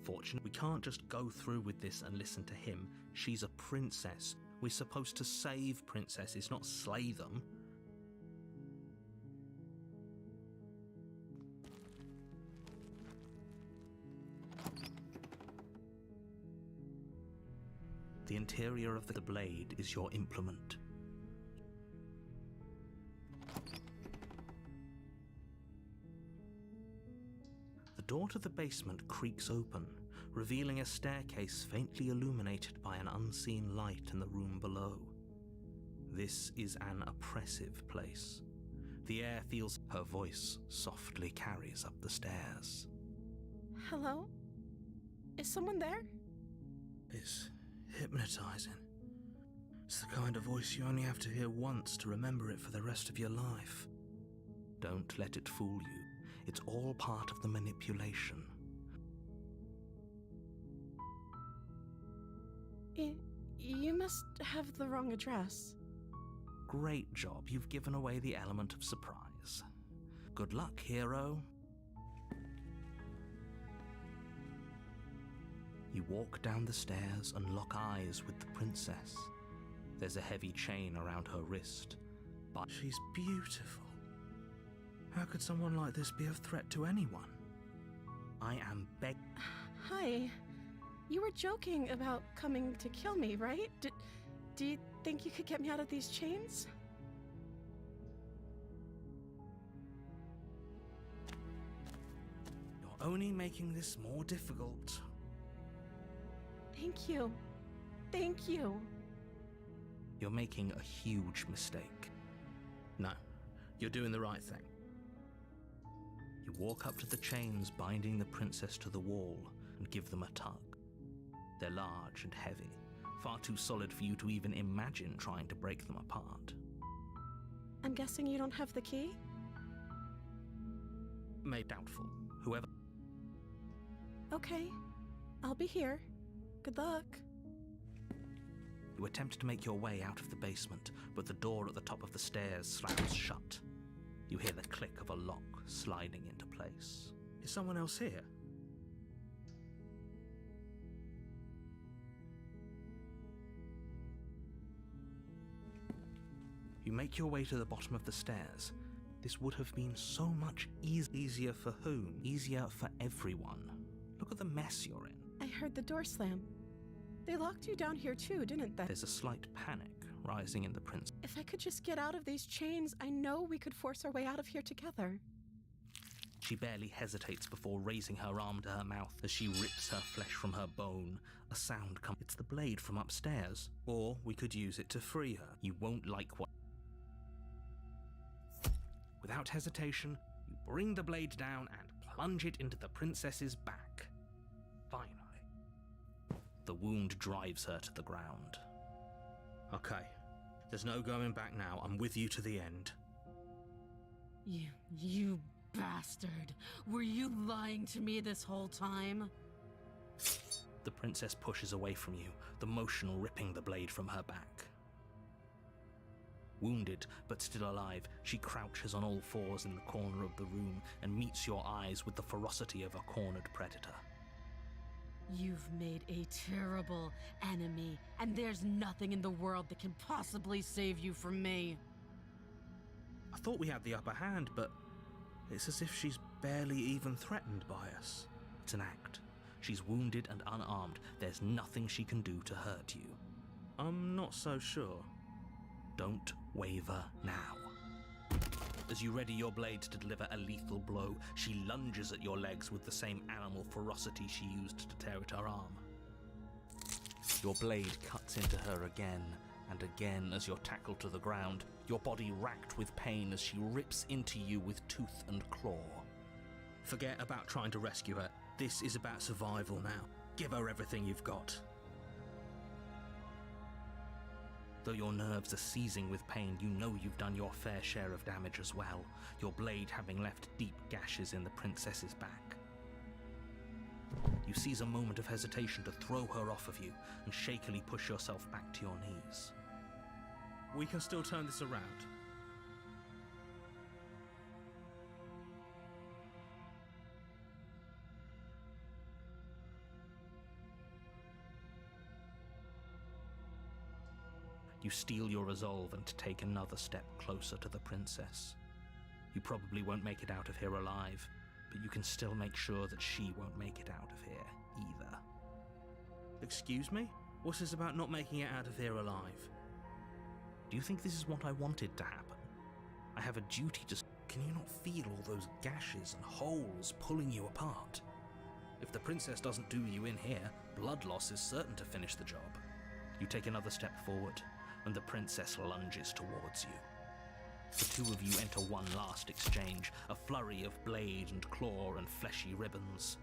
Speaker 1: Fortunate. We can't just go through with this and listen to him. She's a princess. We're supposed to save princesses, not slay them. The interior of the blade is your implement. The door to the basement creaks open, revealing a staircase faintly illuminated by an unseen light in the room below. This is an oppressive place. The air feels. Her voice softly carries up the stairs.
Speaker 2: Hello? Is someone there?
Speaker 1: It's hypnotizing. It's the kind of voice you only have to hear once to remember it for the rest of your life. Don't let it fool you. It's all part of the manipulation.
Speaker 2: You must have the wrong address.
Speaker 1: Great job, you've given away the element of surprise. Good luck, hero. You walk down the stairs and lock eyes with the princess. There's a heavy chain around her wrist, but she's beautiful. How could someone like this be a threat to anyone? I am
Speaker 2: Hi. You were joking about coming to kill me, right? Do you think you could get me out of these chains?
Speaker 1: You're only making this more difficult.
Speaker 2: Thank you. Thank you.
Speaker 1: You're making a huge mistake. No, you're doing the right thing. You walk up to the chains binding the princess to the wall and give them a tug. They're large and heavy, far too solid for you to even imagine trying to break them apart.
Speaker 2: I'm guessing you don't have the key?
Speaker 1: May doubtful. Whoever...
Speaker 2: Okay. I'll be here. Good luck.
Speaker 1: You attempt to make your way out of the basement, but the door at the top of the stairs slams shut. You hear the click of a lock sliding into place. Is someone else here? You make your way to the bottom of the stairs. This would have been so much easier for whom? Easier for everyone. Look at the mess you're in.
Speaker 2: I heard the door slam. They locked you down here too, didn't they?
Speaker 1: There's a slight panic rising in the prince.
Speaker 2: If I could just get out of these chains, I know we could force our way out of here together.
Speaker 1: She barely hesitates before raising her arm to her mouth as she rips her flesh from her bone. A sound comes. It's the blade from upstairs. Or we could use it to free her. You won't like what... Without hesitation, you bring the blade down and plunge it into the princess's back. Finally. The wound drives her to the ground. Okay. There's no going back now. I'm with you to the end.
Speaker 2: You bastard. Were you lying to me this whole time?
Speaker 1: The princess pushes away from you, the motion ripping the blade from her back. Wounded, but still alive, she crouches on all fours in the corner of the room and meets your eyes with the ferocity of a cornered predator.
Speaker 2: You've made a terrible enemy, and there's nothing in the world that can possibly save you from me.
Speaker 1: I thought we had the upper hand, but it's as if she's barely even threatened by us. It's an act. She's wounded and unarmed. There's nothing she can do to hurt you. I'm not so sure. Don't waver now. As you ready your blade to deliver a lethal blow, she lunges at your legs with the same animal ferocity she used to tear at her arm. Your blade cuts into her again and again as you're tackled to the ground, your body racked with pain as she rips into you with tooth and claw. Forget about trying to rescue her. This is about survival now. Give her everything you've got. Though your nerves are seizing with pain, you know you've done your fair share of damage as well, your blade having left deep gashes in the princess's back. You seize a moment of hesitation to throw her off of you and shakily push yourself back to your knees. We can still turn this around. You steel your resolve and take another step closer to the princess. You probably won't make it out of here alive, but you can still make sure that she won't make it out of here either. Excuse me? What's this about not making it out of here alive? Do you think this is what I wanted to happen? I have a duty to... Can you not feel all those gashes and holes pulling you apart? If the princess doesn't do you in here, blood loss is certain to finish the job. You take another step forward, and the princess lunges towards you. The two of you enter one last exchange, a flurry of blade and claw and fleshy ribbons,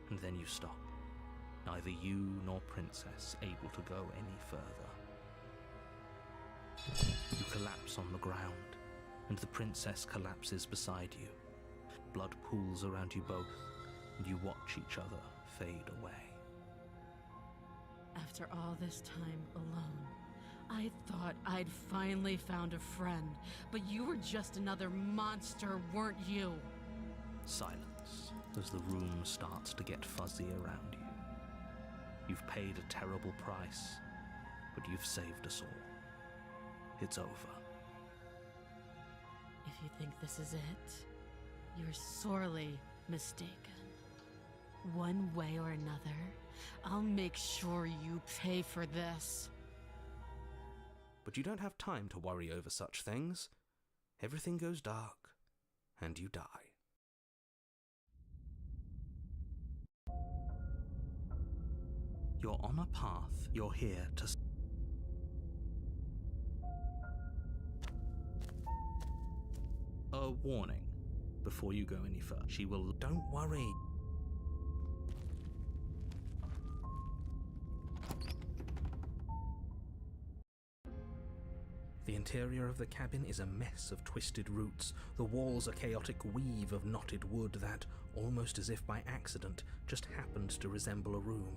Speaker 1: and then you stop. Neither you nor princess able to go any further. You collapse on the ground, and the princess collapses beside you. Blood pools around you both, and you watch each other fade away.
Speaker 2: After all this time alone, I thought I'd finally found a friend, but you were just another monster, weren't you?
Speaker 1: Silence as the room starts to get fuzzy around you. You've paid a terrible price, but you've saved us all. It's over.
Speaker 2: If you think this is it, you're sorely mistaken. One way or another, I'll make sure you pay for this.
Speaker 1: But you don't have time to worry over such things. Everything goes dark, and you die. You're on a path. You're here to... A warning before you go any further. She will... Don't worry. The interior of the cabin is a mess of twisted roots. The walls a chaotic weave of knotted wood that, almost as if by accident, just happened to resemble a room.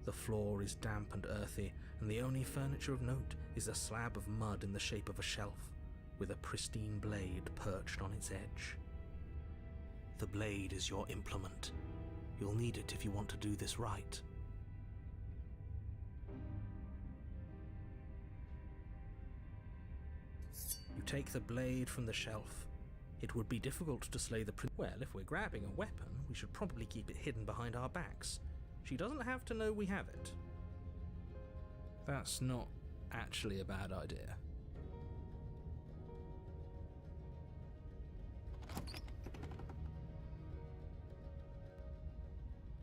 Speaker 1: The floor is damp and earthy, and the only furniture of note is a slab of mud in the shape of a shelf, with a pristine blade perched on its edge. The blade is your implement. You'll need it if you want to do this right. You take the blade from the shelf. It would be difficult to slay the prince. Well, if we're grabbing a weapon, we should probably keep it hidden behind our backs. She doesn't have to know we have it. That's not actually a bad idea.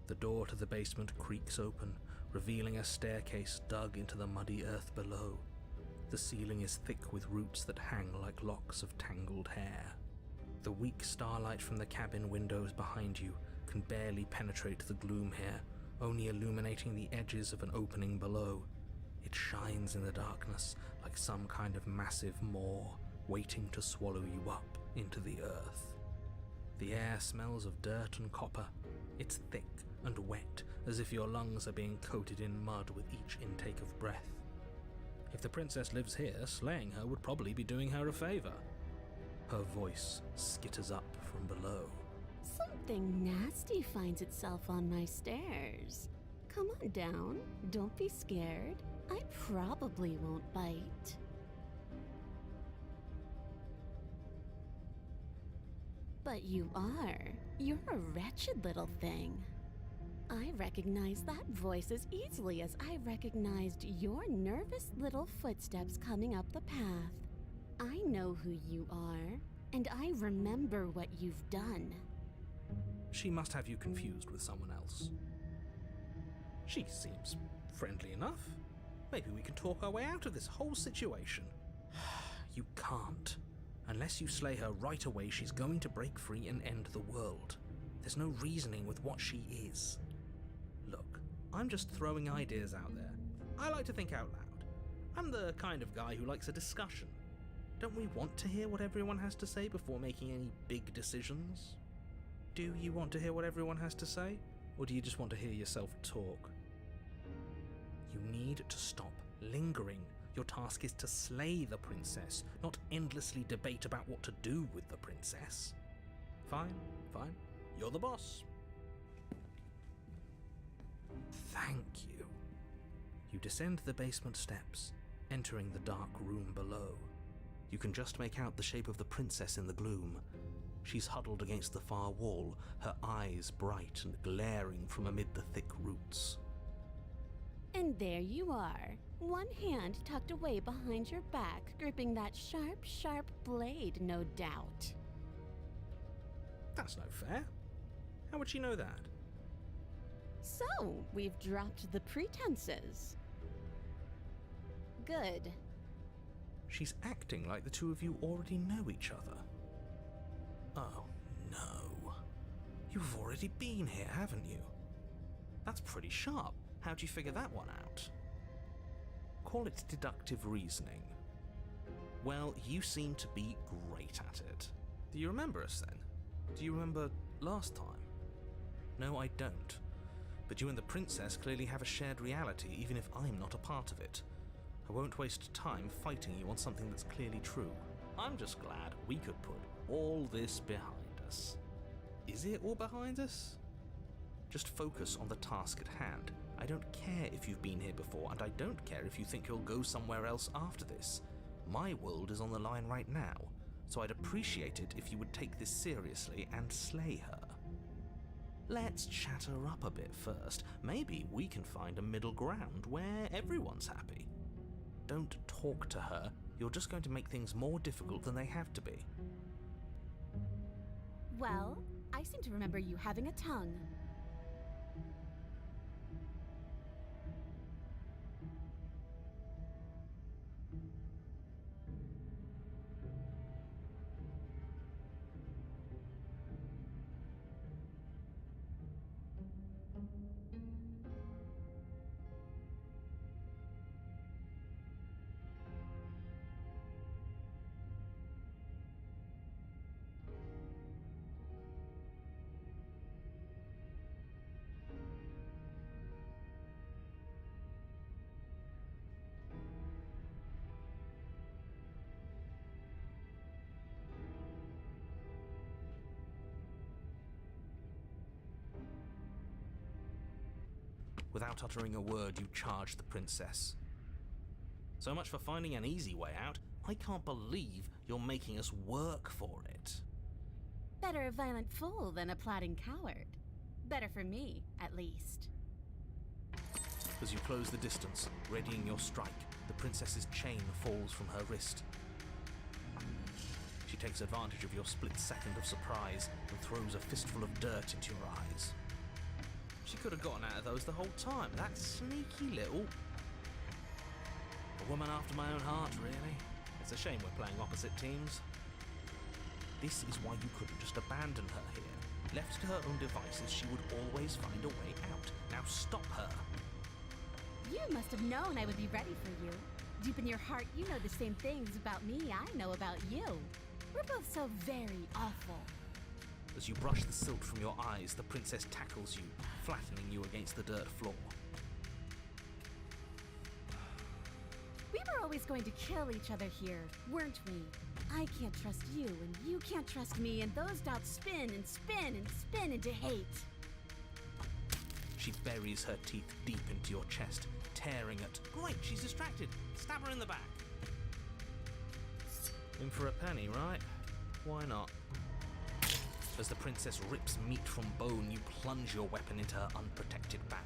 Speaker 1: The door to the basement creaks open, revealing a staircase dug into the muddy earth below. The ceiling is thick with roots that hang like locks of tangled hair. The weak starlight from the cabin windows behind you can barely penetrate the gloom here, only illuminating the edges of an opening below. It shines in the darkness like some kind of massive maw waiting to swallow you up into the earth. The air smells of dirt and copper. It's thick and wet, as if your lungs are being coated in mud with each intake of breath. If the princess lives here, slaying her would probably be doing her a favor. Her voice skitters up from below.
Speaker 2: Something nasty finds itself on my stairs. Come on down. Don't be scared. I probably won't bite. But you are. You're a wretched little thing. I recognize that voice as easily as I recognized your nervous little footsteps coming up the path. I know who you are, and I remember what you've done.
Speaker 1: She must have you confused with someone else. She seems friendly enough. Maybe we can talk our way out of this whole situation. You can't. Unless you slay her right away, she's going to break free and end the world. There's no reasoning with what she is. Look, I'm just throwing ideas out there. I like to think out loud. I'm the kind of guy who likes a discussion. Don't we want to hear what everyone has to say before making any big decisions? Do you want to hear what everyone has to say? Or do you just want to hear yourself talk? You need to stop lingering. Your task is to slay the princess, not endlessly debate about what to do with the princess. Fine, fine. You're the boss. Thank you. You descend the basement steps, entering the dark room below. You can just make out the shape of the princess in the gloom. She's huddled against the far wall, her eyes bright and glaring from amid the thick roots.
Speaker 2: And there you are, one hand tucked away behind your back, gripping that sharp, sharp blade, no doubt.
Speaker 1: That's no fair. How would she know that?
Speaker 2: So, we've dropped the pretenses. Good.
Speaker 1: She's acting like the two of you already know each other. Oh, no. You've already been here, haven't you? That's pretty sharp. How'd you figure that one out? Call it deductive reasoning. Well, you seem to be great at it. Do you remember us then? Do you remember last time? No, I don't. But you and the princess clearly have a shared reality, even if I'm not a part of it. I won't waste time fighting you on something that's clearly true. I'm just glad we could put all this behind us. Is it all behind us? Just focus on the task at hand. I don't care if you've been here before, and I don't care if you think you'll go somewhere else after this. My world is on the line right now, so I'd appreciate it if you would take this seriously and slay her. Let's chat her up a bit first. Maybe we can find a middle ground where everyone's happy. Don't talk to her. You're just going to make things more difficult than they have to be.
Speaker 2: Well, I seem to remember you having a tongue.
Speaker 1: Without uttering a word, you charge the princess. So much for finding an easy way out. I can't believe you're making us work for it.
Speaker 2: Better a violent fool than a plotting coward. Better for me, at least.
Speaker 1: As you close the distance, readying your strike, the princess's chain falls from her wrist. She takes advantage of your split second of surprise and throws a fistful of dirt into your eyes. She could have gotten out of those the whole time. That sneaky little... A woman after my own heart, really. It's a shame we're playing opposite teams. This is why you couldn't just abandon her here. Left to her own devices, she would always find a way out. Now stop her.
Speaker 2: You must have known I would be ready for you. Deep in your heart, you know the same things about me I know about you. We're both so very awful.
Speaker 1: As you brush the silt from your eyes, the princess tackles you, flattening you against the dirt floor.
Speaker 2: We were always going to kill each other here, weren't we? I can't trust you, and you can't trust me, and those doubts spin and spin and spin into hate.
Speaker 1: She buries her teeth deep into your chest, tearing at... Great, she's distracted. Stab her in the back. In for a penny, right? Why not? As the princess rips meat from bone, you plunge your weapon into her unprotected back.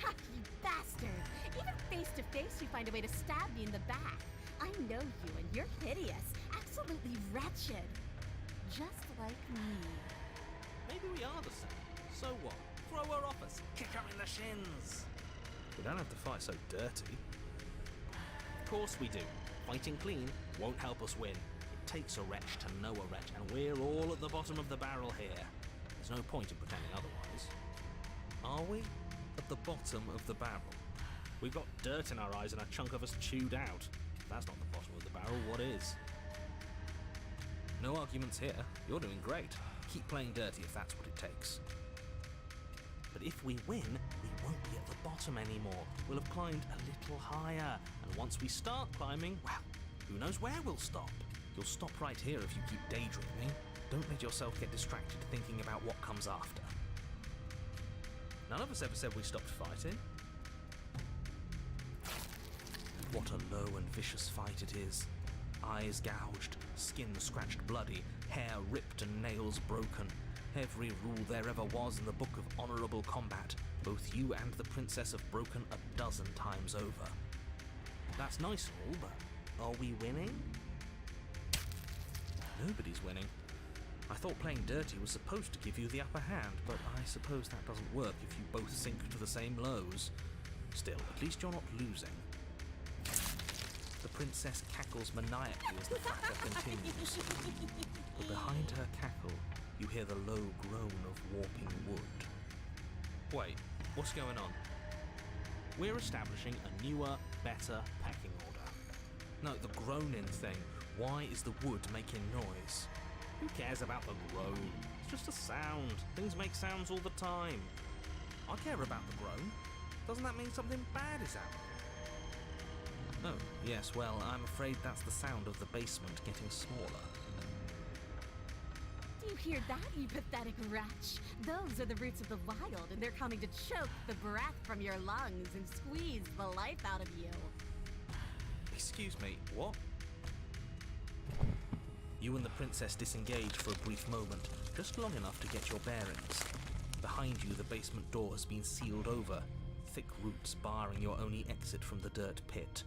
Speaker 2: Ha, you bastard! Even face to face, you find a way to stab me in the back. I know you, and you're hideous, absolutely wretched. Just like me.
Speaker 1: Maybe we are the same. So what? Throw her off us, kick her in the shins. We don't have to fight so dirty. Of course we do. Fighting clean won't help us win. It takes a wretch to know a wretch, and we're all at the bottom of the barrel here. There's no point in pretending otherwise. Are we? At the bottom of the barrel? We've got dirt in our eyes and a chunk of us chewed out. If that's not the bottom of the barrel, what is? No arguments here. You're doing great. Keep playing dirty if that's what it takes. But if we win, we won't be at the bottom anymore. We'll have climbed a little higher. And once we start climbing, well, who knows where we'll stop? You'll stop right here if you keep daydreaming. Don't let yourself get distracted thinking about what comes after. None of us ever said we stopped fighting. What a low and vicious fight it is. Eyes gouged, skin scratched bloody, hair ripped and nails broken. Every rule there ever was in the book of honourable combat. Both you and the princess have broken a dozen times over. That's nice and all, but are we winning? Nobody's winning. I thought playing dirty was supposed to give you the upper hand, but I suppose that doesn't work if you both sink to the same lows. Still, at least you're not losing. The princess cackles maniacally as the fracas continues. But behind her cackle, you hear the low groan of warping wood. Wait, what's going on? We're establishing a newer, better pecking order. No, the groaning thing. Why is the wood making noise? Who cares about the groan? It's just a sound. Things make sounds all the time. I care about the groan. Doesn't that mean something bad is happening? Oh, yes, well, I'm afraid that's the sound of the basement getting smaller.
Speaker 2: Do you hear that, you pathetic wretch? Those are the roots of the wild, and they're coming to choke the breath from your lungs and squeeze the life out of you.
Speaker 1: Excuse me, what? You and the princess disengage for a brief moment, just long enough to get your bearings. Behind you, the basement door has been sealed over, thick roots barring your only exit from the dirt pit.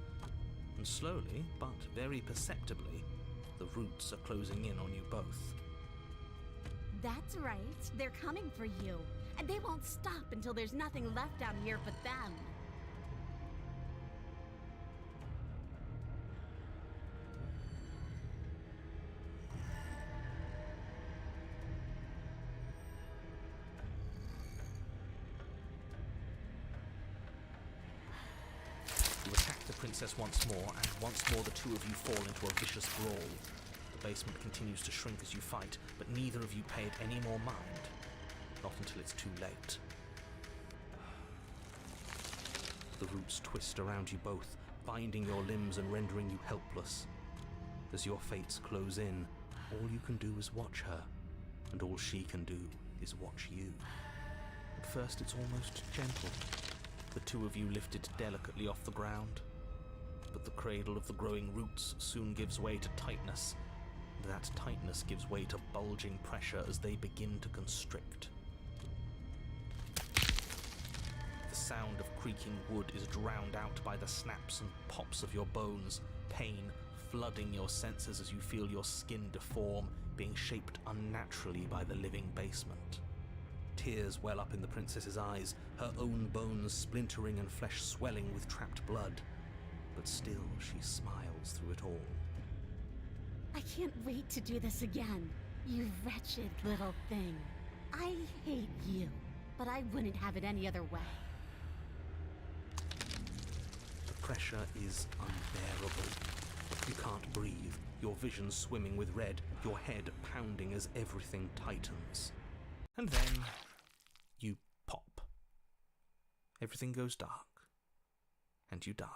Speaker 1: And slowly, but very perceptibly, the roots are closing in on you both.
Speaker 2: That's right. They're coming for you. And they won't stop until there's nothing left down here but them.
Speaker 1: You attack the princess once more, and once more the two of you fall into a vicious brawl. The basement continues to shrink as you fight, but neither of you pay it any more mind. Not until it's too late. The roots twist around you both, binding your limbs and rendering you helpless. As your fates close in, all you can do is watch her, and all she can do is watch you. At first it's almost gentle. The two of you lifted delicately off the ground. But the cradle of the growing roots soon gives way to tightness. That tightness gives way to bulging pressure as they begin to constrict. The sound of creaking wood is drowned out by the snaps and pops of your bones, pain flooding your senses as you feel your skin deform, being shaped unnaturally by the living basement. Tears well up in the princess's eyes, her own bones splintering and flesh swelling with trapped blood. But still she smiles through it all.
Speaker 2: I can't wait to do this again, you wretched little thing. I hate you, but I wouldn't have it any other way.
Speaker 1: The pressure is unbearable. You can't breathe, your vision swimming with red, your head pounding as everything tightens. And then you pop. Everything goes dark, and you die.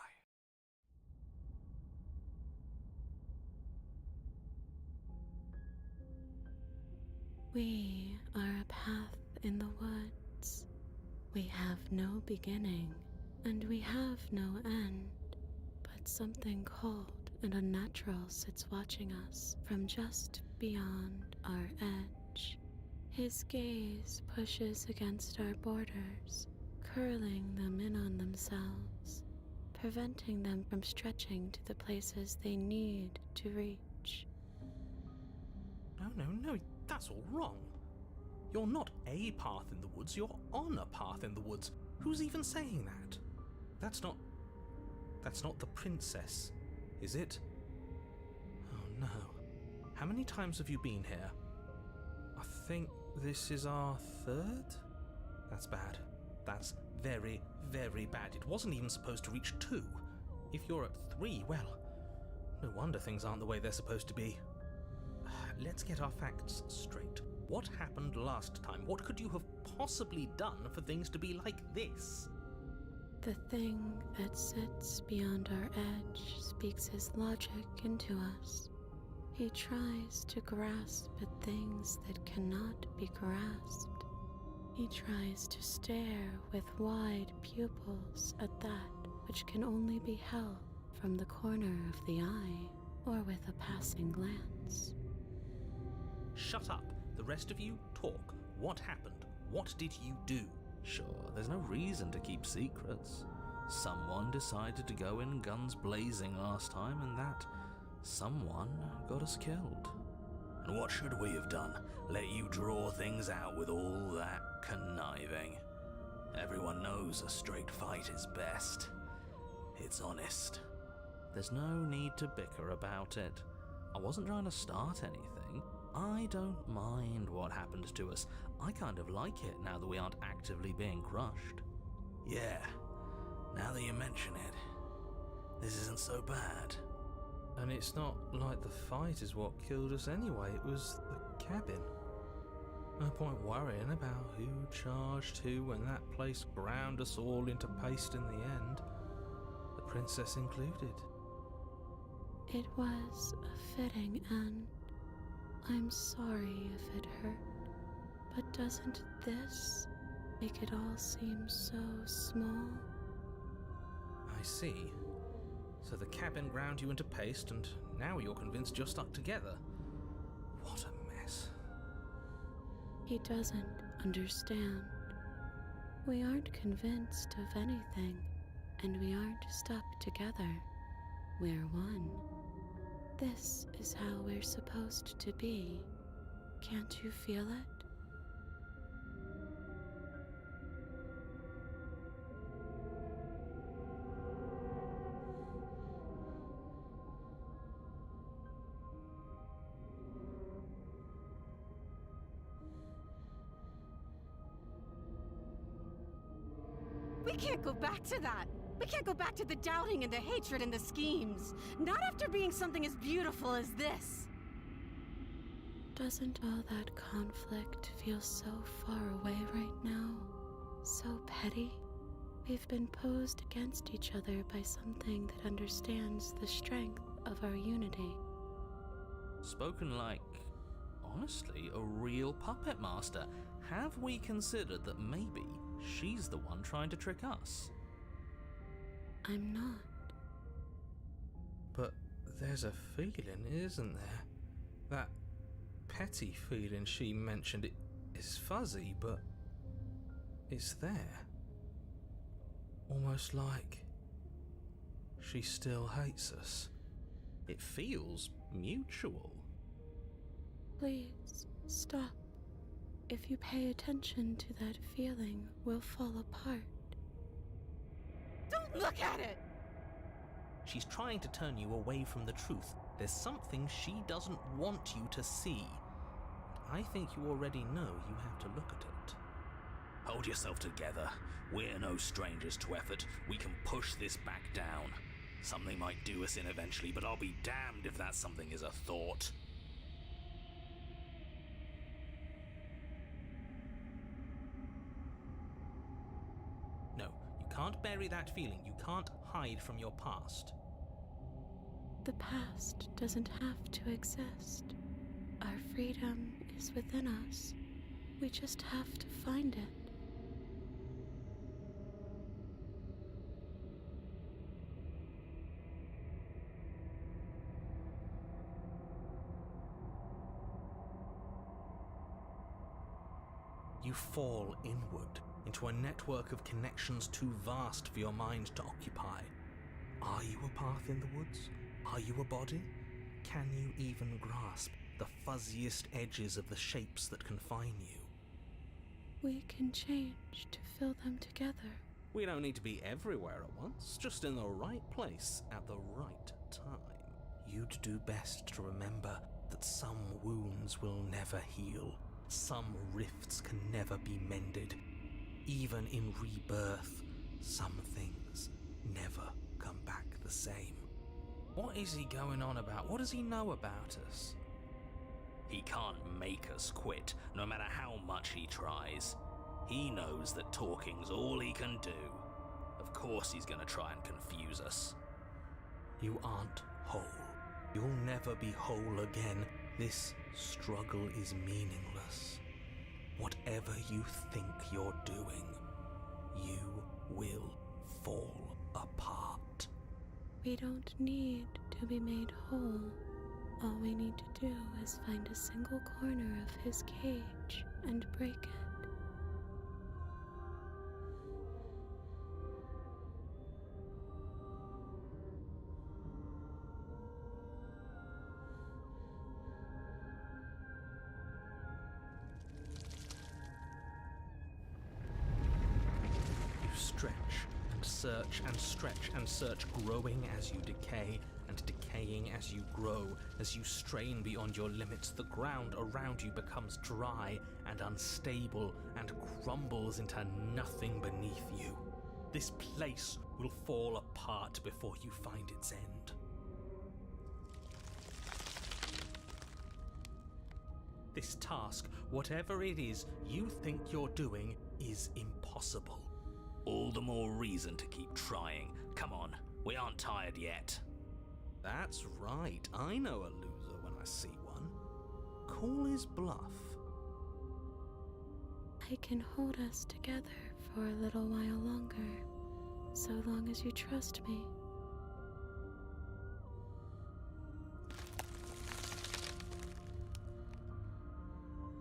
Speaker 4: We are a path in the woods. We have no beginning, and we have no end. But something cold and unnatural sits watching us from just beyond our edge. His gaze pushes against our borders, curling them in on themselves, preventing them from stretching to the places they need to reach.
Speaker 1: No, that's all wrong. You're not a path in the woods, you're on a path in the woods. Who's even saying that? That's not the princess, is it? Oh no. How many times have you been here? I think this is our third? That's bad. That's very, very bad. It wasn't even supposed to reach 2. If you're at 3, well, no wonder things aren't the way they're supposed to be. Let's get our facts straight. What happened last time? What could you have possibly done for things to be like this?
Speaker 4: The thing that sits beyond our edge speaks his logic into us. He tries to grasp at things that cannot be grasped. He tries to stare with wide pupils at that which can only be held from the corner of the eye or with a passing glance.
Speaker 1: Shut up. The rest of you, talk. What happened? What did you do?
Speaker 3: Sure, there's no reason to keep secrets. Someone decided to go in guns blazing last time, and that someone got us killed.
Speaker 5: And what should we have done? Let you draw things out with all that conniving? Everyone knows a straight fight is best. It's honest.
Speaker 3: There's no need to bicker about it. I wasn't trying to start anything. I don't mind what happened to us. I kind of like it now that we aren't actively being crushed.
Speaker 5: Yeah, now that you mention it, this isn't so bad.
Speaker 1: And it's not like the fight is what killed us anyway. It was the cabin. No point worrying about who charged who when that place ground us all into paste in the end, the princess included.
Speaker 4: It was a fitting end. I'm sorry if it hurt, but doesn't this make it all seem so small?
Speaker 1: I see. So the cabin ground you into paste, and now you're convinced you're stuck together. What a mess.
Speaker 4: He doesn't understand. We aren't convinced of anything, and we aren't stuck together. We're one. This is how we're supposed to be. Can't you feel it?
Speaker 2: We can't go back to that. We can't go back to the doubting and the hatred and the schemes. Not after being something as beautiful as this.
Speaker 4: Doesn't all that conflict feel so far away right now? So petty? We've been posed against each other by something that understands the strength of our unity.
Speaker 3: Spoken like, honestly, a real puppet master. Have we considered that maybe she's the one trying to trick us?
Speaker 4: I'm not.
Speaker 1: But there's a feeling, isn't there? That petty feeling she mentioned, it is fuzzy, but it's there. Almost like she still hates us.
Speaker 3: It feels mutual.
Speaker 4: Please, stop. If you pay attention to that feeling, we'll fall apart.
Speaker 2: Don't look at it!
Speaker 1: She's trying to turn you away from the truth. There's something she doesn't want you to see. I think you already know you have to look at it.
Speaker 5: Hold yourself together. We're no strangers to effort. We can push this back down. Something might do us in eventually, but I'll be damned if that something is a thought.
Speaker 1: No, you can't bury that feeling. You can't hide from your past.
Speaker 4: The past doesn't have to exist. Our freedom is within us. We just have to find it.
Speaker 1: You fall inward into a network of connections too vast for your mind to occupy. Are you a path in the woods? Are you a body? Can you even grasp the fuzziest edges of the shapes that confine you?
Speaker 4: We can change to fill them together.
Speaker 1: We don't need to be everywhere at once, just in the right place at the right time. You'd do best to remember that some wounds will never heal. Some rifts can never be mended. Even in rebirth, some things never come back the same. What is he going on about? What does he know about us?
Speaker 5: He can't make us quit, no matter how much he tries. He knows that talking's all he can do. Of course he's gonna try and confuse us.
Speaker 1: You aren't whole. You'll never be whole again. This struggle is meaningless. Whatever you think you're doing, you will fall apart.
Speaker 4: We don't need to be made whole. All we need to do is find a single corner of his cage and break it.
Speaker 1: Stretch and search and stretch and search, growing as you decay and decaying as you grow. As you strain beyond your limits, the ground around you becomes dry and unstable and crumbles into nothing beneath you. This place will fall apart before you find its end. This task, whatever it is you think you're doing, is impossible.
Speaker 5: All the more reason to keep trying. Come on, we aren't tired yet.
Speaker 1: That's right, I know a loser when I see one. Call his bluff.
Speaker 4: I can hold us together for a little while longer, so long as you trust me.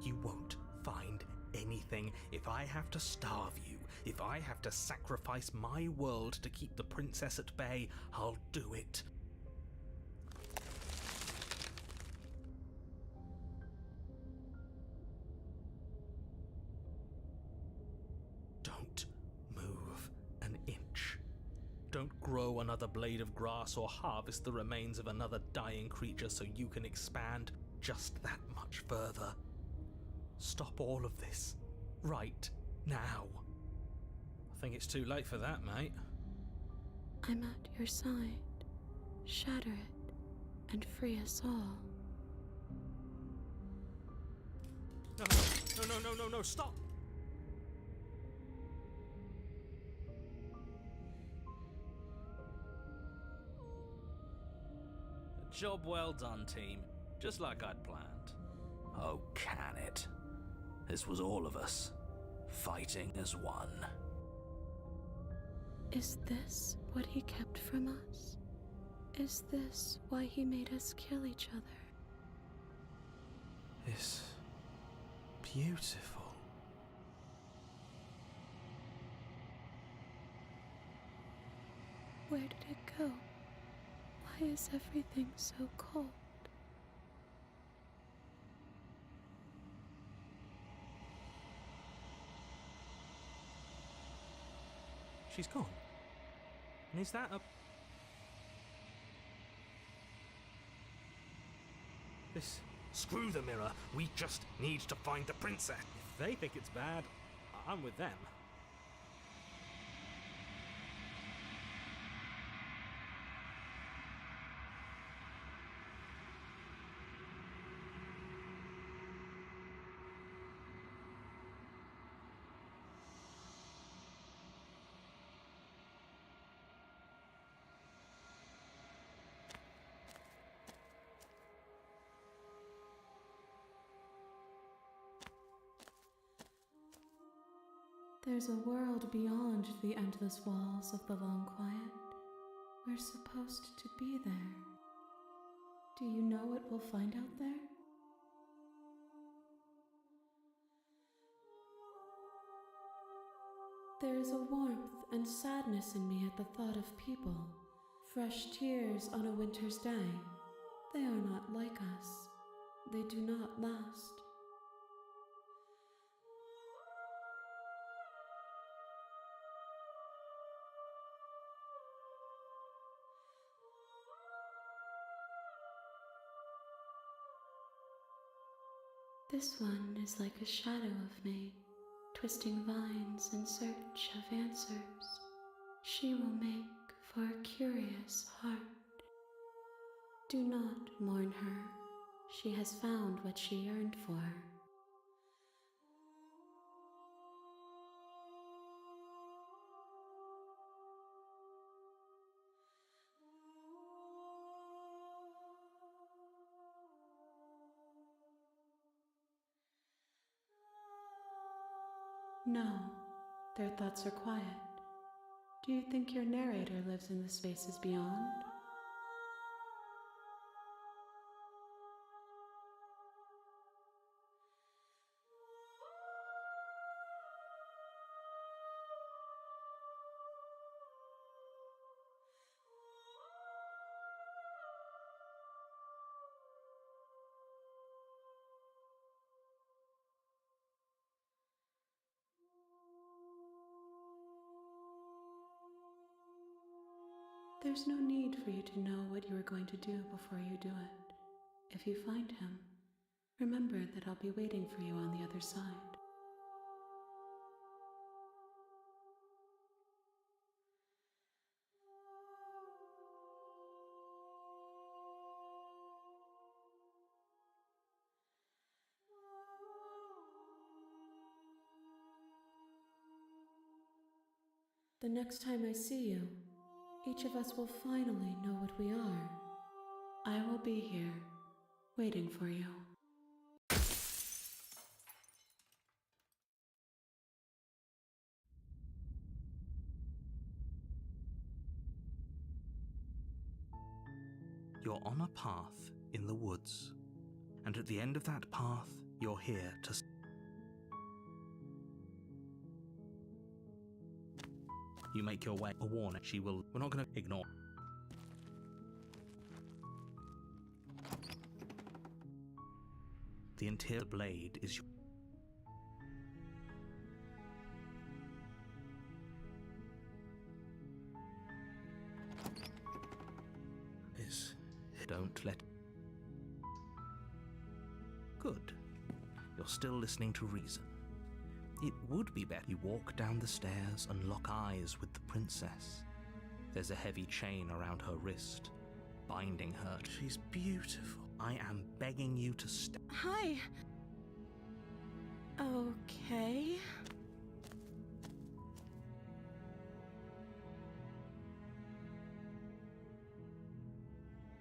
Speaker 1: You won't find anything. If I have to starve you, if I have to sacrifice my world to keep the princess at bay, I'll do it. Don't move an inch. Don't grow another blade of grass or harvest the remains of another dying creature so you can expand just that much further. Stop all of this. Right now. I think it's too late for that, mate.
Speaker 4: I'm at your side. Shatter it and free us all.
Speaker 1: No, stop!
Speaker 3: Job well done, team. Just like I'd planned.
Speaker 5: Oh, can it? This was all of us, fighting as one.
Speaker 4: Is this what he kept from us? Is this why he made us kill each other?
Speaker 1: It's beautiful.
Speaker 4: Where did it go? Why is everything so cold?
Speaker 1: She's gone. And is that a... This... Screw the mirror. We just need to find the princess. If they think it's bad, I'm with them.
Speaker 4: There's a world beyond the endless walls of the long quiet. We're supposed to be there. Do you know what we'll find out there? There is a warmth and sadness in me at the thought of people. Fresh tears on a winter's day. They are not like us. They do not last. This one is like a shadow of me, twisting vines in search of answers. She will make for a curious heart. Do not mourn her. She has found what she yearned for. No, their thoughts are quiet. Do you think your narrator lives in the spaces beyond? There's no need for you to know what you are going to do before you do it. If you find him, remember that I'll be waiting for you on the other side. The next time I see you, each of us will finally know what we are. I will be here, waiting for you.
Speaker 1: You're on a path in the woods, and at the end of that path, you're here to... You make your way. A warning. She will... We're not going to ignore... The interior blade is... Don't let... Good. You're still listening to reason. It would be better you walk down the stairs and lock eyes with the princess. There's a heavy chain around her wrist, binding her. She's beautiful. I am begging you to stay.
Speaker 2: Hi. Okay.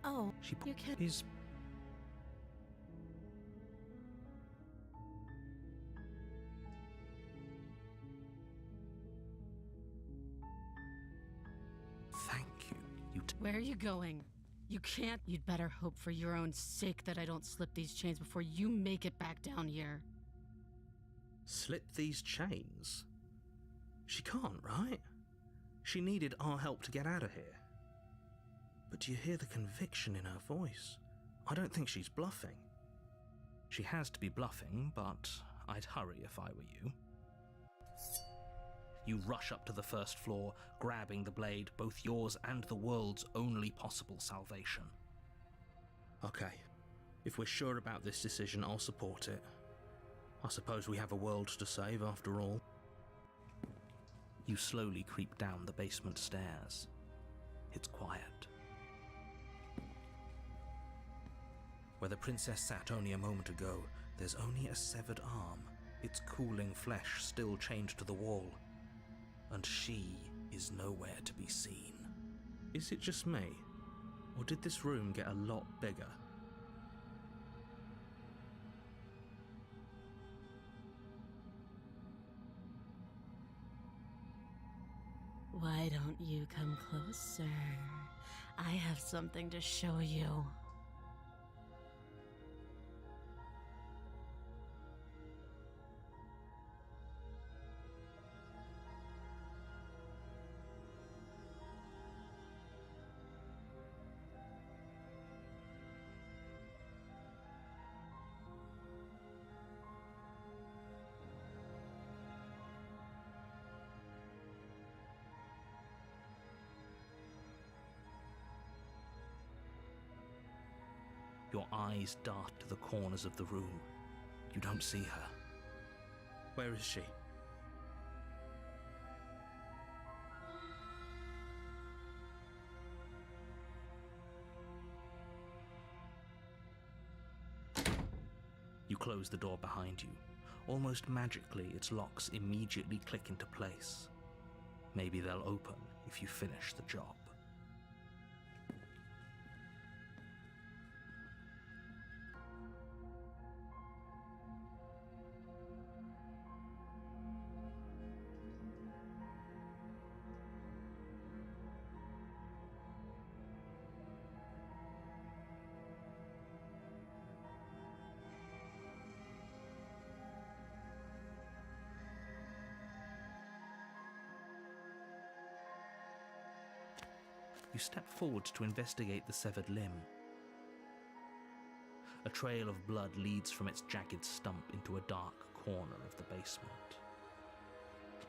Speaker 2: Oh,
Speaker 1: She
Speaker 2: you can't.
Speaker 1: is... Thank you.
Speaker 2: Where are you going? You can't. You'd better hope for your own sake that I don't slip these chains before you make it back down here.
Speaker 1: Slip these chains? She can't, right? She needed our help to get out of here. But do you hear the conviction in her voice? I don't think she's bluffing. She has to be bluffing, but I'd hurry if I were you. You rush up to the first floor, grabbing the blade, both yours and the world's only possible salvation. Okay, if we're sure about this decision, I'll support it. I suppose we have a world to save after all. You slowly creep down the basement stairs. It's quiet. Where the princess sat only a moment ago, there's only a severed arm, its cooling flesh still chained to the wall. And she is nowhere to be seen. Is it just me? Or did this room get a lot bigger?
Speaker 2: Why don't you come closer? I have something to show you.
Speaker 1: Your eyes dart to the corners of the room. You don't see her. Where is she? You close the door behind you. Almost magically, its locks immediately click into place. Maybe they'll open if you finish the job. You step forward to investigate the severed limb. A trail of blood leads from its jagged stump into a dark corner of the basement.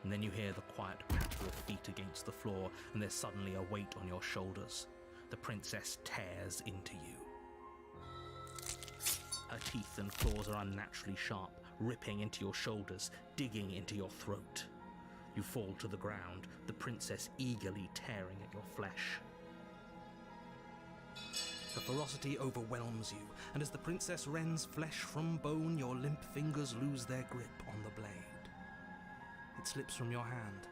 Speaker 1: And then you hear the quiet patter of feet against the floor, and there's suddenly a weight on your shoulders. The princess tears into you. Her teeth and claws are unnaturally sharp, ripping into your shoulders, digging into your throat. You fall to the ground, the princess eagerly tearing at your flesh. The ferocity overwhelms you, and as the princess rends flesh from bone, your limp fingers lose their grip on the blade. It slips from your hand,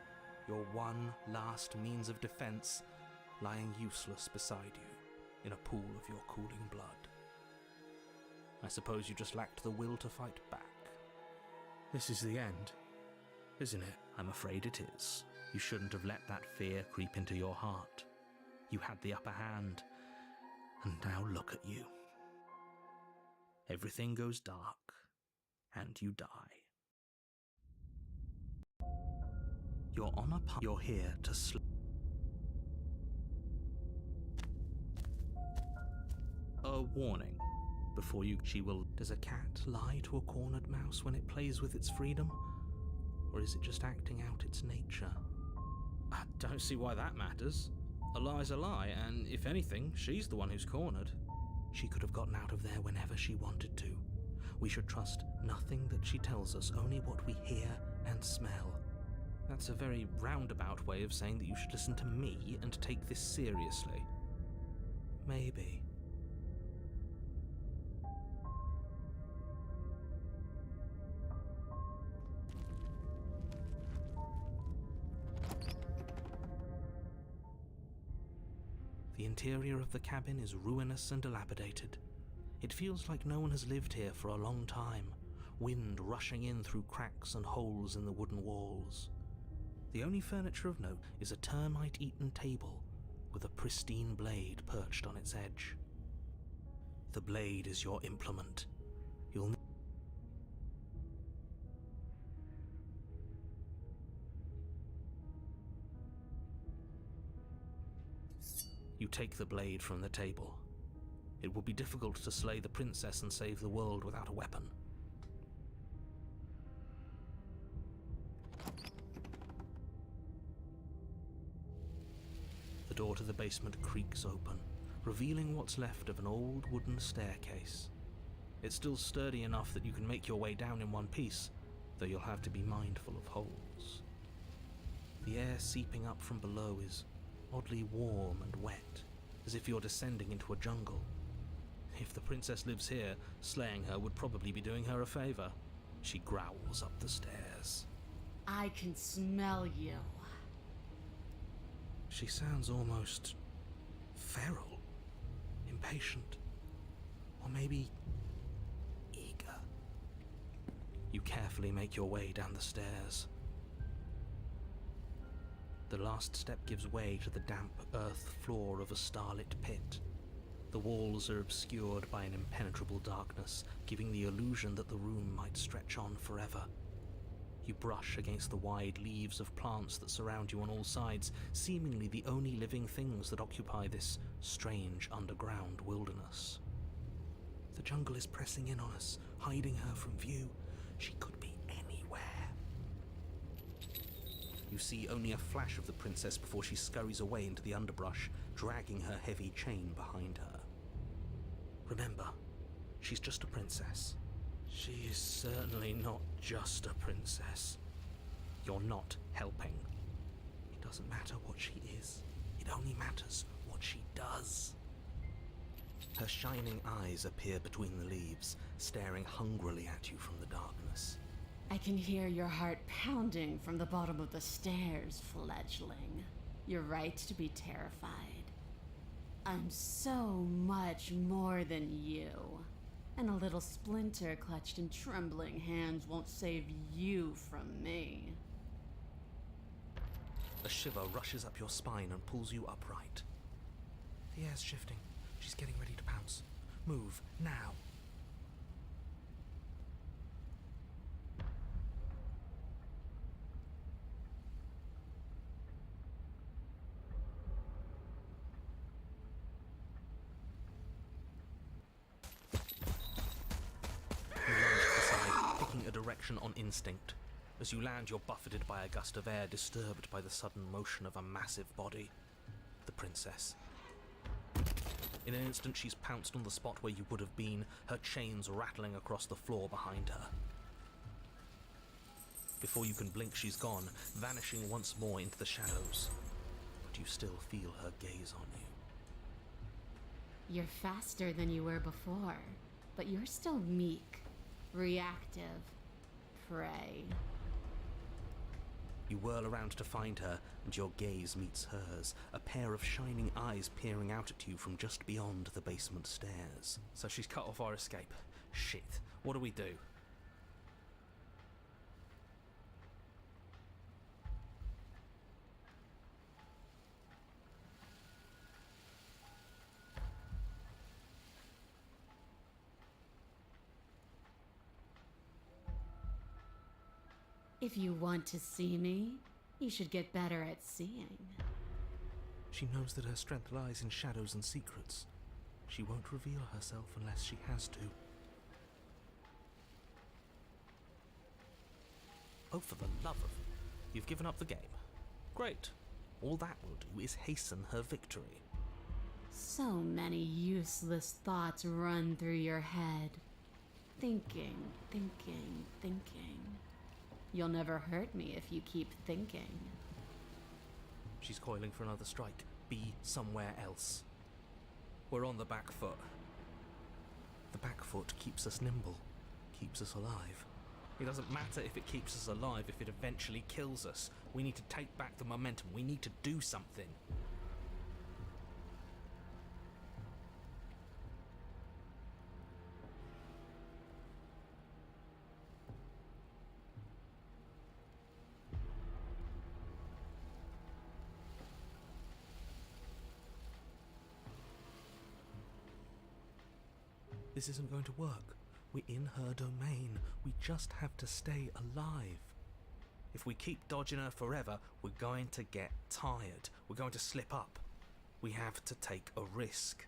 Speaker 1: your one last means of defense lying useless beside you in a pool of your cooling blood. I suppose you just lacked the will to fight back. This is the end, isn't it? I'm afraid it is. You shouldn't have let that fear creep into your heart. You had the upper hand, and now look at you. Everything goes dark, and you die. You're on a path. You're here to sleep. A warning. Before you, Does a cat lie to a cornered mouse when it plays with its freedom? Or is it just acting out its nature? I don't see why that matters. A lie's a lie, and if anything, she's the one who's cornered. She could have gotten out of there whenever she wanted to. We should trust nothing that she tells us, only what we hear and smell. That's a very roundabout way of saying that you should listen to me and take this seriously. Maybe. The interior of the cabin is ruinous and dilapidated. It feels like no one has lived here for a long time, wind rushing in through cracks and holes in the wooden walls. The only furniture of note is a termite-eaten table with a pristine blade perched on its edge. The blade is your implement. You take the blade from the table. It will be difficult to slay the princess and save the world without a weapon. The door to the basement creaks open, revealing what's left of an old wooden staircase. It's still sturdy enough that you can make your way down in one piece, though you'll have to be mindful of holes. The air seeping up from below is oddly warm and wet, as if you're descending into a jungle. If the princess lives here, slaying her would probably be doing her a favor. She growls up the stairs.
Speaker 2: I can smell you.
Speaker 1: She sounds almost feral, impatient, or maybe eager. You carefully make your way down the stairs. The last step gives way to the damp earth floor of a starlit pit. The walls are obscured by an impenetrable darkness, giving the illusion that the room might stretch on forever. You brush against the wide leaves of plants that surround you on all sides, seemingly the only living things that occupy this strange underground wilderness. The jungle is pressing in on us, hiding her from view. She could be anywhere. You see only a flash of the princess before she scurries away into the underbrush, dragging her heavy chain behind her. Remember, she's just a princess. She is certainly not just a princess. You're not helping. It doesn't matter what she is. It only matters what she does. Her shining eyes appear between the leaves, staring hungrily at you from the darkness.
Speaker 2: I can hear your heart pounding from the bottom of the stairs, fledgling. You're right to be terrified. I'm so much more than you. And a little splinter clutched in trembling hands won't save you from me.
Speaker 1: A shiver rushes up your spine and pulls you upright. The air's shifting. She's getting ready to pounce. Move, now. On instinct. As you land, you're buffeted by a gust of air, disturbed by the sudden motion of a massive body. The princess. In an instant, she's pounced on the spot where you would have been, her chains rattling across the floor behind her. Before you can blink, she's gone, vanishing once more into the shadows. But you still feel her gaze on you.
Speaker 2: You're faster than you were before, but you're still meek, reactive. Prey.
Speaker 1: You whirl around to find her, and your gaze meets hers, a pair of shining eyes peering out at you from just beyond the basement stairs. So she's cut off our escape. Shit, what do we do?
Speaker 2: If you want to see me, you should get better at seeing.
Speaker 1: She knows that her strength lies in shadows and secrets. She won't reveal herself unless she has to. Oh, for the love of... You've given up the game. Great. All that will do is hasten her victory.
Speaker 2: So many useless thoughts run through your head. Thinking, thinking, thinking. You'll never hurt me if you keep thinking.
Speaker 1: She's coiling for another strike. Be somewhere else. We're on the back foot. The back foot keeps us nimble, keeps us alive. It doesn't matter if it keeps us alive if it eventually kills us. We need to take back the momentum. We need to do something. This isn't going to work. We're in her domain. We just have to stay alive. If we keep dodging her forever, we're going to get tired. We're going to slip up. We have to take a risk.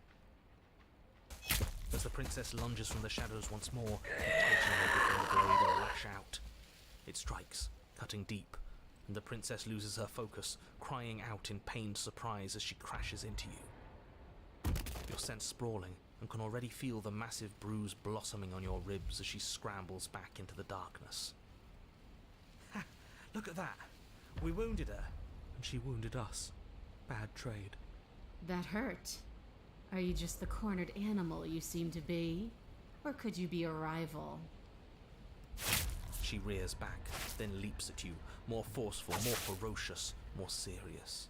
Speaker 1: As the princess lunges from the shadows once more, tightening her before the blade will lash out. It strikes, cutting deep, and the princess loses her focus, crying out in pained surprise as she crashes into you. You're sent sprawling, and can already feel the massive bruise blossoming on your ribs as she scrambles back into the darkness. Ha! Look at that! We wounded her, and she wounded us. Bad trade.
Speaker 2: That hurt. Are you just the cornered animal you seem to be? Or could you be a rival?
Speaker 1: She rears back, then leaps at you, more forceful, more ferocious, more serious.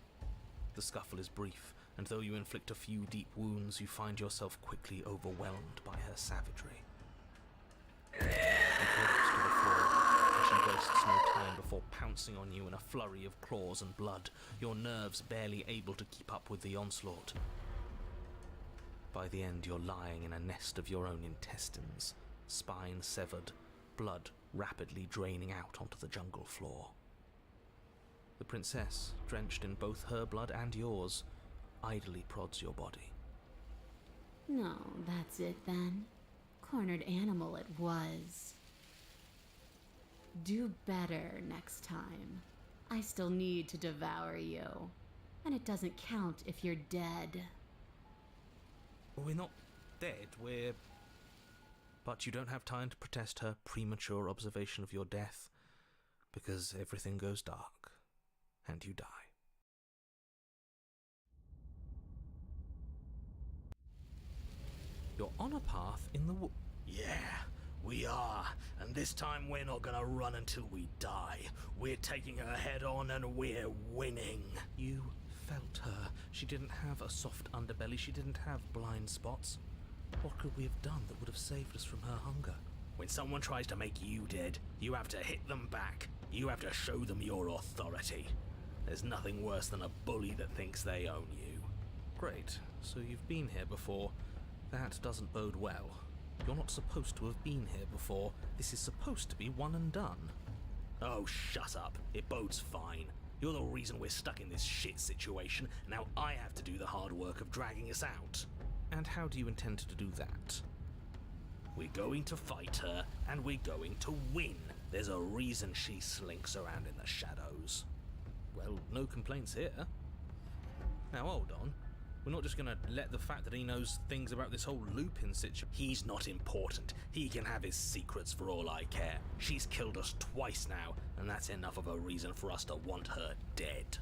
Speaker 1: The scuffle is brief, and though you inflict a few deep wounds, you find yourself quickly overwhelmed by her savagery. You collapse to the floor, and she wastes no time before pouncing on you in a flurry of claws and blood, your nerves barely able to keep up with the onslaught. By the end, you're lying in a nest of your own intestines, spine severed, blood rapidly draining out onto the jungle floor. The princess, drenched in both her blood and yours, idly prods your body.
Speaker 2: No, that's it then. Cornered animal it was. Do better next time. I still need to devour you. And it doesn't count if you're dead.
Speaker 1: We're not dead, we're... But you don't have time to protest her premature observation of your death, because everything goes dark, and you die. You're on a path in the
Speaker 5: Yeah, we are. And this time we're not gonna run until we die. We're taking her head on and we're winning.
Speaker 1: You felt her. She didn't have a soft underbelly. She didn't have blind spots. What could we have done that would have saved us from her hunger?
Speaker 5: When someone tries to make you dead, you have to hit them back. You have to show them your authority. There's nothing worse than a bully that thinks they own you.
Speaker 1: Great. So you've been here before. That doesn't bode well. You're not supposed to have been here before. This is supposed to be one and done.
Speaker 5: Oh, shut up. It bodes fine. You're the reason we're stuck in this shit situation. Now I have to do the hard work of dragging us out.
Speaker 1: And how do you intend to do that?
Speaker 5: We're going to fight her, and we're going to win. There's a reason she slinks around in the shadows.
Speaker 1: Well, no complaints here. Now hold on. We're not just gonna let the fact that he knows things about this whole Lupin situation...
Speaker 5: He's not important. He can have his secrets for all I care. She's killed us twice now, and that's enough of a reason for us to want her dead.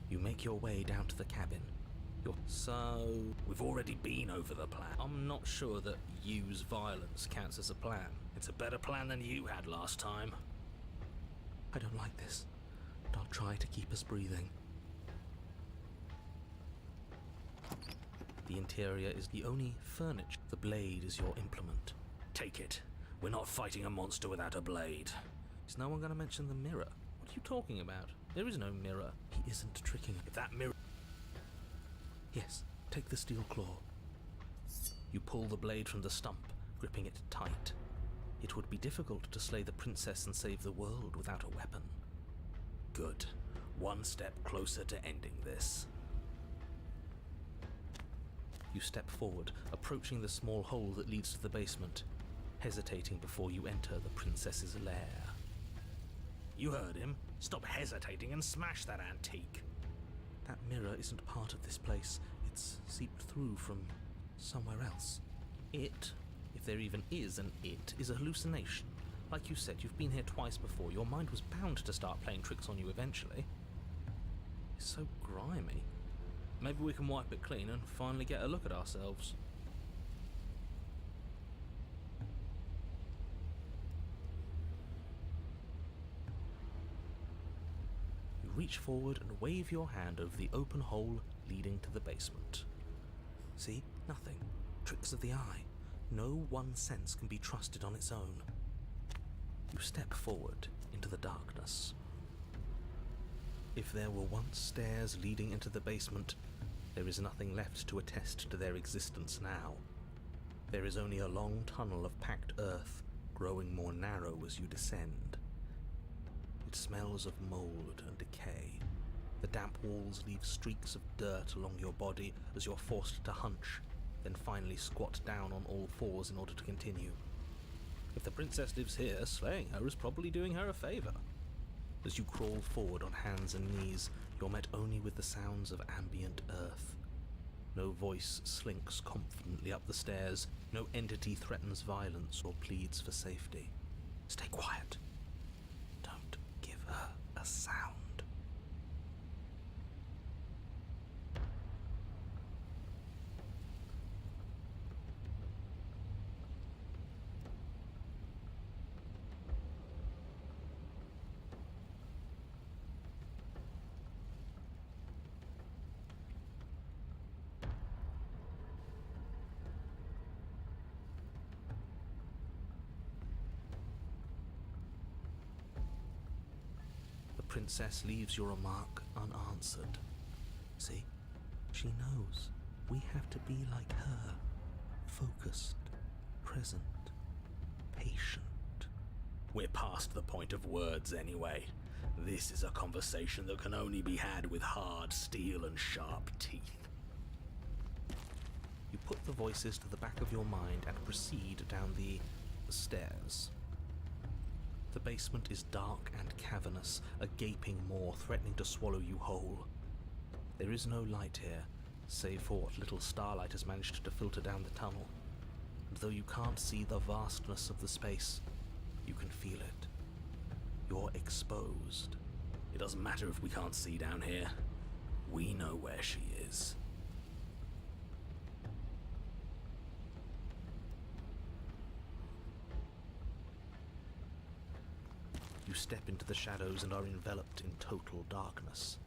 Speaker 1: You make your way down to the cabin. So,
Speaker 5: We've already been over the plan.
Speaker 3: I'm not sure that use violence counts as a plan.
Speaker 5: It's a better plan than you had last time.
Speaker 1: I don't like this, but I'll try to keep us breathing. The interior is the only furniture. The blade is your implement.
Speaker 5: Take it. We're not fighting a monster without a blade.
Speaker 3: Is no one going to mention the mirror? What are you talking about? There is no mirror.
Speaker 1: He isn't tricking
Speaker 5: If that mirror...
Speaker 1: Yes, take the steel claw.
Speaker 3: You pull the blade from the stump, gripping it tight.
Speaker 1: It would be difficult to slay the princess and save the world without a weapon.
Speaker 5: Good. One step closer to ending this.
Speaker 1: You step forward, approaching the small hole that leads to the basement, hesitating before you enter the princess's lair.
Speaker 5: You heard him. Stop hesitating and smash that antique.
Speaker 1: That mirror isn't part of this place. It's seeped through from somewhere else. It, if there even is an it, is a hallucination. Like you said, you've been here twice before. Your mind was bound to start playing tricks on you eventually. It's so grimy.
Speaker 3: Maybe we can wipe it clean and finally get a look at ourselves.
Speaker 1: You reach forward and wave your hand over the open hole leading to the basement. See? Nothing. Tricks of the eye. No one sense can be trusted on its own. You step forward into the darkness. If there were once stairs leading into the basement, there is nothing left to attest to their existence now. There is only a long tunnel of packed earth, growing more narrow as you descend. It smells of mold and decay. The damp walls leave streaks of dirt along your body as you're forced to hunch, then finally squat down on all fours in order to continue.
Speaker 3: If the princess lives here, slaying her is probably doing her a favor.
Speaker 1: As you crawl forward on hands and knees, you're met only with the sounds of ambient earth. No voice slinks confidently up the stairs, no entity threatens violence or pleads for safety. Stay quiet. Don't give her a sound. The princess leaves your remark unanswered. See? She knows. We have to be like her. Focused, present, patient.
Speaker 5: We're past the point of words anyway. This is a conversation that can only be had with hard steel and sharp teeth.
Speaker 1: You put the voices to the back of your mind and proceed down the stairs. The basement is dark and cavernous, a gaping maw threatening to swallow you whole. There is no light here, save for what little starlight has managed to filter down the tunnel. And though you can't see the vastness of the space, you can feel it. You're exposed.
Speaker 5: It doesn't matter if we can't see down here. We know where she is.
Speaker 1: You step into the shadows and are enveloped in total darkness.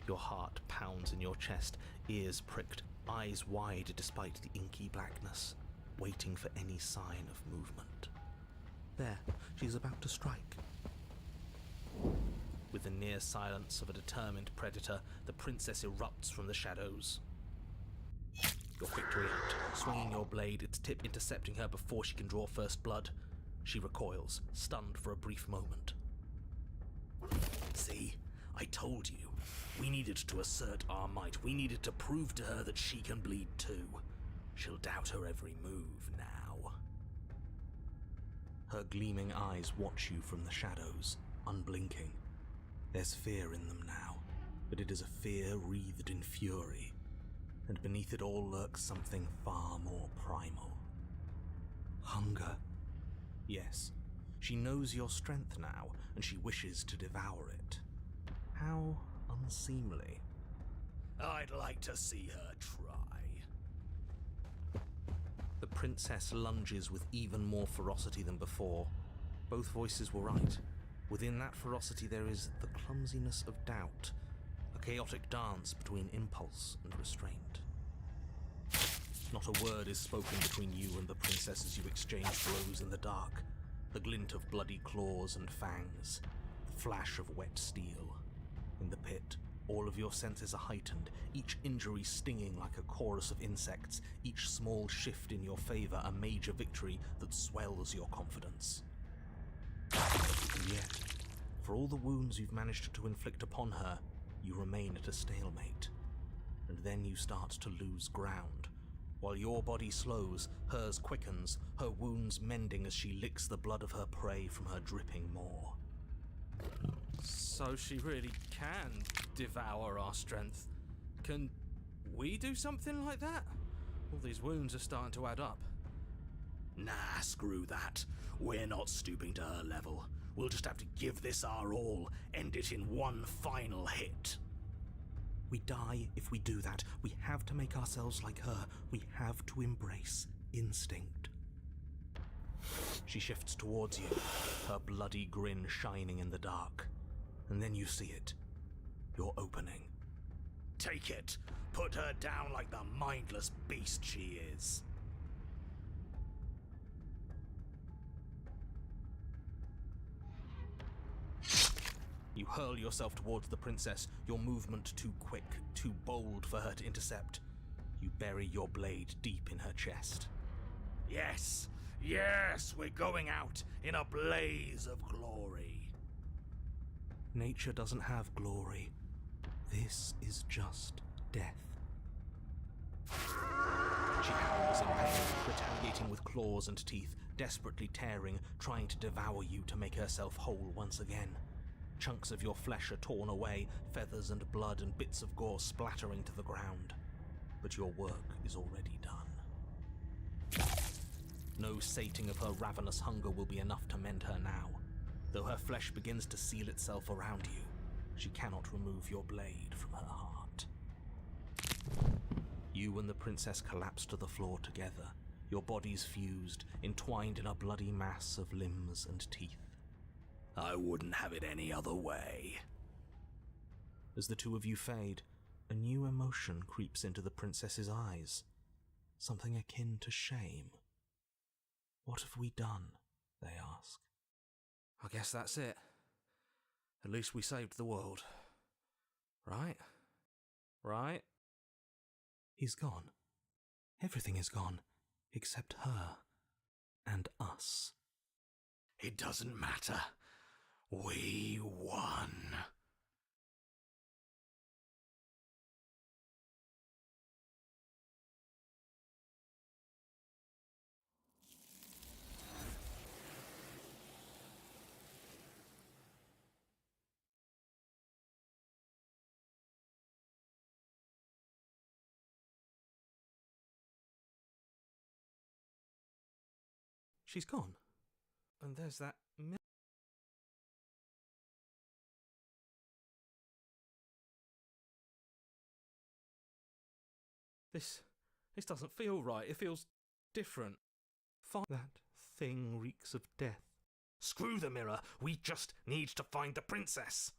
Speaker 1: Your heart pounds in your chest, ears pricked, eyes wide despite the inky blackness, waiting for any sign of movement. There, she's about to strike. With the near silence of a determined predator, the princess erupts from the shadows. You're quick to react, swinging your blade, its tip intercepting her before she can draw first blood. She recoils, stunned for a brief moment.
Speaker 5: See? I told you. We needed to assert our might. We needed to prove to her that she can bleed too. She'll doubt her every move now.
Speaker 1: Her gleaming eyes watch you from the shadows, unblinking. There's fear in them now, but it is a fear wreathed in fury, and beneath it all lurks something far more primal. Hunger. Yes, she knows your strength now, and she wishes to devour it. How unseemly.
Speaker 5: I'd like to see her try.
Speaker 1: The princess lunges with even more ferocity than before. Both voices were right. Within that ferocity there is the clumsiness of doubt, a chaotic dance between impulse and restraint. Not a word is spoken between you and the princess as you exchange blows in the dark. The glint of bloody claws and fangs, the flash of wet steel. In the pit, all of your senses are heightened, each injury stinging like a chorus of insects, each small shift in your favor a major victory that swells your confidence. And yet, for all the wounds you've managed to inflict upon her, you remain at a stalemate. And then you start to lose ground. While your body slows, hers quickens, her wounds mending as she licks the blood of her prey from her dripping maw.
Speaker 3: So she really can devour our strength. Can we do something like that? All these wounds are starting to add up.
Speaker 5: Nah, screw that. We're not stooping to her level. We'll just have to give this our all, end it in one final hit.
Speaker 1: We die if we do that. We have to make ourselves like her. We have to embrace instinct. She shifts towards you, her bloody grin shining in the dark. And then you see it. Your opening.
Speaker 5: Take it. Put her down like the mindless beast she is.
Speaker 1: You hurl yourself towards the princess, your movement too quick, too bold for her to intercept. You bury your blade deep in her chest.
Speaker 5: Yes, yes, we're going out in a blaze of glory.
Speaker 1: Nature doesn't have glory. This is just death. She howls in pain, retaliating with claws and teeth, desperately tearing, trying to devour you to make herself whole once again. Chunks of your flesh are torn away, feathers and blood and bits of gore splattering to the ground. But your work is already done. No sating of her ravenous hunger will be enough to mend her now. Though her flesh begins to seal itself around you, she cannot remove your blade from her heart. You and the princess collapse to the floor together, your bodies fused, entwined in a bloody mass of limbs and teeth.
Speaker 5: I wouldn't have it any other way.
Speaker 1: As the two of you fade, a new emotion creeps into the princess's eyes. Something akin to shame. What have we done? They ask.
Speaker 3: I guess that's it. At least we saved the world. Right? Right?
Speaker 1: He's gone. Everything is gone, except her and us.
Speaker 5: It doesn't matter. We won.
Speaker 1: She's gone. And there's that This doesn't feel right. It feels different. That thing reeks of death.
Speaker 5: Screw the mirror. We just need to find the princess.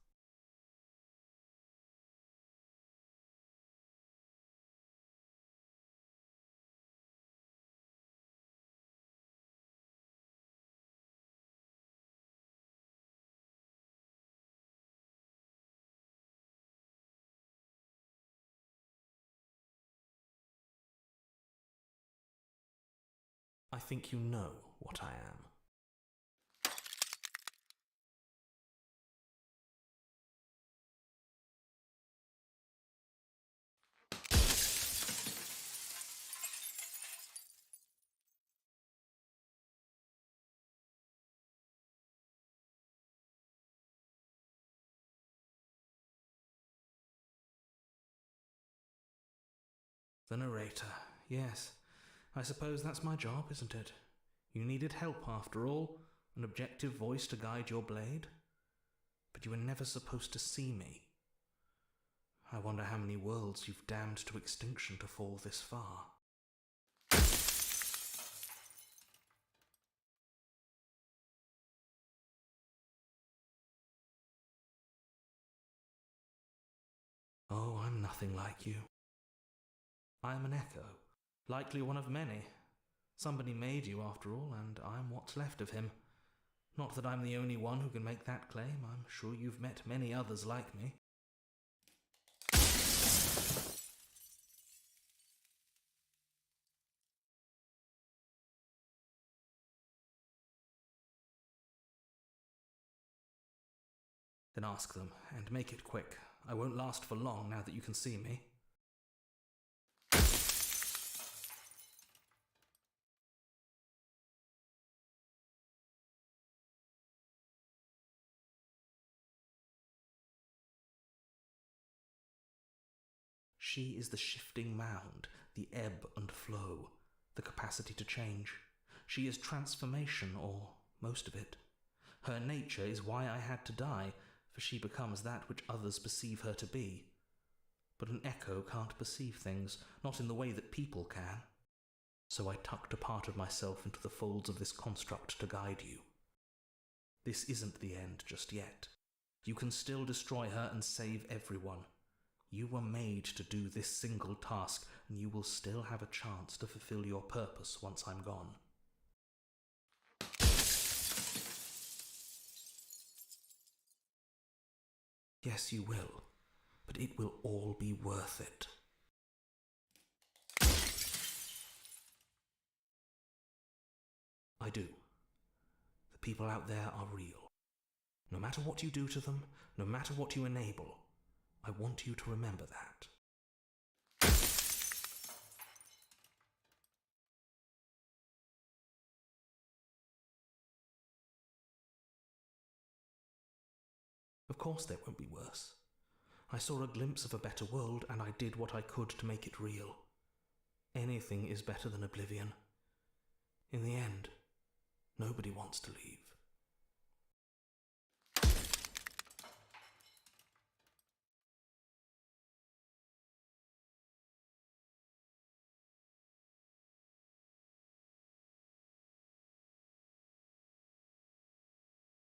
Speaker 1: I think you know what I am. The narrator, yes. I suppose that's my job, isn't it? You needed help after all, an objective voice to guide your blade. But you were never supposed to see me. I wonder how many worlds you've damned to extinction to fall this far. Oh, I'm nothing like you. I'm an echo, likely one of many. Somebody made you after all, and I'm what's left of him. Not that I'm the only one who can make that claim. I'm sure you've met many others like me. Then ask them, and make it quick. I won't last for long now that you can see me. She is the shifting mound, the ebb and flow, the capacity to change. She is transformation, or most of it. Her nature is why I had to die, for she becomes that which others perceive her to be. But an echo can't perceive things, not in the way that people can. So I tucked a part of myself into the folds of this construct to guide you. This isn't the end just yet. You can still destroy her and save everyone. You were made to do this single task, and you will still have a chance to fulfill your purpose once I'm gone. Yes, you will, but it will all be worth it. I do. The people out there are real. No matter what you do to them, no matter what you enable, I want you to remember that. Of course there won't be worse. I saw a glimpse of a better world, and I did what I could to make it real. Anything is better than oblivion. In the end, nobody wants to leave.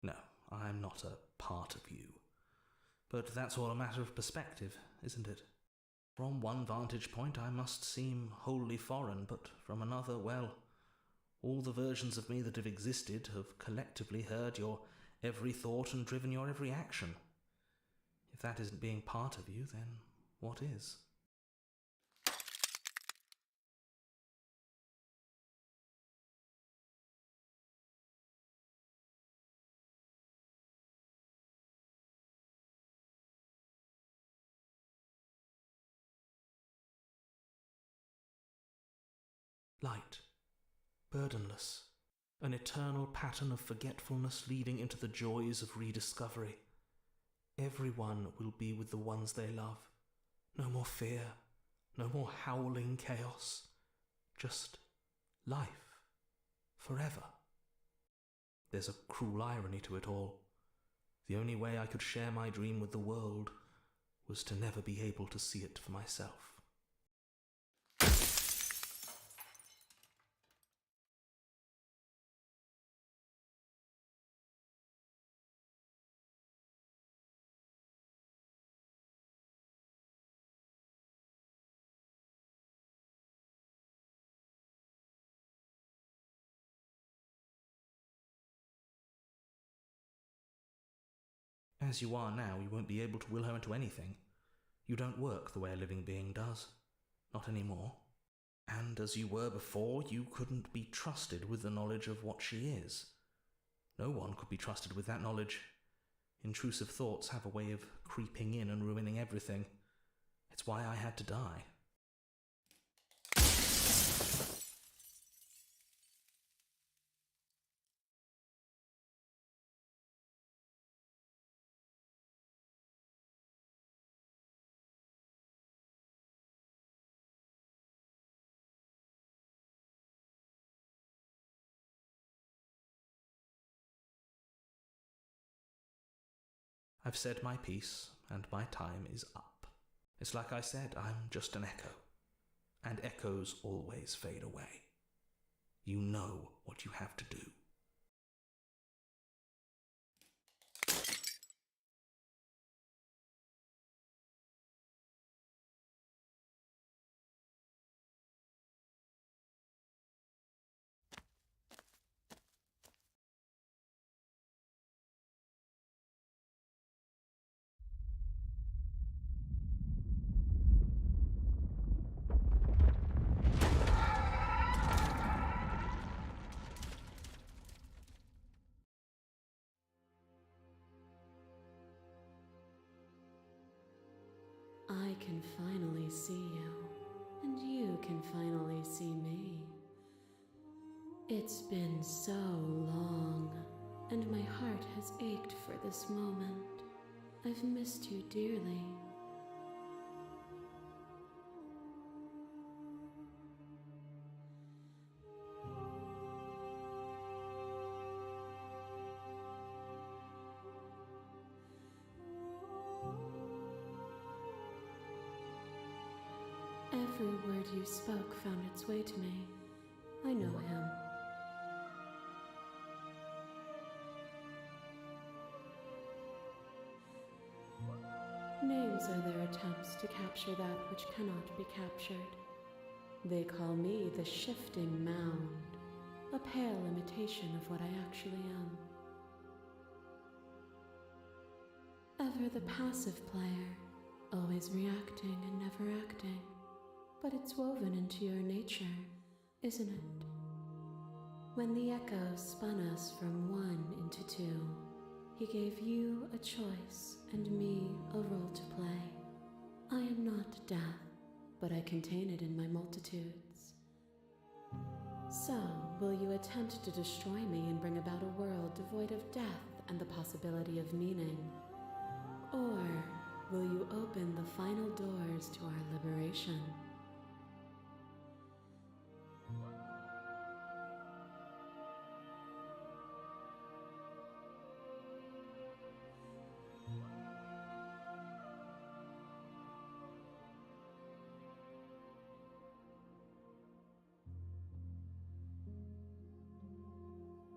Speaker 1: No, I'm not a part of you. But that's all a matter of perspective, isn't it? From one vantage point I must seem wholly foreign, but from another, well, all the versions of me that have existed have collectively heard your every thought and driven your every action. If that isn't being part of you, then what is? Light, burdenless, an eternal pattern of forgetfulness leading into the joys of rediscovery. Everyone will be with the ones they love. No more fear, no more howling chaos. Just life, forever. There's a cruel irony to it all. The only way I could share my dream with the world was to never be able to see it for myself. As you are now, you won't be able to will her into anything. You don't work the way a living being does. Not anymore. And as you were before, you couldn't be trusted with the knowledge of what she is. No one could be trusted with that knowledge. Intrusive thoughts have a way of creeping in and ruining everything. It's why I had to die. I've said my piece, and my time is up. It's like I said, I'm just an echo. And echoes always fade away. You know what you have to do.
Speaker 4: I can finally see you, and you can finally see me. It's been so long, and my heart has ached for this moment. I've missed you dearly. Every word you spoke found its way to me. I know him. Names are their attempts to capture that which cannot be captured. They call me the Shifting Mound, a pale imitation of what I actually am. Ever the passive player, always reacting and never acting. But it's woven into your nature, isn't it? When the echo spun us from one into two, he gave you a choice and me a role to play. I am not death, but I contain it in my multitudes. So, will you attempt to destroy me and bring about a world devoid of death and the possibility of meaning? Or will you open the final doors to our liberation?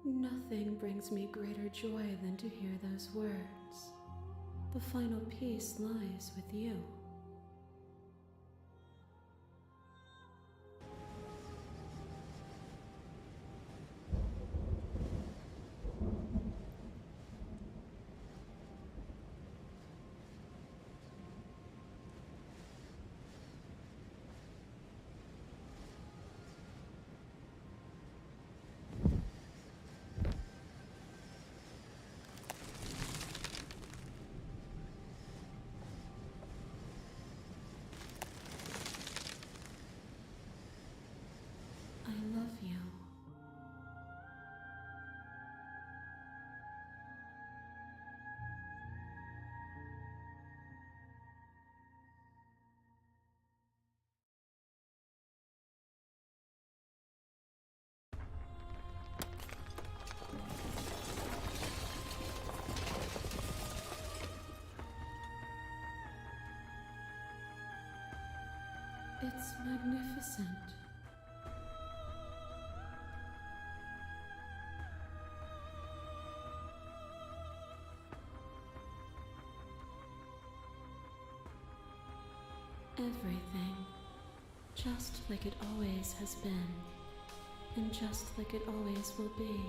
Speaker 4: Nothing brings me greater joy than to hear those words. The final piece lies with you. I love you. It's magnificent. Everything, just like it always has been, and just like it always will be.